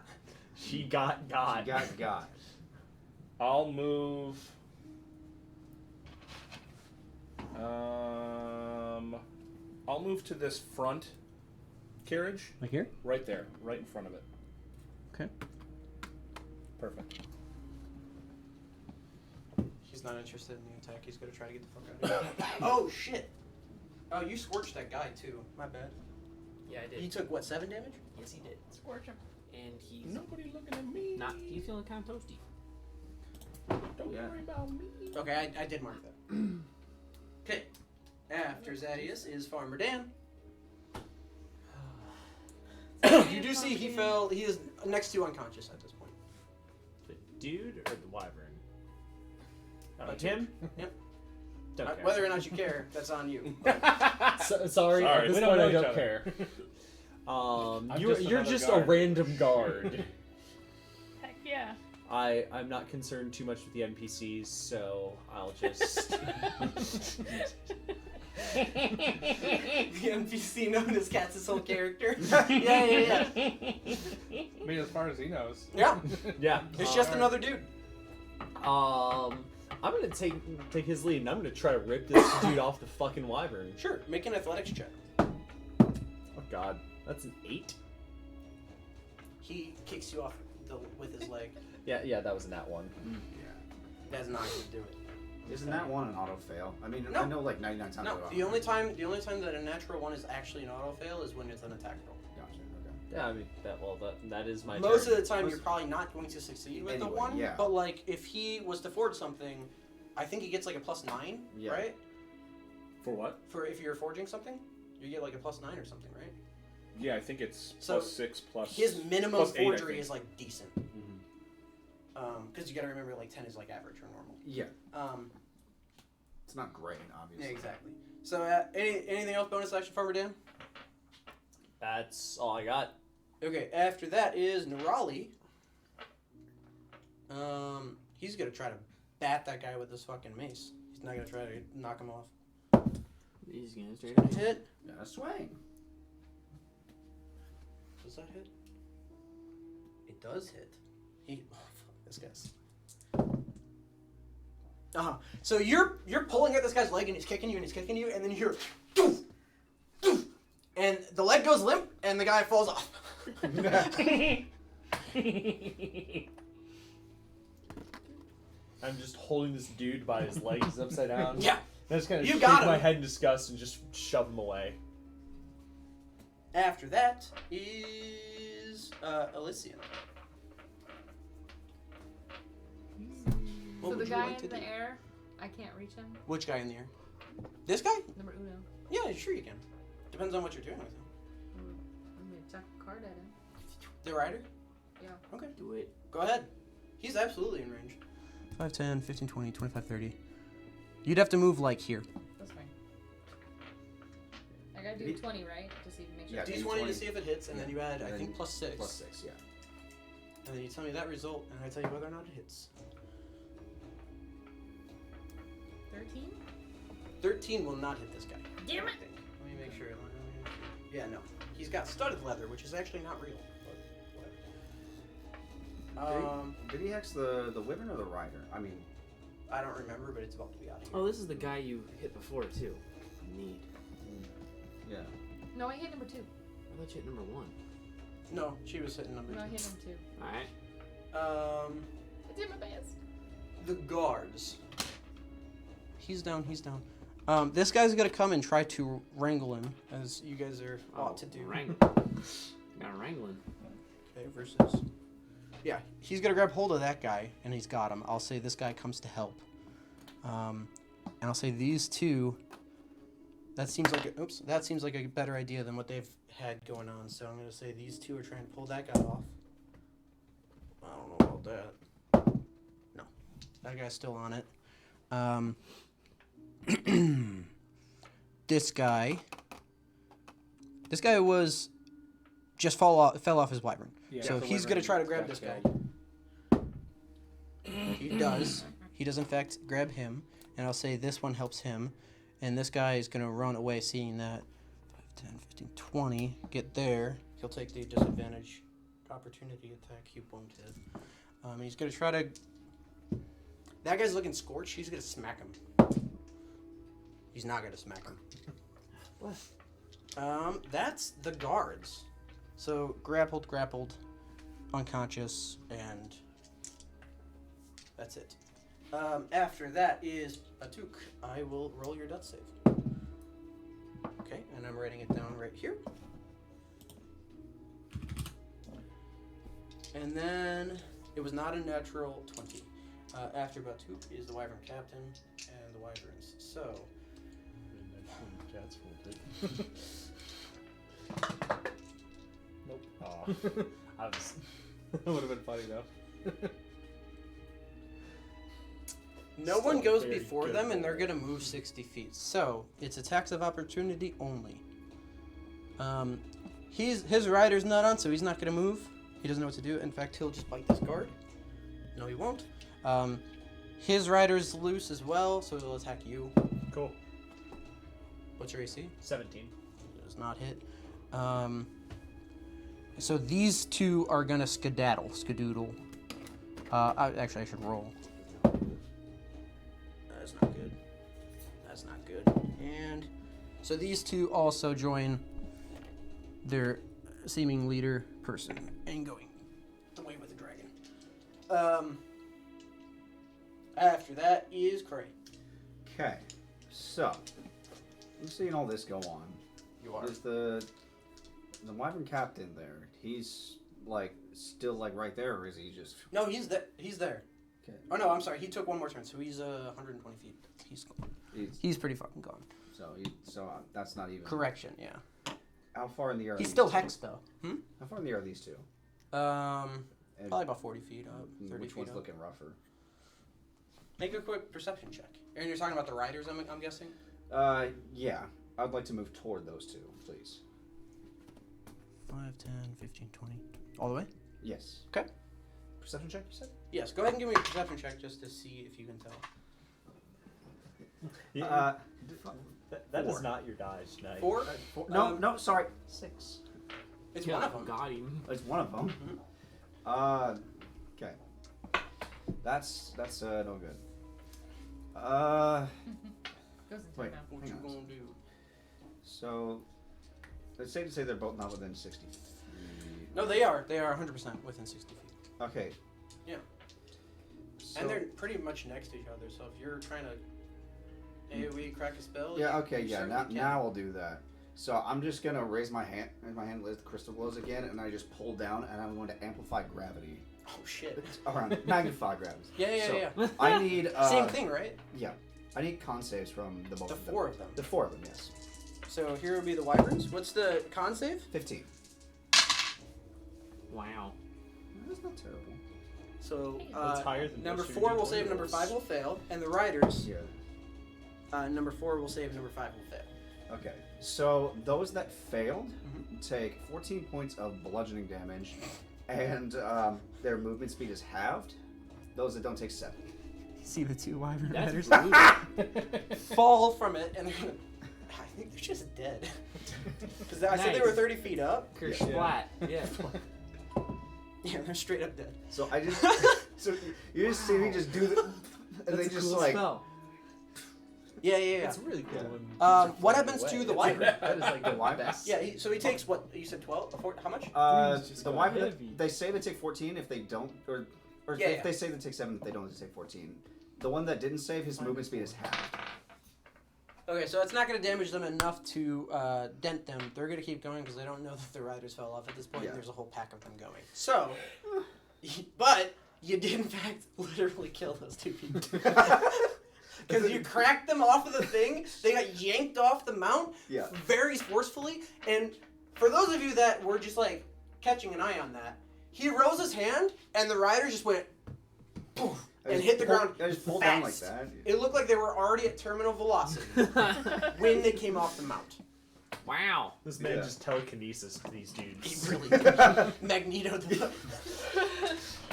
She got God. Got. I'll move. I'll move to this front carriage. Like here? Right there, right in front of it. Okay. Perfect. He's not interested in the attack. He's gonna try to get the fuck out of here. Oh shit! Oh, you scorched that guy too. My bad. Yeah, I did. He took what, 7 damage? Yes, he did. Scorch him. And he's Nobody looking at me. he's feeling kind of toasty. Don't worry about me. Okay, I did mark that. Okay. After Zadius is Farmer Dan. You do see he fell. He is next to unconscious at this point. The dude or the wyvern? Him? Yep. Don't care. Whether or not you care, that's on you. Sorry, at this we don't point know I each don't other. care. I'm You're just you're another just guard. a random guard. Heck yeah. I'm not concerned too much with the NPCs, so I'll just. The NPC known as Katz's whole character. Yeah. I mean, as far as he knows. Yeah. Yeah. It's just another dude. I'm gonna take his lead, and I'm gonna try to rip this dude off the fucking wyvern. Sure. Make an athletics check. Oh God, that's an 8. He kicks you off with his leg. Yeah, that was a nat 1. That's not going to do it. Isn't that one an auto fail? I mean, No. I know like 99 times. No, out of the only time that a natural one is actually an auto fail is when it's an attack roll. Gotcha. Okay. Yeah, I mean that is my Most turn. of the time, you're probably not going to succeed with the Anyway, one. yeah. But like, if he was to forge something, I think he gets like a +9, Yeah. right? For what? For if you're forging something, you get like a +9 or something, right? Yeah, I think it's So, +6 plus. His minimum plus 8, I forgery think. is like decent. Because you got to remember, like 10 is like average or normal. Yeah. It's not great, obviously. Yeah, exactly. So, anything else bonus action, Farmer Dan? That's all I got. Okay, after that is Nerali. He's gonna try to bat that guy with this fucking mace. He's not gonna try to knock him off. He's gonna straight up. Hit. Yeah, swing. Does that hit? It does hit. Oh, fuck, this guy's. So you're pulling at this guy's leg and he's kicking you and then you hear doof, doof, and the leg goes limp and the guy falls off. I'm just holding this dude by his legs upside down. Yeah. I just kind of You shake got my him. head in disgust and just shove him away. After that is Elysian. So the guy in the air, I can't reach him. Which guy in the air? This guy? Number uno. Yeah, sure you can. Depends on what you're doing with him. I'm gonna chuck a card at him. The rider? Yeah. Okay. Do it. Go ahead. He's absolutely in range. 5, 10, 15, 20, 25, 30. You'd have to move like here. That's fine. I gotta do 20, right? To see, make sure. Yeah, D20 to see if it hits, and then you add, And I then think, +6. +6, yeah. And then you tell me that result, and I tell you whether or not it hits. 13? 13 will not hit this guy. Damn it! Let me make sure. Yeah, no. He's got studded leather, which is actually not real. But whatever. Did he hex the Wyvern or the Rider? I mean, I don't remember, but it's about to be out here. Oh, this is the guy you hit before too. Neat. yeah. No, I hit number 2. I thought you hit number 1. No, she was hitting number No, I 2. hit number 2. All right. I did my best. The guards. He's down, he's down. This guy's gonna come and try to wrangle him, as you guys are ought to do. Wrangling. Got wrangling. Okay, versus. Yeah, he's gonna grab hold of that guy, and he's got him. I'll say this guy comes to help. And I'll say these two. That seems like a better idea than what they've had going on. So I'm gonna say these two are trying to pull that guy off. I don't know about that. No, that guy's still on it. This guy was just fell off his wyvern. Yeah, So the he's wyvern gonna try to grab got this guy. killed. He does. He does in fact grab him, and I'll say this one helps him, and this guy is gonna run away, seeing that 5, 10, 15, 20. Get there. He'll take the disadvantage opportunity attack. He won't hit. He's gonna try to. That guy's looking scorched. He's gonna smack him. He's not gonna smack him. What? That's the guards. So grappled, unconscious, and That's it. After that is Atuk. I will roll your death save. Okay, and I'm writing it down right here. And then it was not a natural 20. After Batuk is the Wyvern Captain and the Wyverns. So, Cats Nope. Oh. I was. That would have been funny though. no Still one goes very before good them, and they're roll. gonna move 60 feet. So it's attacks of opportunity only. His rider's not on, so he's not gonna move. He doesn't know what to do. In fact, he'll just bite this guard. No, he won't. His rider's loose as well, so he'll attack you. Cool. What's your AC? 17. Does not hit. So these two are gonna skadoodle. Actually, I should roll. That's not good. That's not good. And so these two also join their seeming leader person and going the way with the dragon. After that is Cray. Okay, so I'm seeing all this go on. You are. Is the Wyvern Captain there? He's like still like right there, or is he just? No, he's there. Okay. Oh no, I'm sorry. He took one more turn, so he's 120 feet. He's pretty fucking gone. So that's not even. Correction, yeah. How far in the air? are He's these still two? hexed though. How far in the air are these two? Probably And about 40 feet up, 30 which feet one's up. looking rougher? Make a quick perception check. And you're talking about the riders, I'm guessing? Yeah. I'd like to move toward those two, please. 5, 10, 15, 20. All the way? Yes. Okay. Perception check, you said? Yes, go ahead and give me a perception check just to see if you can tell. That is Four. not your dodge tonight. 4? No, sorry. 6. It's Yeah, one of them. Got him. It's one of them. Okay. That's no good. Goes into Wait. your mouth. What Hang you on. gonna do? So, it's safe to say they're both not within 60 feet. No, they are. They are 100% within 60 feet. Okay. Yeah. So, And they're pretty much next to each other, so if you're trying to AoE crack a spell, yeah. Okay. you Yeah. certainly Now, can. now I'll do that. So I'm just gonna raise my hand, lift the crystal glows again, and I just pull down, and I'm going to amplify gravity. Oh shit. Around magnify gravity. Yeah, So, yeah. I need Same thing, right? Yeah. I need con saves from the both The of them. 4 of them. The 4 of them, yes. So here would be the wyverns. What's the con save? 15. Wow. That's not terrible. So That's higher than number most 4 will D20 save, number rolls. 5 will fail, and the riders, Yeah. number 4 will save, number 5 will fail. Okay. So those that failed Mhm. take 14 points of bludgeoning damage, and their movement speed is halved. Those that don't take 7. See the two wyvern That's riders? brutal. Fall from it, and they're gonna, I think they're just dead. Because I said they were Nice. 30 feet up. Kerr Yeah. splat. Yeah. Yeah, they're straight up dead. So I just, so you just see me just do the, and That's they a just cool like, spell. Yeah, yeah, yeah. It's really cool. when What things are flying happens away. to the wyvern? That is like the wyvern? best. Yeah, so he takes what? You said 12? How much? just the got wyvern, heavy. they say they take 14 if they don't, or Yeah, if yeah. they say they take 7 if they don't, they take 14. The one that didn't save, his movement speed is halved. Okay, so it's not going to damage them enough to dent them. They're going to keep going because they don't know that the riders fell off at this point. Yeah. There's a whole pack of them going. So, but you did in fact literally kill those 2 people. Because you cracked them off of the thing, they got yanked off the mount Yeah. very forcefully. And for those of you that were just like catching an eye on that, he rose his hand and the riders just went poof, and hit the ground. I just pulled down like fast. that. It looked like they were already at terminal velocity when they came off the mount. Wow. This man Yeah. just telekinesis to these He dudes. really did. Magneto.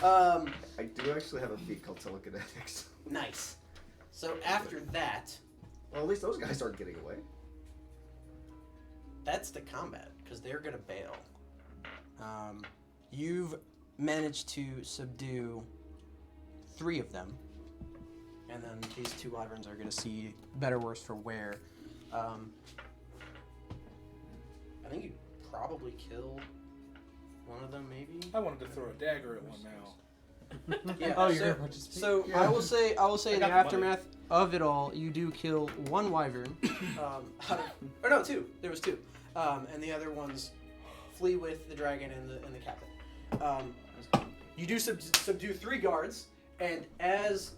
I do actually have a feat called telekinetics. Nice. So after that, Well, at least those guys aren't getting away. that's the combat because they're gonna bail. You've managed to subdue 3 of them, and then these 2 wyverns are gonna see better, worse for wear. I think you probably kill one of them, maybe. I wanted to throw a dagger at one now. Yeah. Oh, you're so, gonna participate? so Yeah. I will say I in the got the aftermath of it all, you do kill 1 wyvern. Or no, 2. There was 2, and the other ones flee with the dragon and the captain. You do subdue 3 guards, and as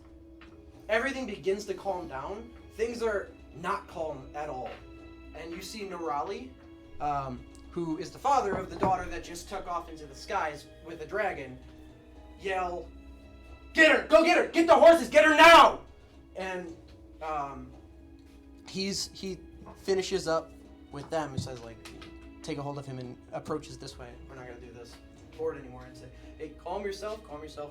everything begins to calm down, things are not calm at all. And you see Nerali, who is the father of the daughter that just took off into the skies with a dragon, yell, "Get her! Go get her! Get the horses! Get her now!" And he finishes up with them. He says, like, take a hold of him and approaches this way. We're not gonna do this board anymore. And say, hey, calm yourself.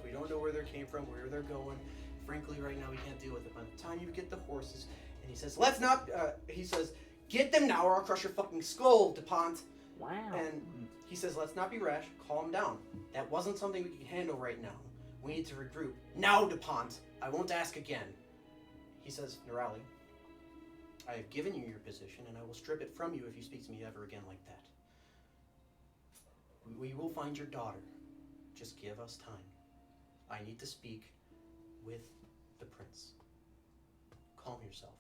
We don't know where they came from, where they're going. Frankly, right now we can't deal with it. By the time you get the horses, and he says, let's not. He says, get them now, or I'll crush your fucking skull, DuPont. Wow. And he says, let's not be rash, calm down. That wasn't something we can handle right now. We need to regroup. Now, DuPont, I won't ask again. He says, Nerali, I have given you your position, and I will strip it from you if you speak to me ever again like that. We will find your daughter. Just give us time. I need to speak with the prince. Calm yourself.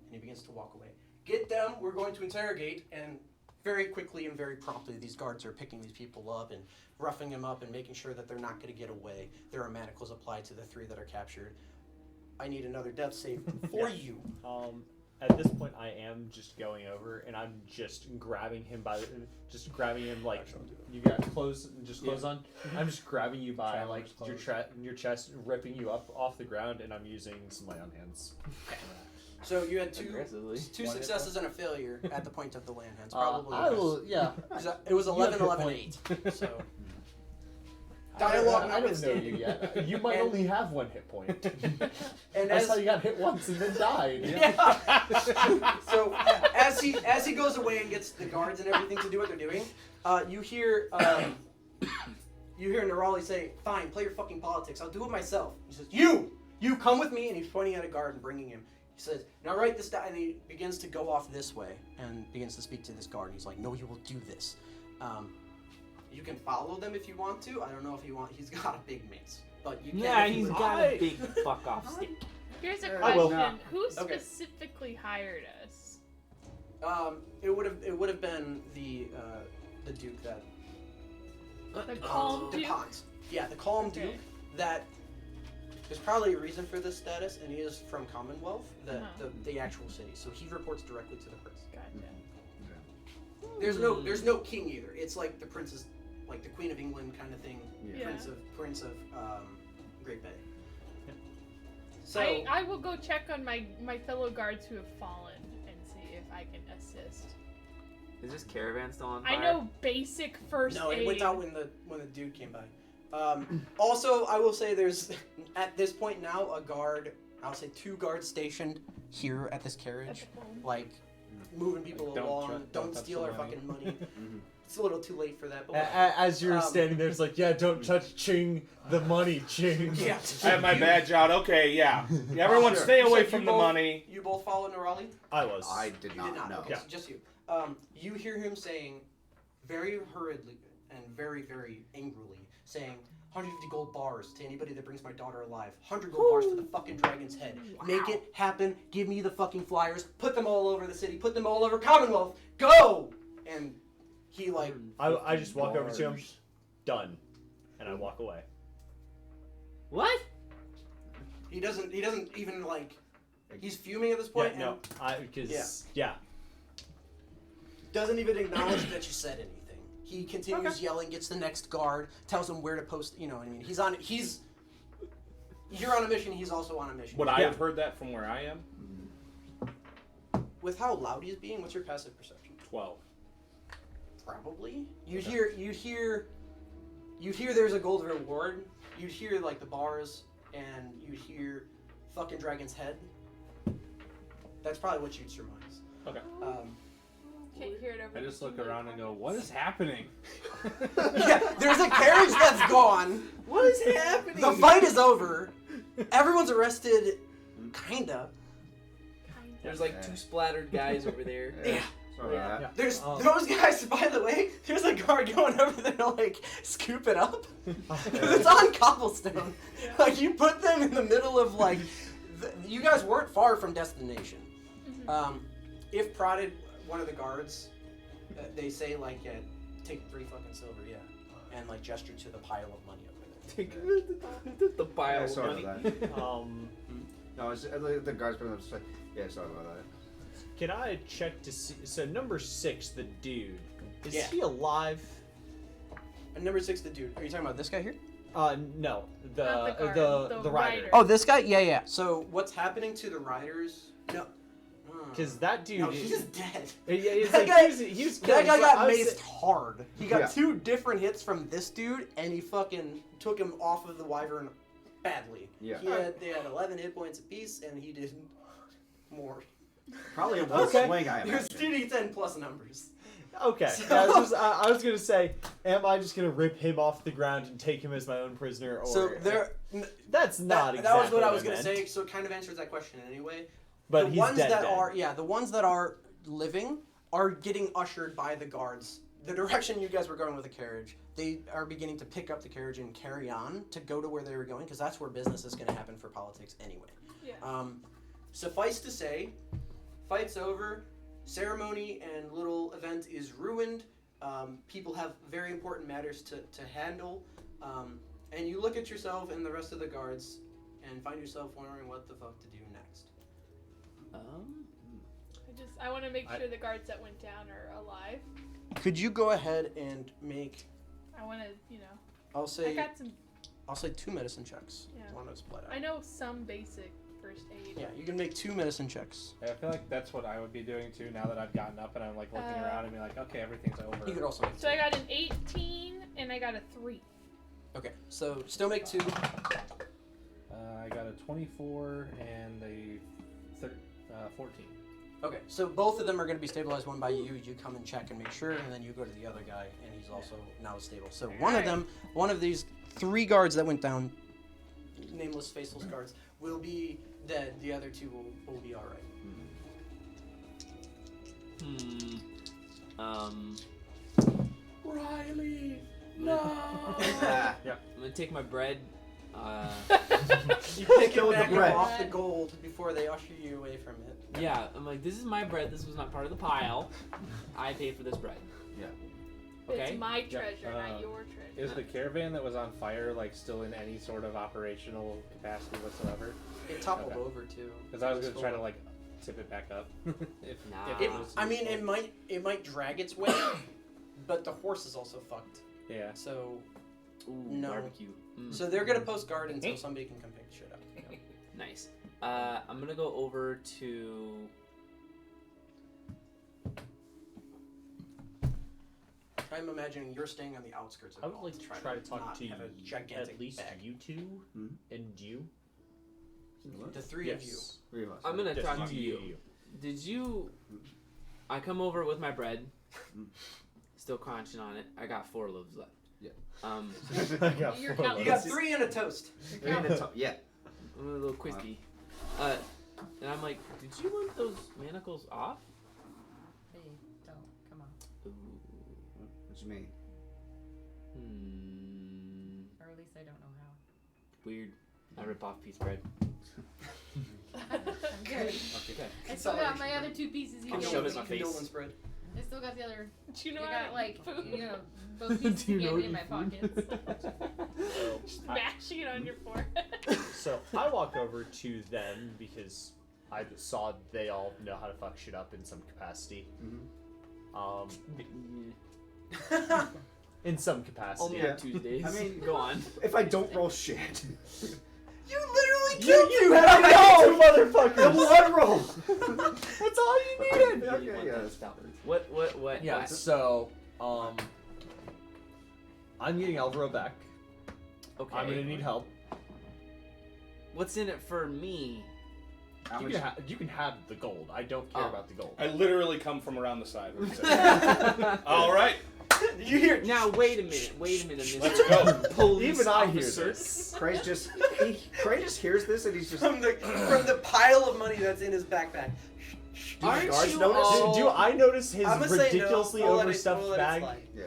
And he begins to walk away. Get them, we're going to interrogate, and very quickly and very promptly, these guards are picking these people up and roughing them up and making sure that they're not going to get away. There are manacles applied to the 3 that are captured. I need another death save for you. At this point, I am just going over and I'm just grabbing him like you got clothes on. I'm just grabbing you by Traveler's like your chest, ripping you up off the ground, and I'm using some lay on hands. So you had two Aggressively. successes and a failure at the point of the land hands. Probably. I will, yeah. It was 11, You have 11, hit 8. So Dialogue. I don't know notwithstanding. you yet. You might And- only have 1 hit point. and I as saw you got hit once and then died. yeah. So as he goes away and gets the guards and everything to do what they're doing, you hear Nerali say, "Fine, play your fucking politics. I'll do it myself." He says, "You You come with me, and he's pointing at a guard and bringing him. He says, now write this down, and he begins to go off this way and begins to speak to this guard. He's like, no, you will do this. You can follow them if you want to. I don't know if you want. He's got a big mace, but you can. Yeah, if you he's would. got a big fuck off stick. Here's a I will. question: Who Okay. specifically hired us? It would have been the Duke that The calm Duke. DuPont. Yeah, the calm Okay. Duke. That there's probably a reason for this status, and he is from Commonwealth, the actual city. So he reports directly to the prince. Gotcha. There's no king either. It's like the princess, like the Queen of England kind of thing. Yeah. Prince of Great Bay. So I will go check on my fellow guards who have fallen and see if I can assist. Is this caravan still on fire? I know basic first no, aid. it went out when the dude came by. Also, I will say there's at this point now a guard. I'll say 2 guards stationed here at this carriage, At the phone. like moving people Like, don't along. tr- Don't don't touch steal the our money. fucking money. It's a little too late for that. But whatever. As you're standing there, it's like, yeah, don't touch Ching, the money, Ching. yeah. I have my badge out. Okay, yeah. Everyone Sure. stay You away said from you the both- money. You both follow Nerali? I was. I did You not did not. know. Okay, so just you. You hear him saying, very hurriedly and very, very angrily, saying, 150 gold bars to anybody that brings my daughter alive. 100 gold bars for the fucking dragon's head. Make it happen. Give me the fucking flyers. Put them all over the city. Put them all over Commonwealth. Go! And he like, I just walk over to him. Done. And I walk away. What? he doesn't even like, he's fuming at this point. Yeah, no. and Because, yeah. doesn't even acknowledge that you said anything. He continues yelling, gets the next guard, tells him where to post, you know what I mean? You're on a mission, he's also on a mission. Would I have heard that from where I am? With how loud he's being, what's your passive perception? 12. Probably. You'd hear there's a gold reward. You'd hear like the bars, and you'd hear fucking dragon's head. That's probably what you'd surmise. Okay. Can't hear it over. I just look around and go, what is happening? Yeah, there's a carriage that's gone. What is happening? The fight is over. Everyone's arrested. Kinda. There's like 2 splattered guys over there. Yeah. Sorry about that. There's those guys, by the way, there's a guard going over there to like scoop it up. 'Cause it's on cobblestone. Like you put them in the middle of like, you guys weren't far from destination. If prodded, one of the guards, they say like, yeah, take 3 fucking silver, yeah, and like gesture to the pile of money over there. The pile Yeah, of sorry money. about that. Um, No, the guys pretty much like, yeah, sorry about that. can I check to see? So number 6, the dude. Is Yeah. he alive? And number 6, the dude. Are you talking about this guy here? No. Not the guard, The the rider. rider. Oh, this guy? Yeah. So what's happening to the riders? No. Because that dude. No, he's dead. Yeah, it's That like guy- he was That killing- guy got I was maced hard. He got Yeah. 2 different hits from this dude, and he fucking took him off of the Wyvern badly. Yeah. They had 11 hit points apiece, and he did more. Probably a one Okay. swing, I He was imagine. 2d10 plus numbers. Okay. So- I was gonna say, am I just gonna rip him off the ground and take him as my own prisoner, or So that's not that exactly was what I was meant. gonna say. So it kind of answers that question anyway. But the he's ones dead. that dead. the ones that are living are getting ushered by the guards. The direction you guys were going with the carriage, they are beginning to pick up the carriage and carry on to go to where they were going, because that's where business is going to happen for politics anyway. Yeah. Suffice to say, fight's over, ceremony and little event is ruined. People have very important matters to handle, and you look at yourself and the rest of the guards and find yourself wondering what the fuck to do next. I want to make sure the guards that went down are alive. Could you go ahead and make? I want to, I'll I say. got some. I'll say 2 medicine checks. Yeah. One of split out. I know some basic first aid. Yeah, you can make 2 medicine checks. I feel like that's what I would be doing too now that I've gotten up and I'm like looking around and be like, okay, everything's over. You could also make 2. So I got an 18 and I got a 3. Okay, so still make 2. I got a 24 and a 14. Okay, so both of them are going to be stabilized. One by you. You come and check and make sure, and then you go to the other guy, and he's also now stable. So one of these 3 guards that went down, nameless, faceless guards. will be dead. The other two will be all right. Riley, no. I'm gonna take my bread. You pick it back bread. off the gold before they usher you away from it. Yeah, I'm like, this is my bread. This was not part of the pile. I paid for this bread. Yeah. Okay. It's my treasure, Yeah, not your treasure. Is the caravan that was on fire like still in any sort of operational capacity whatsoever? It toppled Okay. over too. Because I was gonna try to like tip it back up. if Nah. it was I mean, useful. it might drag its weight, but the horse is also fucked. Yeah. So Ooh, No. barbecue. so they're gonna post guard until somebody can come pick shit up. Nice. I'm gonna go over to. I'm imagining you're staying on the outskirts of I it would all like to try to talk not to have a gigantic at least bag. you two Mhm. and you. The three of you. Three of us. I'm gonna Yes, talk to you. Did you? I come over with my bread. Still crunching on it. I got 4 loaves left. Yeah. I got You're 4 counting. You got loaves. 3 and a toast. Yeah. I'm a little quisky. And I'm like, did you want those manacles off? Hey, don't. Come on. Ooh. What you mean? Or at least I don't know how. Weird. I rip off piece of bread. I'm good. Okay. I still got my other 2 pieces. You I'll can shove it in my face. Condolences spread. I still got the other. Do you know I how got to like eat food? you know both pieces Do you know again in my what you pockets. Just mashing it on your forehead. So I walk over to them because I saw they all know how to fuck shit up in some capacity. In some capacity. Only Yeah. on Tuesdays. I mean- go on. If I don't roll shit. You literally You, you had two motherfuckers. The one roll. That's all you needed. Okay, yeah. What? Yeah. So, I'm getting Alvaro back. Okay. I'm gonna need help. What's in it for me? How You much- can, you can have the gold. I don't care Oh. about the gold. I literally come from around the side. What do you say? All right, Did you hear? Now wait a minute, Mr. let's go. Police Even I hear officer. this. Craig just hears this and he's just From the pile of money that's in his backpack. Do the Aren't guards you notice? all- Do I notice his I'm gonna say no. ridiculously We'll let it- overstuffed we'll let it bag? slide. Yeah.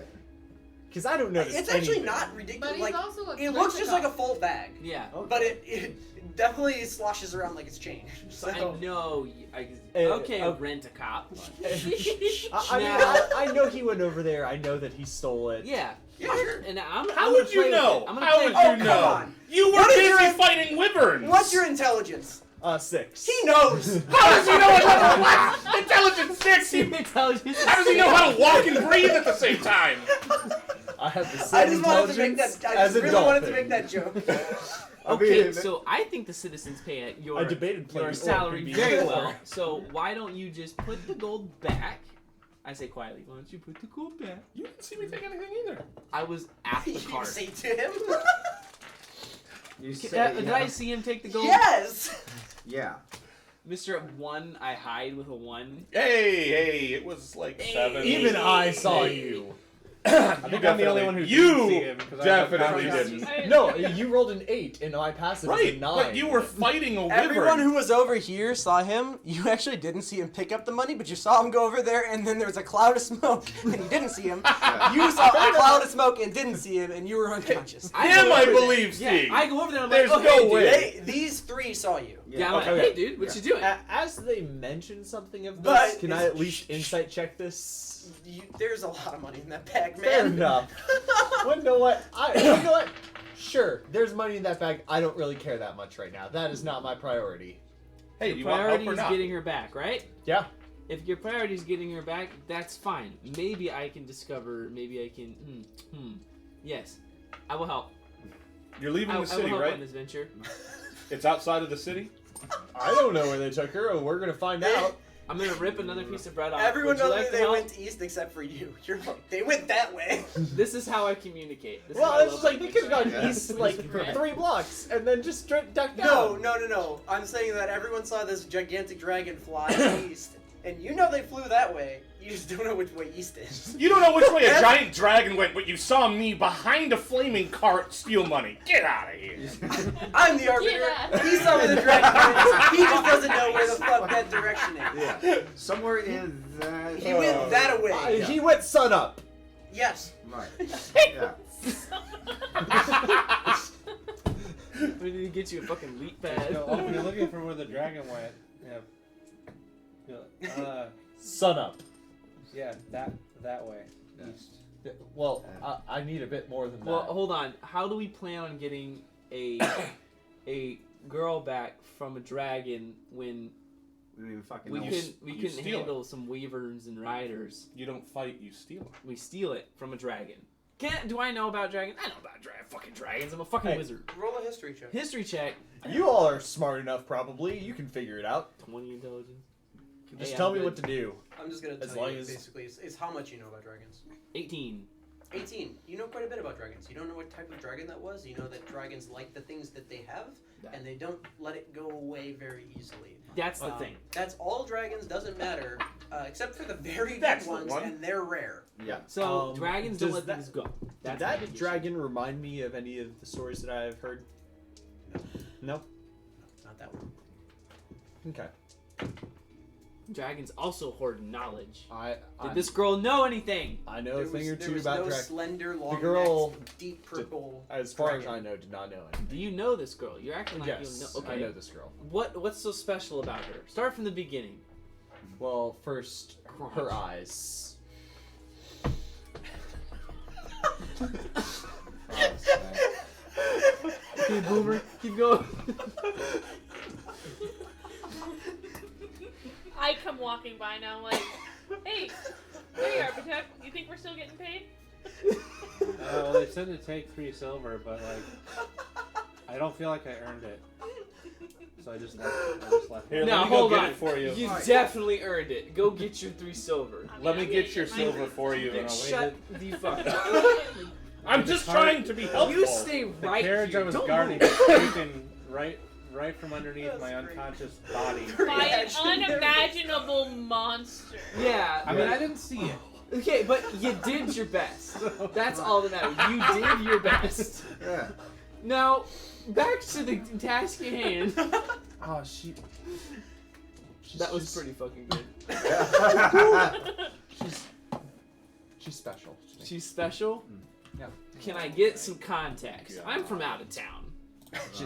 Because I don't notice It's actually anything. not ridiculous. But he's Like also a it looks just like a rent-a-car. full bag, Yeah. but it definitely sloshes around like it's changed. So. I know. Okay, uh, rent a cop. I mean, Now- I know he went over there. I know that he stole it. Yeah. Yeah, sure. And How I'm would gonna you play with know? it. I'm gonna How play would with you it. Oh, come know? on. You were What is your- busy fighting wyverns. What's your intelligence? 6. He knows. How does he know what? Intelligence 6. Intelligence. How does he know how to walk and breathe at the same time? I have the I same just wanted to make intelligence that. I as just a really wanted to dolphin. make that joke. Okay, so I think the citizens pay your I debated playing your orc salary and being very orc. well. So why don't you just put the gold back? I say quietly, why don't you put the gold back? You didn't see me take anything either. I was at the You cart. say to him. You say, Did yeah. I see him take the gold? Yes. Yeah. Mr. 1, I hide with a 1. Hey, it was like 7. Even I saw you. I think I'm the only one who You didn't see him because definitely didn't. didn't. No, you rolled an 8 and my passive is a Right, 9. but you were fighting a wyvern. Everyone who was over here saw him. You actually didn't see him pick up the money, but you saw him go over there, and then there was a cloud of smoke, and you didn't see him. You saw a cloud of smoke and didn't see him, and you were unconscious. Him, I over there. believe, Yeah, Steve. I go over there and I'm There's like, oh, no hey, way. dude. These 3 saw you. Yeah, I'm like, Okay. hey, dude, what you doing? As they mention something of this, But can I it's- at least insight check this? There's a lot of money in that bag, man. Fair enough. Well, you know what? You know what? Sure, there's money in that bag. I don't really care that much right now. That is not my priority. Hey, Your do you want help priority or is not? getting her back, right? Yeah. If your priority is getting her back, that's fine. Maybe I can discover. Maybe I can. Yes, I will help. You're leaving I the will city, help right? on this venture. It's outside of the city? I don't know where they took her, and we're gonna find out. I'm gonna rip another piece of bread off. Everyone Would you knows like that to they help? went east except for you. You're like, they went that way. This is how I communicate. This is Well, my it's love just like they language. could have gone Yeah. east like for 3 blocks and then just straight ducked No, down. no. I'm saying that everyone saw this gigantic dragon fly east, And you know they flew that way. You just don't know which way east is. You don't know which way a giant dragon went, but you saw me behind a flaming cart steal money. Get out of here. I'm the arbiter. Yeah. He saw where the dragon went. He just doesn't know where the fuck that direction is. Yeah. Somewhere in that. He went that way. He went sun up. Yes. Right. Yeah. We need to get you a fucking leap So, pad. if you're looking for where the dragon went, Sun up. yeah, that way, Yeah. east. Well, I need a bit more than that. Well, hold on. How do we plan on getting a girl back from a dragon when We don't even fucking we know. couldn't steal handle some wyverns and riders? You don't fight, you steal it. We steal it from a dragon. Do I know about dragons? I know about fucking dragons. I'm a fucking Hey. wizard. Roll a history check. History check. You all are smart enough, probably. You can figure it out. 20 intelligence. Just Hey, tell I'm me good. what to do. I'm just gonna As tell long you as- basically is how much you know about dragons. 18. 18. You know quite a bit about dragons. You don't know what type of dragon that was. You know that dragons like the things that they have, and they don't let it go away very easily. That's the thing. That's all dragons. Doesn't matter, except for the very That's big the ones, one. and they're rare. Yeah. So dragons don't does let that- things go. Did That's that my issue. dragon remind me of any of the stories that I've heard? No? Not that one. Okay. Dragons also hoard knowledge. Did Did this girl know anything? I know a thing or there two was about no dragons. slender, long girl deep purple. As far as dragon. I know, did not know anything. Do you know this girl? You're acting like Yes, you know. I Okay. know this girl. What's so special about her? Start from the beginning. Well, first, her eyes. Okay, Boomer, keep going. I come walking by now, like, hey, there you are, Architect. You think we're still getting paid? Well, they said to take 3 silver, but like, I don't feel like I earned it, so I just left. Here, Now let me go hold get on. it for you. You Alright. definitely earned it. Go get your 3 silver. I mean, Let me I'm get gonna your my silver rings. for you. Then And I'll shut the fuck up. I'm just trying to be helpful. You stay The right carriage here. I was Don't guarding move. was taken right from underneath That's my great. unconscious body. By an unimaginable monster. Yeah. I mean, I didn't see it. Okay, but you did your best. That's all that matters. You did your best. Yeah. Now, back to the task at hand. Oh, she. That was pretty fucking good. She's special. She's special? Yeah. Can I get some context? I'm from out of town.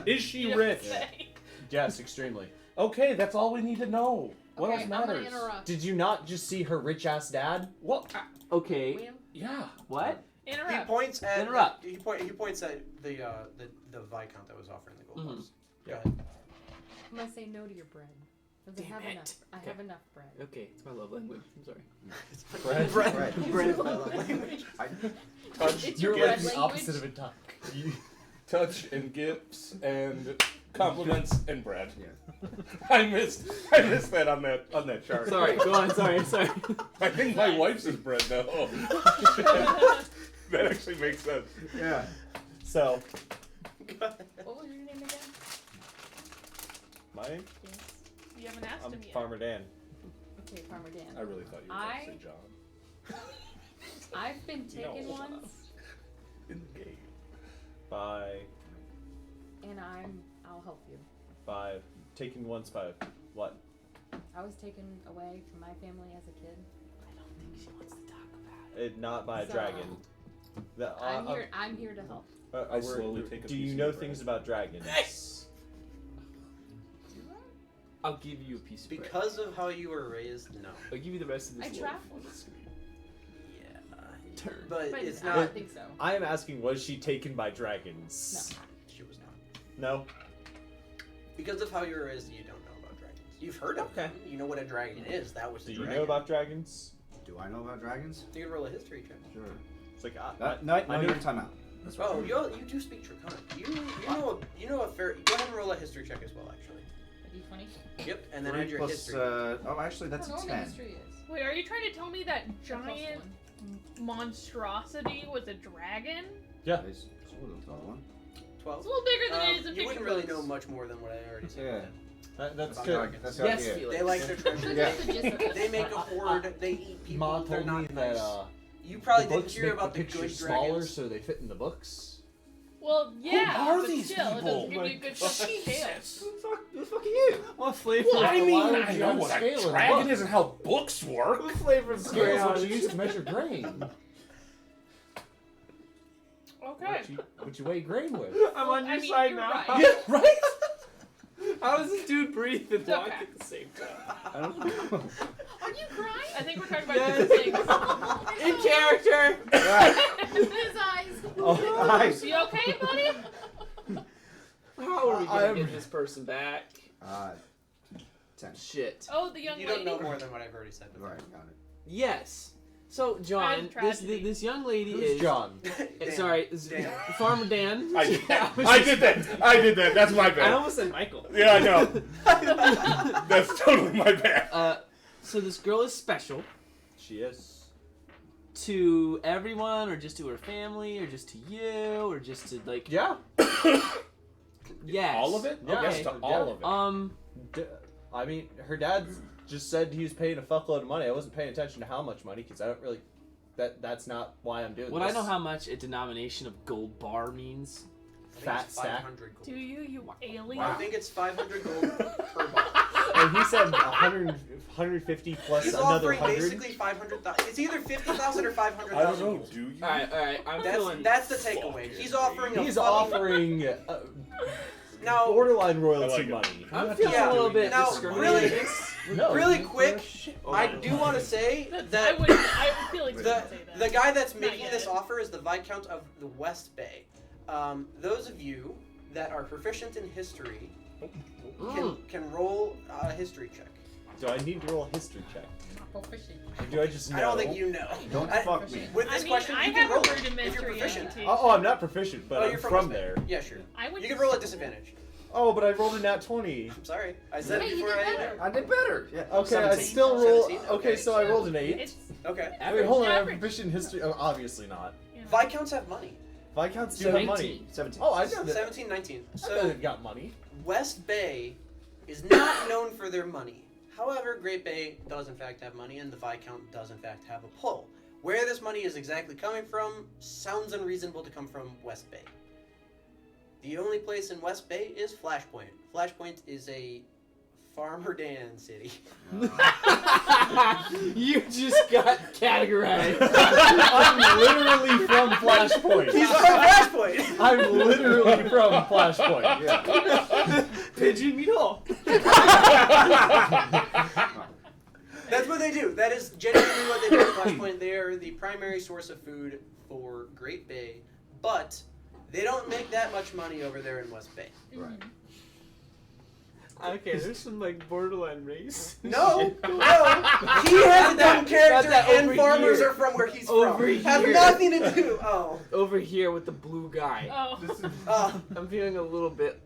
Is she You rich? say. Yes, extremely. Okay, that's all we need to know. What Okay, else I'm gonna matters? interrupt. Did you not just see her rich ass dad? What? Okay. William? Yeah. What? He Interrupt. points at Interrupt. He points at the Viscount that was offering the gold Mhm. bars. Yeah. Go ahead. I'm gonna say no to your bread. 'Cause I Damn have it. enough. I have enough bread. Okay, it's my love language. I'm sorry. Bread. Right. Bread is my love language. Touch, It's You're your like bread the language. opposite of a duck. touch and gifts and compliments and bread. Yeah. I missed that on that chart. Sorry, go on. Sorry. I think my wife's is bread though. That actually makes sense. Yeah. So, What was your name again? my name? Yes. You haven't asked I'm him yet. Farmer Dan. Okay, Farmer Dan. I really thought you were going to say John. I've been taken No. once, In the game. By and I'll help you. taken once by what? I was taken away from my family as a kid. I don't think she wants to talk about it. Not by a So, dragon. I'm here to help. I slowly take a Do piece you of know your things bread. about dragons? I'll give you a piece of bread. Because of how you were raised, no. I'll give you the rest of this I loaf traveled. on the screen. Yeah. Turn. But But it's I not. don't think so. I am asking, was she taken by dragons? She was not. No. Because of how you were raised, you don't know about dragons. You've heard of Okay. them. You know what a dragon is. That was Do a you dragon. know about dragons? Do I know about dragons? You can roll a history check. Sure. It's like No, I no, know- you're in timeout. Oh, you do speak Draconic. You know a fair. Go ahead and roll a history check as well, actually. A D20. Yep, and then 3 add your plus, history. oh, actually, that's I a don't know what 10. history is. Wait, are you trying to tell me that Plus giant one. monstrosity was a dragon? Yeah. Nice. So we'll tell one. 12. It's a little bigger than it is in You picture wouldn't really books. know much more than what I already said. Yeah. That's About good. dragons. That's the Yes, idea. Felix. They like their treasure. Yeah. That's the gist of it. They make a hoard. They eat people. Ma They're told me not that nice. You the probably didn't books hear make about the the good pictures smaller dragons. so they fit in the books. Well, yeah, are but these still, it people? doesn't give you a good chunk of scale. Who the fuck are you? What flavor? Well, I Why mean, would I you know have what scale in a a dragon book? isn't how books work. What flavor of Scale is what scale? you use to measure grain. Okay. What you weigh grain with. I'm on your I mean, side you're now. right. Yeah, right? How does this dude breathe and It's walk okay. at the same time? I don't know. Are you crying? I think we're talking about Yes. different things. In character. His eyes. Oh, Nice. You okay, buddy? How are we gonna I'm- get this person back? 10. Shit. Oh, the young You lady. don't know more than what I've already said before. Right, got it. Yes. So John, tragedy. this young lady who's is John? Dan. sorry, Dan. Farmer Dan. I did that. was I just- did that. I did that. That's my I bad. almost said Michael. Yeah, I know. That's totally my bad. So this girl is special She is. to everyone, or just to her family, or just to you, or just to like. Yeah. Yes. All of it? Yeah. Yes to all of it. D- I mean, her dad just said he was paying a fuckload of money. I wasn't paying attention to how much money because I don't really. That's not why I'm doing Would this. I know how much a denomination of gold bar means? I think Fat it's stack. 500 gold. Do you alien? I think it's 500 gold per bar. And he said 150 plus He's another offering 100. basically 500,000. It's either 50,000 or 500,000 I don't know. gold. Do you? All right. I'm feeling. That's the takeaway. He's offering a He's fucking- offering Now, borderline royalty I like it. money. I'm feeling Yeah. a little bit Now, discriminated. No, really you- quick, Oh, I no. do want to say I that would feel like the say that. the guy that's Not making yet. this offer is the Viscount of the West Bay. Those of you that are proficient in history can roll a history check. Do I need to roll a history check? Proficient. Or do I just know? I don't think you know. Don't I- fuck me. With this I mean, question, I you can have roll a it if you're rudimentary proficient. education. Oh, I'm not proficient, but Oh, I'm you're from West Bay. there. Yeah, sure. I went You to can roll at school. disadvantage. Oh, but I rolled a nat 20. I'm sorry. I said Wait, it you before did I better. I did better. Yeah. Okay, I 17. still roll. 17? Okay, Okay. so I rolled an 8. It's Okay. Wait, hold on. I'm average. proficient in history. Oh, obviously not. you know. Viscounts have money. Viscounts do have money. 17. Oh, I know that. 17, 19. I know So they've got money. West Bay is not known for their money. However, Great Bay does in fact have money, and the Viscount does in fact have a pull. Where this money is exactly coming from sounds unreasonable to come from West Bay. The only place in West Bay is Flashpoint. Flashpoint is a Farmer Dan city. You just got categorized. I'm literally from Flashpoint. He's from Flashpoint! I'm literally from Flashpoint. Yeah. Pigeon meat hole. That's what they do. That is genuinely what they do at Flashpoint. They are the primary source of food for Great Bay, but they don't make that much money over there in West Bay. Right. Okay, there's some like borderline race. No, no. He has a dumb character, that and over farmers here. are from where he's Over from. Has here. nothing to do. Oh, Over here with the blue guy. Oh, I'm feeling a little bit.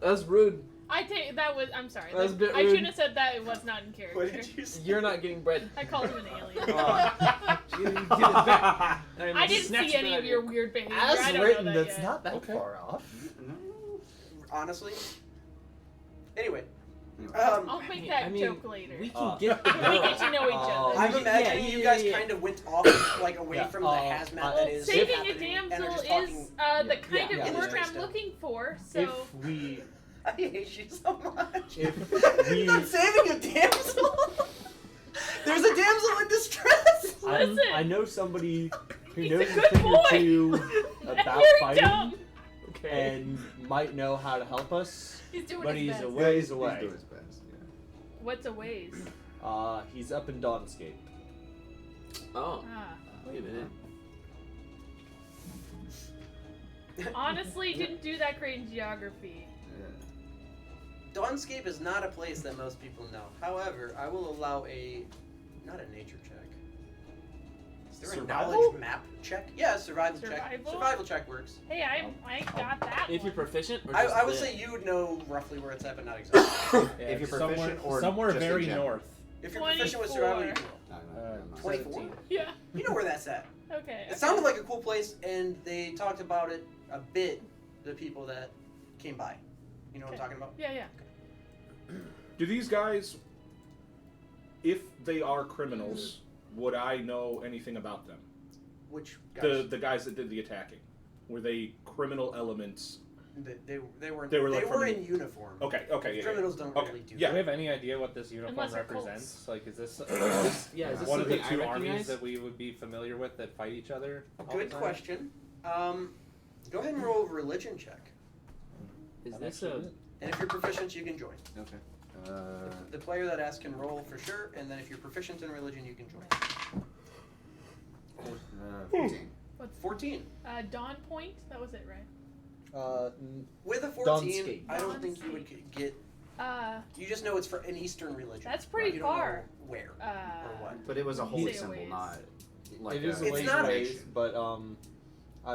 That's rude. I take that was. I'm sorry. That was a bit I rude. shouldn't have said that. It was not in character. what did you say? You're not getting bread. I called him an alien. You give it back. I didn't see any of your weird behavior. I As don't written, know that that's yet. not that Okay. far off. Honestly. Anyway, I'll make that I mean, joke later. We can get. We get to know each other. I'm yeah, imagining yeah, you guys yeah. kind of went off like away Yeah, from the hazmat well, that is Saving a happening, and are damsel just is talking. the kind Yeah. of work Yeah. I'm looking for. So If we, I hate you so much. if we, You're not saving a damsel. There's a damsel in distress. Listen. I know somebody who He's knows a a good thing boy. or two about Very fighting dumb. Okay. and might know how to help us, He's doing but his he's best. a ways He's away. doing his best. Yeah. What's a ways? He's up in Dawnscape. Oh, Ah. wait a minute. Honestly, didn't do that great in geography. Dawnscape is not a place that most people know. However, I will allow not a nature check. Is there Survival? a knowledge map check? Yeah, survival check. Survival? Survival check works. Hey, I got that. If you're one. proficient, or I just would lit? say you would know roughly where it's at, but not exactly. If you're somewhere, proficient or somewhere just in very general? north. If you're proficient with survival, you 24. know. I'm not. 24? 17. Yeah. You know where that's at. Okay. It sounded like a cool place, and they talked about it a bit, the people that came by. You know what I'm Okay. talking about? Yeah, yeah. Do these guys, if they are criminals, would I know anything about them? Which guys? The guys that did the attacking, were they criminal elements? They were They were, like, from in uniform. Okay, yeah. Criminals don't Okay, really do yeah. Do we have any idea what this uniform Unless they're represents? Like, is this, is this one of the something I two armies recognize? that we would be familiar with that fight each other? all the Good time? question. Go ahead and roll a religion check. Is this a... And if you're proficient, you can join. Okay. The player that asks can roll for sure, and then if you're proficient in religion, you can join. 14. What's 14. Dawn Point? That was it, right? With a 14, Dawnscape. I don't think you would get. You just know it's for an Eastern religion. That's pretty you don't far. know where or what. But it was a holy Say a symbol, ways. not like It is a It's ways not- ways, but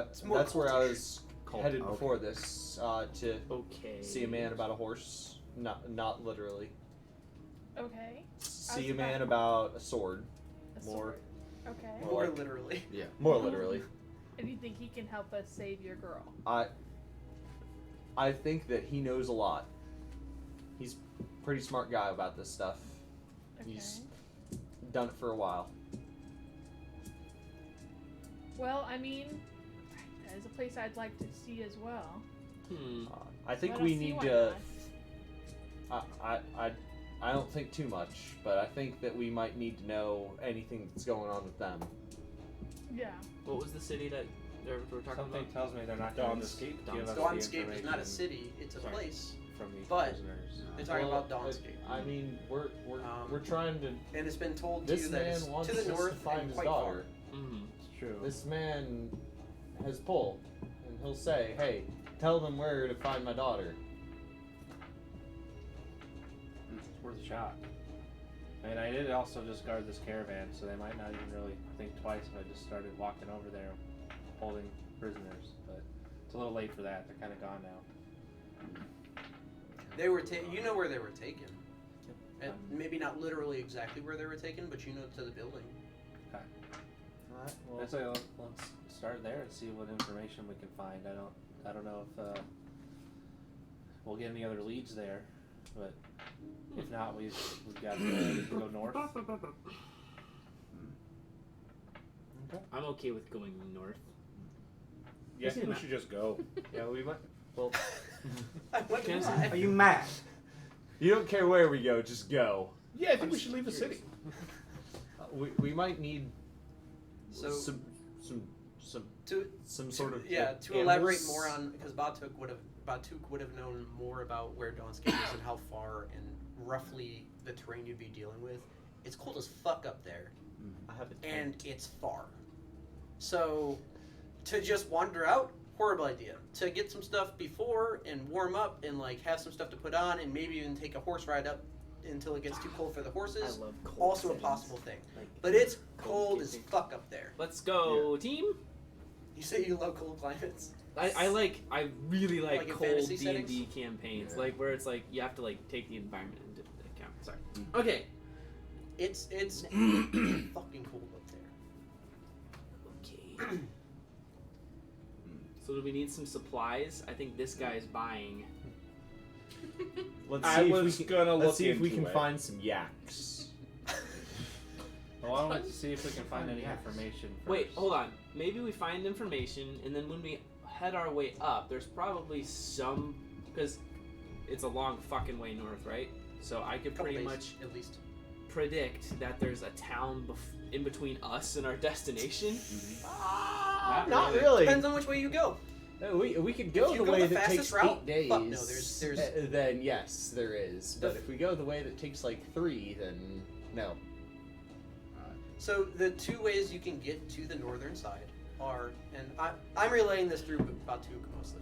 It's more that's where I cultish. was Cult, headed okay. before this to Okay. see a man about a horse. Not literally. Okay. See a man about a sword. A More. sword. Okay. More literally. Yeah. More literally. And you think he can help us save your girl? I think that he knows a lot. He's a pretty smart guy about this stuff. Okay. He's done it for a while. Well, I mean, that is a place I'd like to see as well. I think Let we us see need why to. not. I don't think too much, but I think that we might need to know anything that's going on with them. Yeah. What was the city that we're talking Something about? tells me they're not going to Dawnscape. give us the Dawnscape is not a information city; it's a Sorry. place. from these but- prisoners. They're talking Well, about Dawnscape, I mean, we're Um, trying to. and it's been told to This you that it's man wants to the us north to find and his quite daughter. Mm-hmm. It's true. This man has pull, and he'll say, "Hey, tell them where to find my daughter." It's worth a shot. I mean, I did also just guard this caravan, so they might not even really think twice if I just started walking over there holding prisoners. But it's a little late for that. They're kind of gone now. They were you know where they were taken. And maybe not literally exactly where they were taken, but you know to the building. Alright, well, let's start there and see what information we can find. I don't know if we'll get any other leads there, but if not, we've got to go north. I'm okay with going north. Yeah, I think we should just go. Yeah, we might. Well, I wonder Can I why. Are you mad? You don't care where we go, just go. Yeah, I think we should leave the city. We might need So some to sort of to elaborate animals. more on, because Batuk would have known more about where Dawnscape is and how far and roughly the terrain you'd be dealing with. It's cold as fuck up there, I have a and it's far. So to just wander out, horrible idea. To get some stuff before and warm up and like have some stuff to put on and maybe even take a horse ride up until it gets too cold for the I horses. love cold Also a settings. possible thing. Like, But it's cold cold as camping. fuck up there. Let's go, team. You say you love cold climates. I really like Like in cold fantasy D&D settings? campaigns, Yeah. like where it's like you have to like take the environment into account. Sorry. Mm. Okay. It's fucking cold up there. Okay. So do we need some supplies? I think this guy is buying. Let's I see if we was can, gonna let's look see if we into can it. find some yaks. Well, I want to see if we can find any information first. Wait, hold on. Maybe we find information, and then when we head our way up, there's probably some, because it's a long fucking way north, right? So I could Couple pretty days, much at least. predict that there's a town in between us and our destination. Not really. Depends on which way you go. No, we could go If you the go way the that fastest takes route, 8 days. fuck no, there's- Then yes, there is. The But if we go the way that takes like 3, then no. So the two ways you can get to the northern side are, and I'm relaying this through Batuk mostly.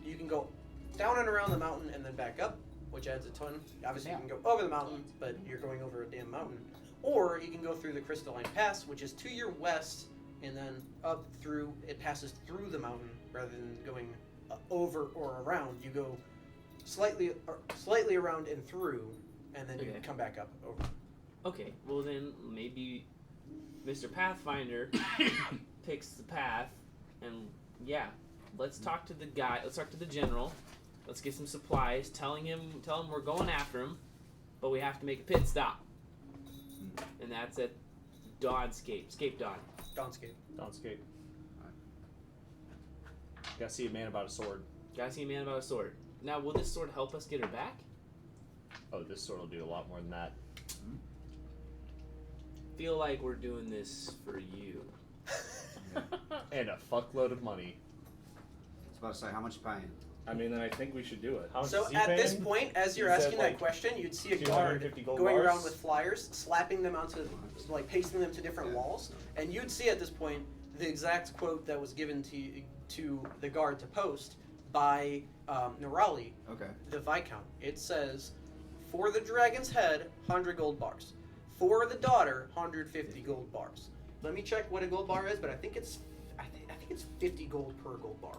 You can go down and around the mountain and then back up, which adds a ton. Obviously, you can go over the mountain, but you're going over a damn mountain. Or you can go through the Crystalline Pass, which is to your west, and then up through. It passes through the mountain rather than going over or around. You go slightly around and through, and then you Okay. come back up over. Okay, well then maybe Mr. Pathfinder picks the path, and yeah, let's talk to the guy. Let's talk to the general, Let's get some supplies. Tell him we're going after him, but we have to make a pit stop. And that's at Dawnscape. Scape Dawn. Dawnscape. Dawnscape. Gotta see a man about a sword. Gotta see a man about a sword. Now, will this sword help us get her back? Oh, this sword will do a lot more than that. Feel like we're doing this for you. And a fuckload of money. I was about to say, how much you paying? I mean, then I think we should do it. How much So is he at this paying? point, as you're He said, asking like, that question, you'd see a guard 250 gold going bars? around with flyers, slapping them onto, like pasting them to different walls, and you'd see at this point the exact quote that was given to the guard to post by Nerali, Okay. the Viscount. It says, for the dragon's head, 100 gold bars. For the daughter, 150 gold bars. Let me check what a gold bar is, but I think it's 50 gold per gold bar.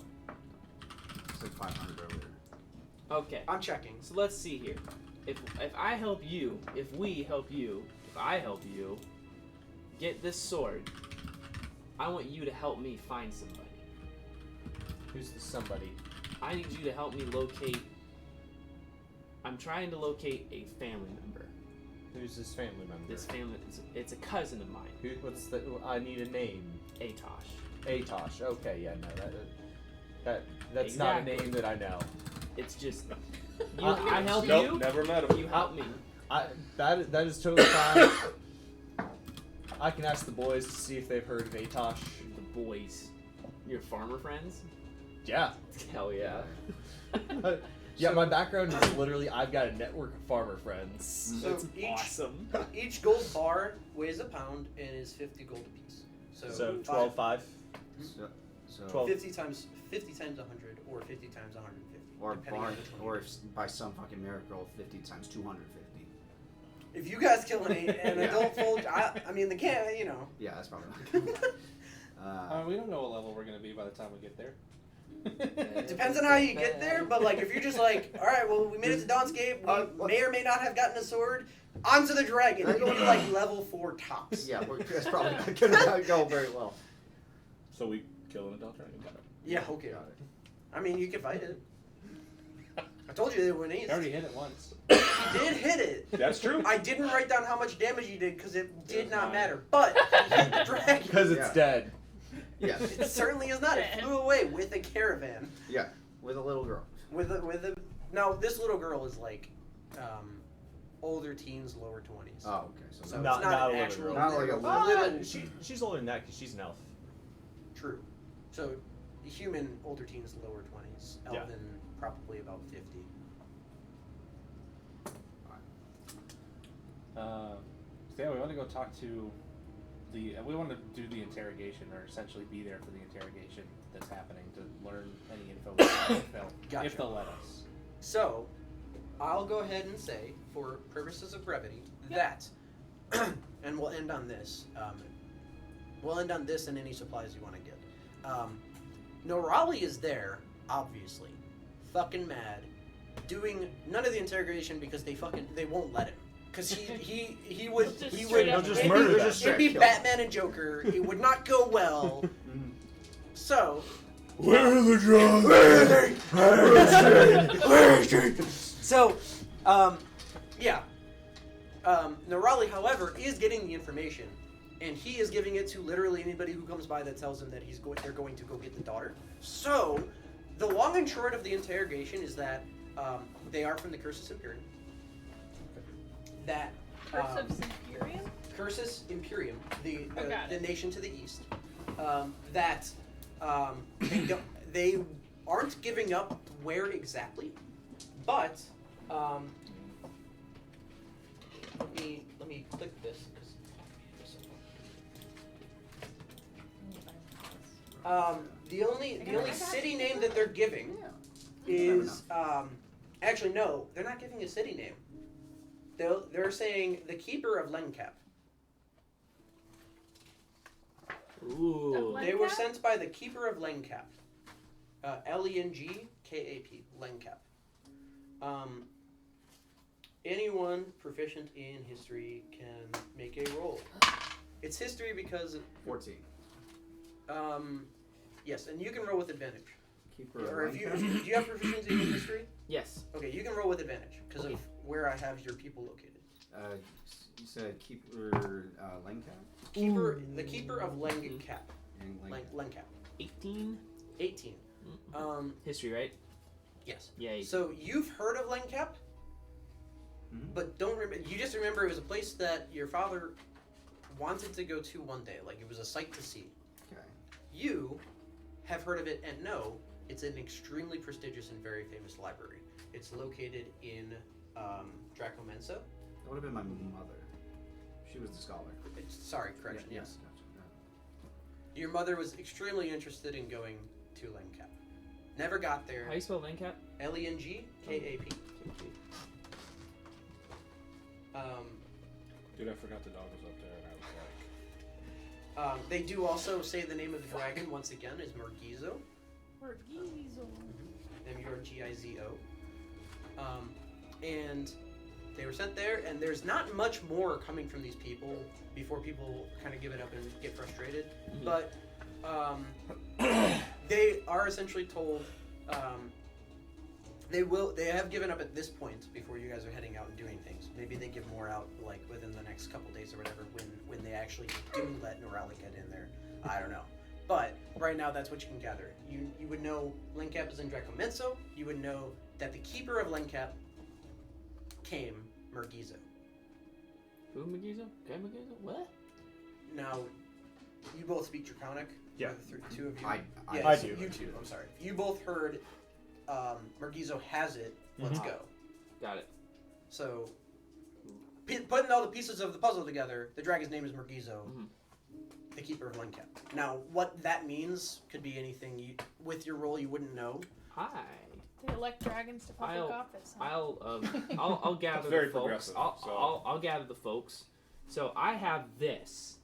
It's like 500 earlier. Okay. I'm checking. So let's see here. If I help you, if we help you, if I help you get this sword, I want you to help me find somebody. Who's the somebody? I need you to help me locate. I'm trying to locate a family member. Who's this family member? This family, it's a cousin of mine, Who, what's the? I need a name. Atosh. Atosh. Okay, yeah, no, that's not a Exactly. name that I know. It's just you. I- I help Nope, you. never met him. You help me. That is totally fine. I can ask the boys to see if they've heard of Atosh. The boys, your farmer friends. Yeah. Hell yeah. Yeah, my background is literally I've got a network of farmer friends. So That's each, awesome. Each gold bar weighs a pound and is 50 gold apiece. So five- 12.5. So 12. 50 times 100 or 50 times 150. or depending bar, on which one or you if by some fucking miracle, 50 times 250. do. If you guys kill an Yeah. adult folk, I mean, they can't, you know. Yeah, that's probably not good. We don't know what level we're gonna be by the time we get there. Depends on how you get there, but like if you're just like, all right, well, we made it to Dawnscape, we may or may not have gotten a sword, onto the dragon. You're gonna be like level 4 tops. Yeah, that's probably not gonna go very well. So we kill an adult dragon. Got it. Yeah, okay. Got it. I mean, you can fight it. I told you they were easy. I already hit it once. He did hit it. That's true. I didn't write down how much damage you did because it did was not 9. matter. But he hit the dragon. Because it's Yeah. dead. Yes. It certainly is not. It flew away with a caravan. Yeah, with a little girl. With a. Now this little girl is like, older teens, lower 20s. Oh, okay. So, So Not- it's not, not a an little actual girl. Not like a literal- little- literal- She's older than that because she's an elf. True. So human older teens, lower 20s. Yeah. Elven probably about 50. So yeah, we want to go talk to the. We want to do the interrogation, or essentially be there for the interrogation that's happening to learn any info Gotcha. if they'll let us. So, I'll go ahead and say, for purposes of brevity, that, and we'll end on this. We'll end on this and any supplies you want to get. Norali is there, obviously, fucking mad, doing none of the interrogation because they won't let him. Because he would Just he straight would up He'll just it'd murder be, them. it'd be Batman and Joker. It would not go well. So. Where are the drugs? So, yeah. Norali, however, is getting the information, and he is giving it to literally anybody who comes by that tells him that they're going to go get the daughter. So, the long and short of the interrogation is that they are from the Cursus Imperium. That Curse of Imperium? Cursus Imperium, the got it. nation to the east, that they aren't giving up where exactly, but let me click this. The only city name that they're giving is actually no, they're not giving a city name. They're saying the Keeper of Lencap. Ooh. They were sent by the Keeper of Lencap. Lengkap. Lencap. Anyone proficient in history can make a roll. It's history because 14. yes, and you can roll with advantage. Keeper Or of if you, Lancaster? do you have proficiency in history? Yes. Okay, you can roll with advantage because of where I have your people located. You said Keeper Lancaster? The keeper of Langcap. Langcap. 18. 18. History, right? Yes. Yay. So you've heard of Langcap, but don't remember. You just remember it was a place that your father wanted to go to one day. Like it was a sight to see. Okay. You have heard of it and know it's an extremely prestigious and very famous library. It's located in Draco Mensa. That would have been my mother. She was the scholar. Sorry, correction. Yeah, Yes. gotcha. Your mother was extremely interested in going to Langcap. Never got there. How you spell Langcap? Lengkap. Dude, I forgot the dog was up there, and I was like, They do also say the name of the dragon once again is Mergizo. Mergizo. Murgizo. And they were sent there, and there's not much more coming from these people before people kind of give it up and get frustrated. But they are essentially told they have given up at this point before you guys are heading out and doing things. Maybe they give more out like within the next couple days or whatever when they actually do let Norali get in there. I don't know. But right now that's what you can gather. You would know Langcap is in Draco Menso. You would know that the keeper of Langcap came Mergizo. Who Mergizo? Okay, Mergizo? What? Now, you both speak Draconic? Yeah. The two of you? I so do. You two, I'm sorry. You both heard Mergizo has it, let's go. Got it. So, putting all the pieces of the puzzle together, the dragon's name is Mergizo, the keeper of Langcap. Now, what that means could be anything. With your role, you wouldn't know. Hi. They elect dragons to public office. Huh? I'll gather very the folks. progressive, I'll gather the folks. So I have this,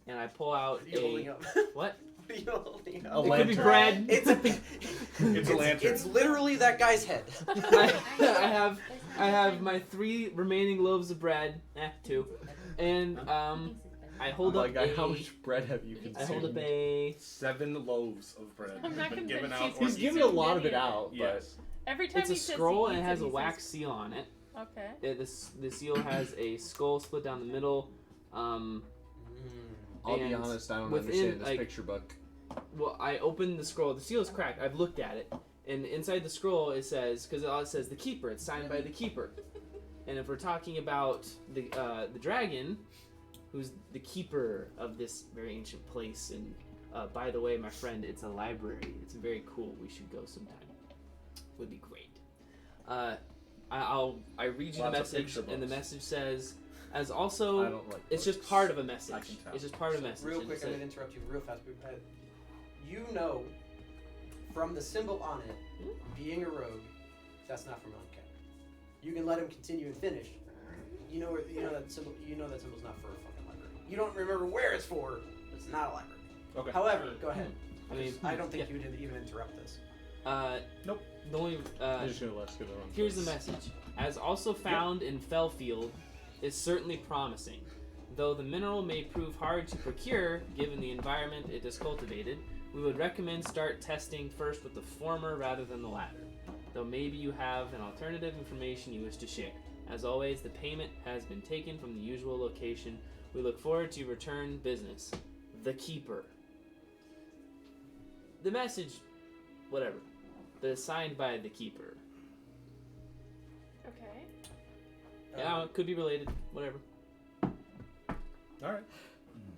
and I pull out What are you holding up? what? What are you holding up? A It could be lantern. bread. It's a it's a lantern. It's literally that guy's head. I have my 3 remaining loaves of bread, 2, and I hold up a. How much bread have you consumed? I hold up a. 7 loaves of bread. I'm not Been given convinced out he's or He's giving a eaten. lot of it out, Yes. Every time It's he a says scroll he and it eats has a he wax says, seal on it. Okay. The seal has a skull split down the middle. I'll be and honest, I don't within, understand this like- picture book. Well, I opened the scroll. The seal is cracked. I've looked at it, and inside the scroll it says, because it says the keeper. It's signed by the keeper. And if we're talking about the dragon, who's the keeper of this very ancient place, and by the way, my friend, it's a library. It's very cool. We should go sometime. Would be great. I read you the Lots of message, picture and the books. message says, as also, I don't like it's just books. part of a message. I can tell. It's just part of a message. Real and quick, it I'm says- going to interrupt you real fast. You know, from the symbol on it, being a rogue, that's not from Langcap. You can let him continue and finish. You know that symbol. You know that symbol's not for a fucking library. You don't remember where it's for, but it's not a library. Okay. However, go ahead. I mean, I don't think yeah. you would even interrupt this. Nope. The only I'm just gonna let us go the wrong here's the place. message. As also found in Fellfield, is certainly promising. Though the mineral may prove hard to procure, given the environment it is cultivated, we would recommend start testing first with the former rather than the latter. Though maybe you have an alternative information you wish to share. As always, the payment has been taken from the usual location. We look forward to your return business. The Keeper. The message, whatever. But signed by the Keeper. Okay. Yeah, it could be related. Whatever. All right.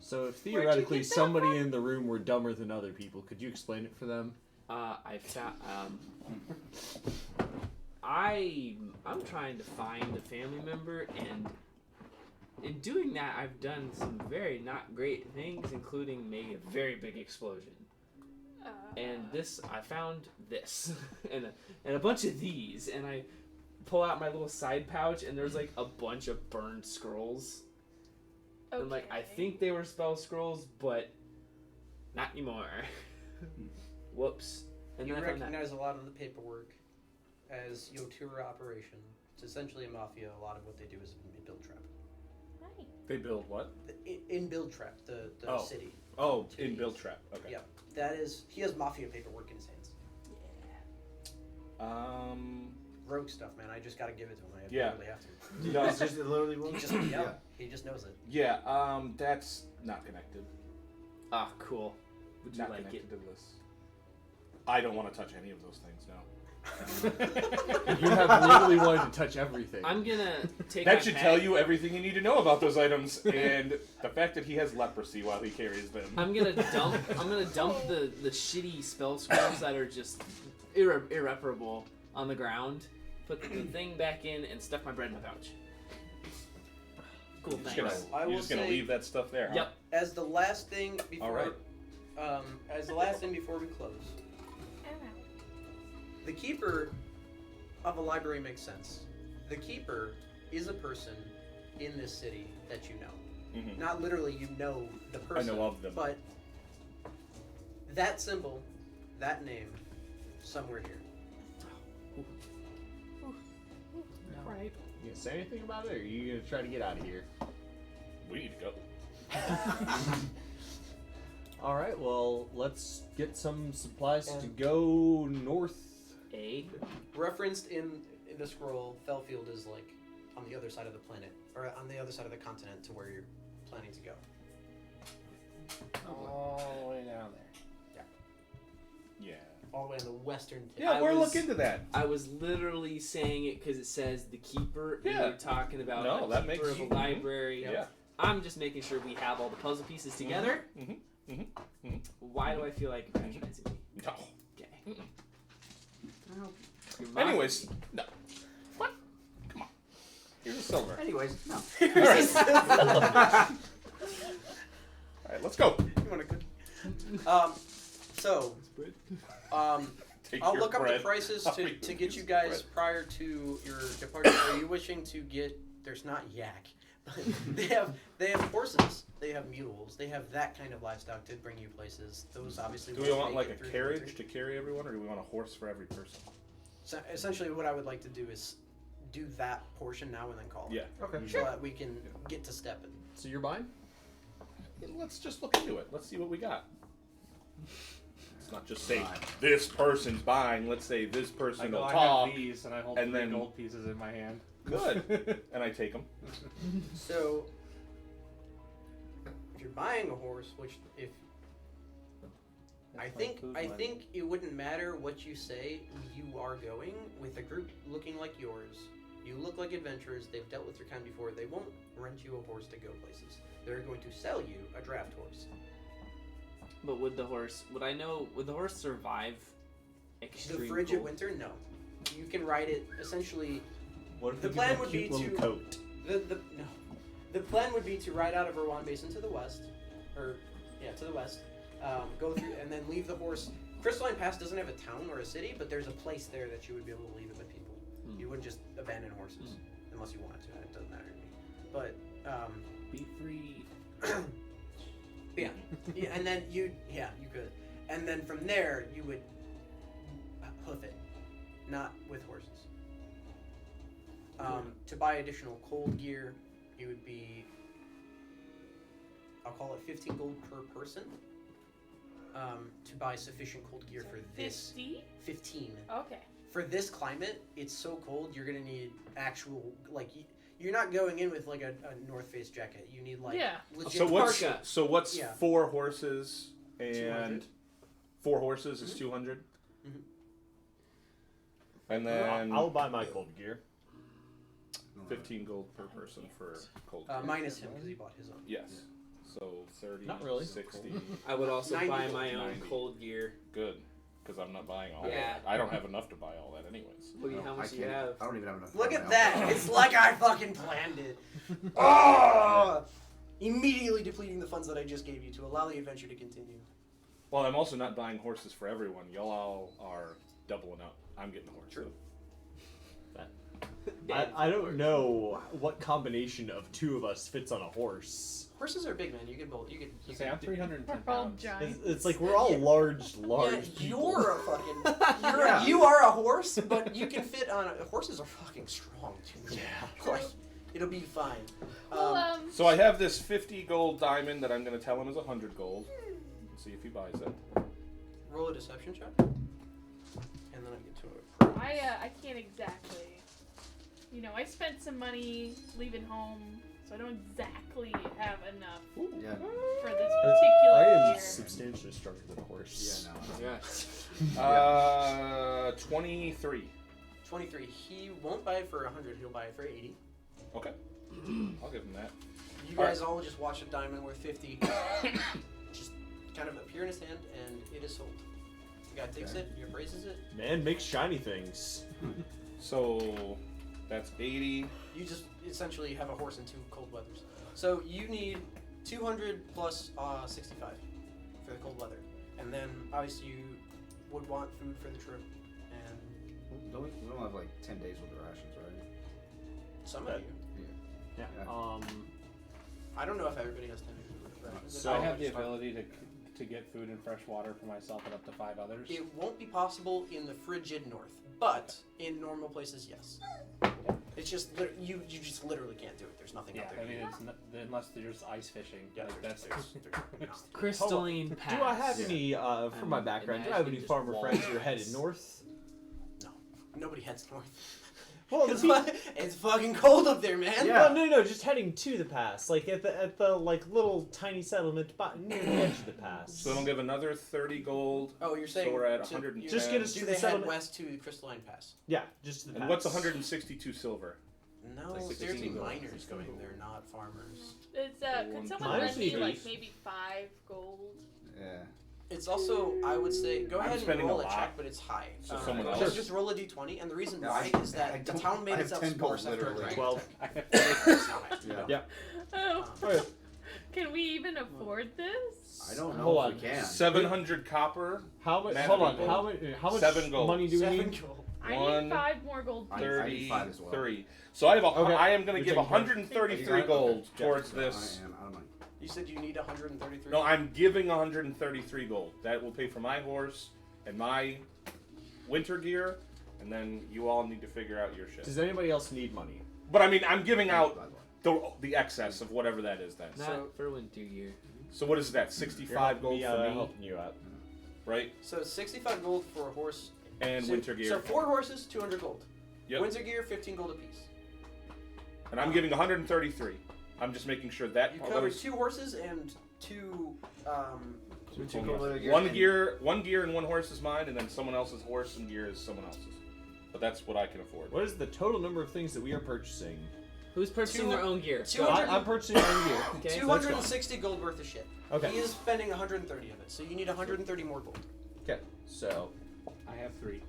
So if you theoretically get that somebody in the room were dumber than other people, could you explain it for them? I found. I'm trying to find a family member, and in doing that, I've done some very not great things, including maybe a very big explosion. And I found this, and a bunch of these, and I pull out my little side pouch, and there's like a bunch of burned scrolls. Okay. And like I think they were spell scrolls, but not anymore. Whoops. And You then I found that. recognize a lot of the paperwork as Yotura operation. It's essentially a mafia. A lot of what they do is in Build Trap. Right. They build what? In Build Trap, the Oh. city. Oh, in Build Trap. Okay. Yeah, that is. He has mafia paperwork in his hands. Rogue stuff, man. I just gotta give it to him. I Yeah. really have to. No, It's just literally one. He just knows it. yeah, that's not connected. Ah, cool. Would you Not like connected it? to this. I don't want to touch any of those things now. You have literally wanted to touch everything. I'm gonna take That my should pack. tell you everything you need to know about those items, and the fact that he has leprosy while he carries them. I'm gonna dump the shitty spell scrolls that are just irreparable on the ground. Put the thing back in and stuff my bread in my pouch. Cool, You're just thanks. gonna, I you're will just gonna say- leave that stuff there, huh? Yep. As the last thing before, All right. before we close, the keeper of a library makes sense. The keeper is a person in this city that you know. Mhm. Not literally, you know the person. I know of them. But that symbol, that name, somewhere here. Right. You gonna say anything about it, or are you gonna try to get out of here? We need to go. All right. Well, let's get some supplies to And- go north. Referenced in the scroll, Fellfield is like on the other side of the planet, or on the other side of the continent to where you're planning to go. All the way down there. Yeah. All the way on the western tip. Yeah, I we're was- looking into that. I was literally saying it because it says the keeper, and Yeah. you're talking about No, a that keeper makes of a you- library. Yeah. I'm just making sure we have all the puzzle pieces together. Why do I feel like you're patronizing me? No. Okay. You're mocking Anyways, me. no. What? Come on. Here's a silver. Anyways, no. All right. All right, let's go. You want a cookie? So, Take I'll your look up bread. the prices I'll to eat get this you guys bread. prior to your departure. Are you wishing to get? There's not yak, but they have horses, they have mules, they have that kind of livestock to bring you places. Those obviously. Do we won't want make like it a through the carriage winter. to carry everyone, or do we want a horse for every person? So essentially, what I would like to do is do that portion now and then call it. Yeah. Okay. So that we can get to stepping. So you're buying? Let's just look into it. Let's see what we got. Let's not just say this person's buying. Let's say this I person go, will I talk. have these, and I hold and 3 then- gold pieces in my hand. Good. And I take them. So, if you're buying a horse, which if I think it wouldn't matter what you say. You are going with a group looking like yours. You look like adventurers. They've dealt with your kind before. They won't rent you a horse to go places. They're going to sell you a draft horse. But would the horse survive extreme The frigid cold? winter, no. You can ride it. Essentially, What if The we plan give would a cute be little to- coat? no. The plan would be to ride out of Rowan Basin to the west, to the west. Go through and then leave the horse. Crystalline Pass doesn't have a town or a city, but there's a place there that you would be able to leave it with people. You wouldn't just abandon horses unless you wanted to. It doesn't matter to me. But Be free. yeah, and then you could, and then from there you would hoof it, not with horses. To buy additional cold gear, it would be, I'll call it 15 gold per person. To buy sufficient cold gear for this 50? 15. Okay. For this climate, it's so cold. You're gonna need actual you're not going in with like a North Face jacket. You need like legit So what's Yeah. 4 horses and 200. 4 horses is 200. Mhm. And then I'll buy my cold gear. 15 gold per person for cold gear. minus him because he bought his own. Yes. So 30, Not really. 60. I would also 90 buy gold. my own 90. cold gear. Good, because I'm not buying all Yeah. that. I don't have enough to buy all that anyways. Look at how much you can't- have. I don't even have enough. Look for at my that! own. It's like I fucking planned it. Oh! Immediately depleting the funds that I just gave you to allow the adventure to continue. Well, I'm also not buying horses for everyone. Y'all all are doubling up. I'm getting a horse. True. I don't know what combination of 2 of us fits on a horse. Horses are big, man. You can both. You can. So say I'm 310 We're all pounds. giants. It's like we're all large Yeah, people. you're a fucking. You are a horse, but you can fit on. Horses are fucking strong too. Yeah. Like, it'll be fine. Well, So I have this 50 gold diamond that I'm going to tell him is 100 gold. See if he buys it. Roll a deception check, and then I get to a I can't exactly. You know, I spent some money leaving home, so I don't exactly have enough Yeah. for this particular I am year. substantially stronger than a horse. Yeah, no. Yeah. 23. 23. He won't buy it for 100. He'll buy it for 80. Okay. I'll give him that. You guys all just watch a diamond worth 50 just kind of appear in his hand, and it is sold. The guy takes it, he appraises it. Man makes shiny things. So that's 80. You just essentially have a horse and 2 cold weathers. So you need 200 plus 65 for the cold weather. And then obviously you would want food for the troop. And We don't have like 10 days worth of rations, right? some of you. Yeah. Yeah. I don't know if everybody has 10 days worth of rations. I have the ability to get food and fresh water for myself and up to 5 others. It won't be possible in the frigid north, but in normal places, yes. It's just you just literally can't do it. There's nothing Yeah, out there. I mean, unless there's ice fishing. Yeah, like, there's no. Crystalline pass. Do I have any, from my background, do I have any imagining farmer just friends who are walls. headed north? No, nobody heads north. Well, It's fucking cold up there, man. Well, no, just heading to the pass, like at the like little tiny settlement near the edge of the pass. So then I'll give another 30 gold. Oh, you're saying So we're at to- 110. Just get us Do to they the head settlement. west to the Crystalline Pass? Yeah, just to the And pass. what's 162 silver? No, Like there'd be 16 gold. miners going there, not farmers. It's could someone Minus lend me like fees. maybe 5 gold? Yeah. It's also, I would say, go I'm ahead and spending roll a a lot. check, but it's high. So someone go else. ahead and just roll a d20, and the reason No, why I- is that I the don't- town made I have itself 10 gold, sparse after a literally. dragon 12. attack. It's not high. Yeah. Yeah. Oh, Okay. can we even afford this? I don't know Hold if we on. can. 700 copper. How much? Matt, Hold on. gold. How much 7 gold. money do we 7 need? gold. I One, need 5 more gold. I- please. I need 5 as well. 33. So I have Okay. I am going to You're give taking care. 133 gold towards I this. am out of money. You said you need 133? No, I'm giving 133 gold. That will pay for my horse and my winter gear, and then you all need to figure out your shit. Does anybody else need money? But I mean, I'm giving out By the way. the excess of whatever that is then. Not So- for winter gear. So what is that? You're 65 helping gold me for out, I'm me, helping you out. right? So 65 gold for a horse. And So- winter gear. So 4 horses, 200 gold. Yep. Winter gear, 15 gold apiece. And I'm giving 133. I'm just making sure that You part covered was 2 horses and 2. one gear and one horse is mine, and then someone else's horse and gear is someone else's. But that's what I can afford. What is the total number of things that we are purchasing? Who's purchasing their own gear? Two- Go. I'm purchasing my own gear. Okay. 260 gold worth of shit. Okay. He is spending 130 of it, so you need 130 more gold. Okay. So I have 3.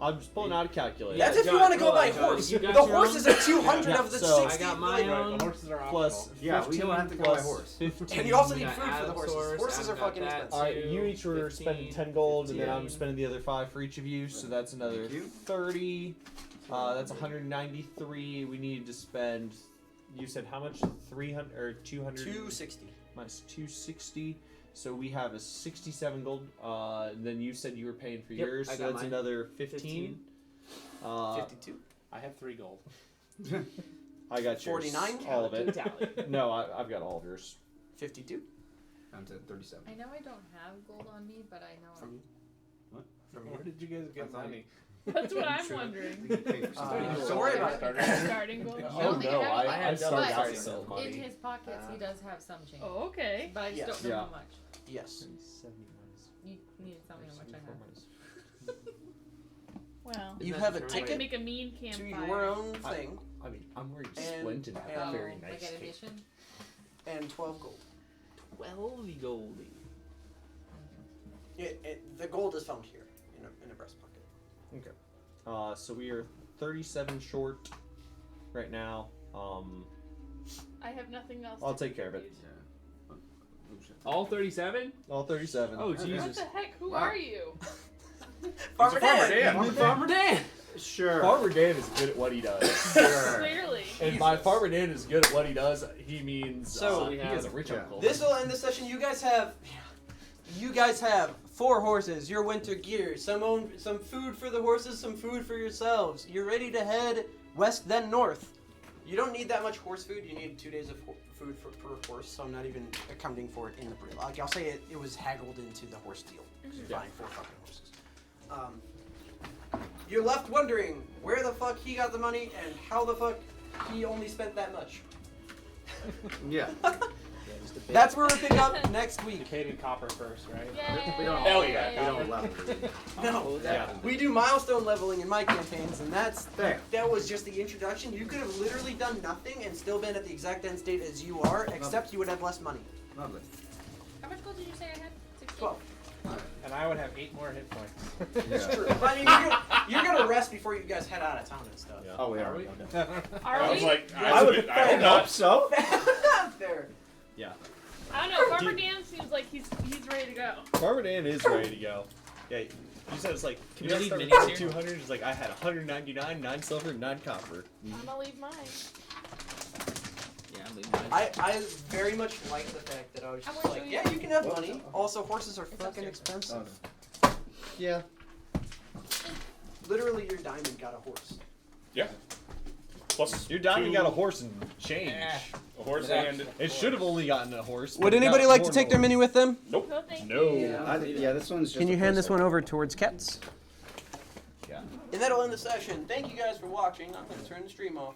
I'm just pulling out a calculator. That's if you Josh, want to go roll by it, Josh. horse. You The got your horses own? are 200 Yeah, of the so- 60. I got my like, own. The horses are plus optional. Yeah, we don't have to go by plus horse. 15. And you also need got food for the Adam's horses. horse, Horses are I've got fucking that. expensive. All right, you each were 15, spending 10 gold, and then I'm 15. spending the other 5 for each of you. So that's another Thank you. 30. That's 193. We need to spend. You said how much? 300 or 200? 260. Minus 260. So we have a 67 gold. Then you said you were paying for Yep, yours, I so got that's mine. another 15. 52. I have 3 gold. I got yours. 49? All of it. Tally. No, I've got all of yours. 52. I'm to 37. I know I don't have gold on me, but I know From Where did you guys get I thought money? That's what I'm Sure. wondering. We can pay for something. Don't worry about it. Starting gold. I Oh don't think no, I have I any, started but out in some money. his pockets he does have some change. Oh, okay. But I just Yes. don't know Yeah. how much. Yes. 70 minus You need to tell me how much I have. Well, You Isn't have that a true? I can ticket make a mean to campfire. your own thing I mean, I'm wearing And- splint and have a and- very Oh, nice like an cape. addition? and 12 gold. 12 goldie. The gold is found here in a breast pocket. Okay. So we are 37 short right now. I have nothing else. I'll to take care of it. contribute. All 37? All 37. Oh, What Jesus. the heck? Who Wow. are you? Farmer Farmer Dan! Dan. Farmer Dan! Sure. Farmer Dan is good at what he does. Sure. Clearly. And by Farmer Dan is good at what he does, he means So he has a rich Yeah. uncle. This will end the session. You guys have 4 horses, your winter gear, some food for the horses, some food for yourselves. You're ready to head west then north. You don't need that much horse food. You need 2 days of food per horse, so I'm not even accounting for it in the Like I'll say it was haggled into the horse deal. Yeah. Buying 4 fucking horses. You're left wondering where the fuck he got the money and how the fuck he only spent that much. Yeah. That's where we pick up next week. You paid in copper first, right? We don't. Hell yeah. We don't level. No, Yeah. we do milestone leveling in my campaigns, and Fair. that was just the introduction. You could have literally done nothing and still been at the exact end state as you are, except you would have less money. Lovely. How much gold did you say I had? 16? 12. And I would have 8 more hit points. It's Yeah. true. I mean, you're gonna rest before you guys head out of town and stuff. Yeah. Oh, we are. we? Are I we? was like, I would I hope not. so. There. I don't know. Farmer Dan seems like he's ready to go. Farmer Dan is ready to go. Yeah, you said it's like, Can you we guys leave start minis with here? 200. It's like, I had 199, 9 silver, 9 copper. I'm gonna leave mine. Yeah, I'm leaving mine. I very much like the fact that I was I just wanna like, show you. yeah, you can have money. Also, horses are fucking upstairs. expensive. Yeah. Literally, your diamond got a horse. Yeah. Plus Your diamond 2, got a horse and change. a horse and It should have only gotten a horse. but Would it got anybody like to more take their than a mini with them? No, thank No. you. Yeah, this one's just. Can you a hand this placeholder. one over towards Kets? horse. Yeah. And that'll end the session. Thank you guys for watching. I'm gonna turn the stream off.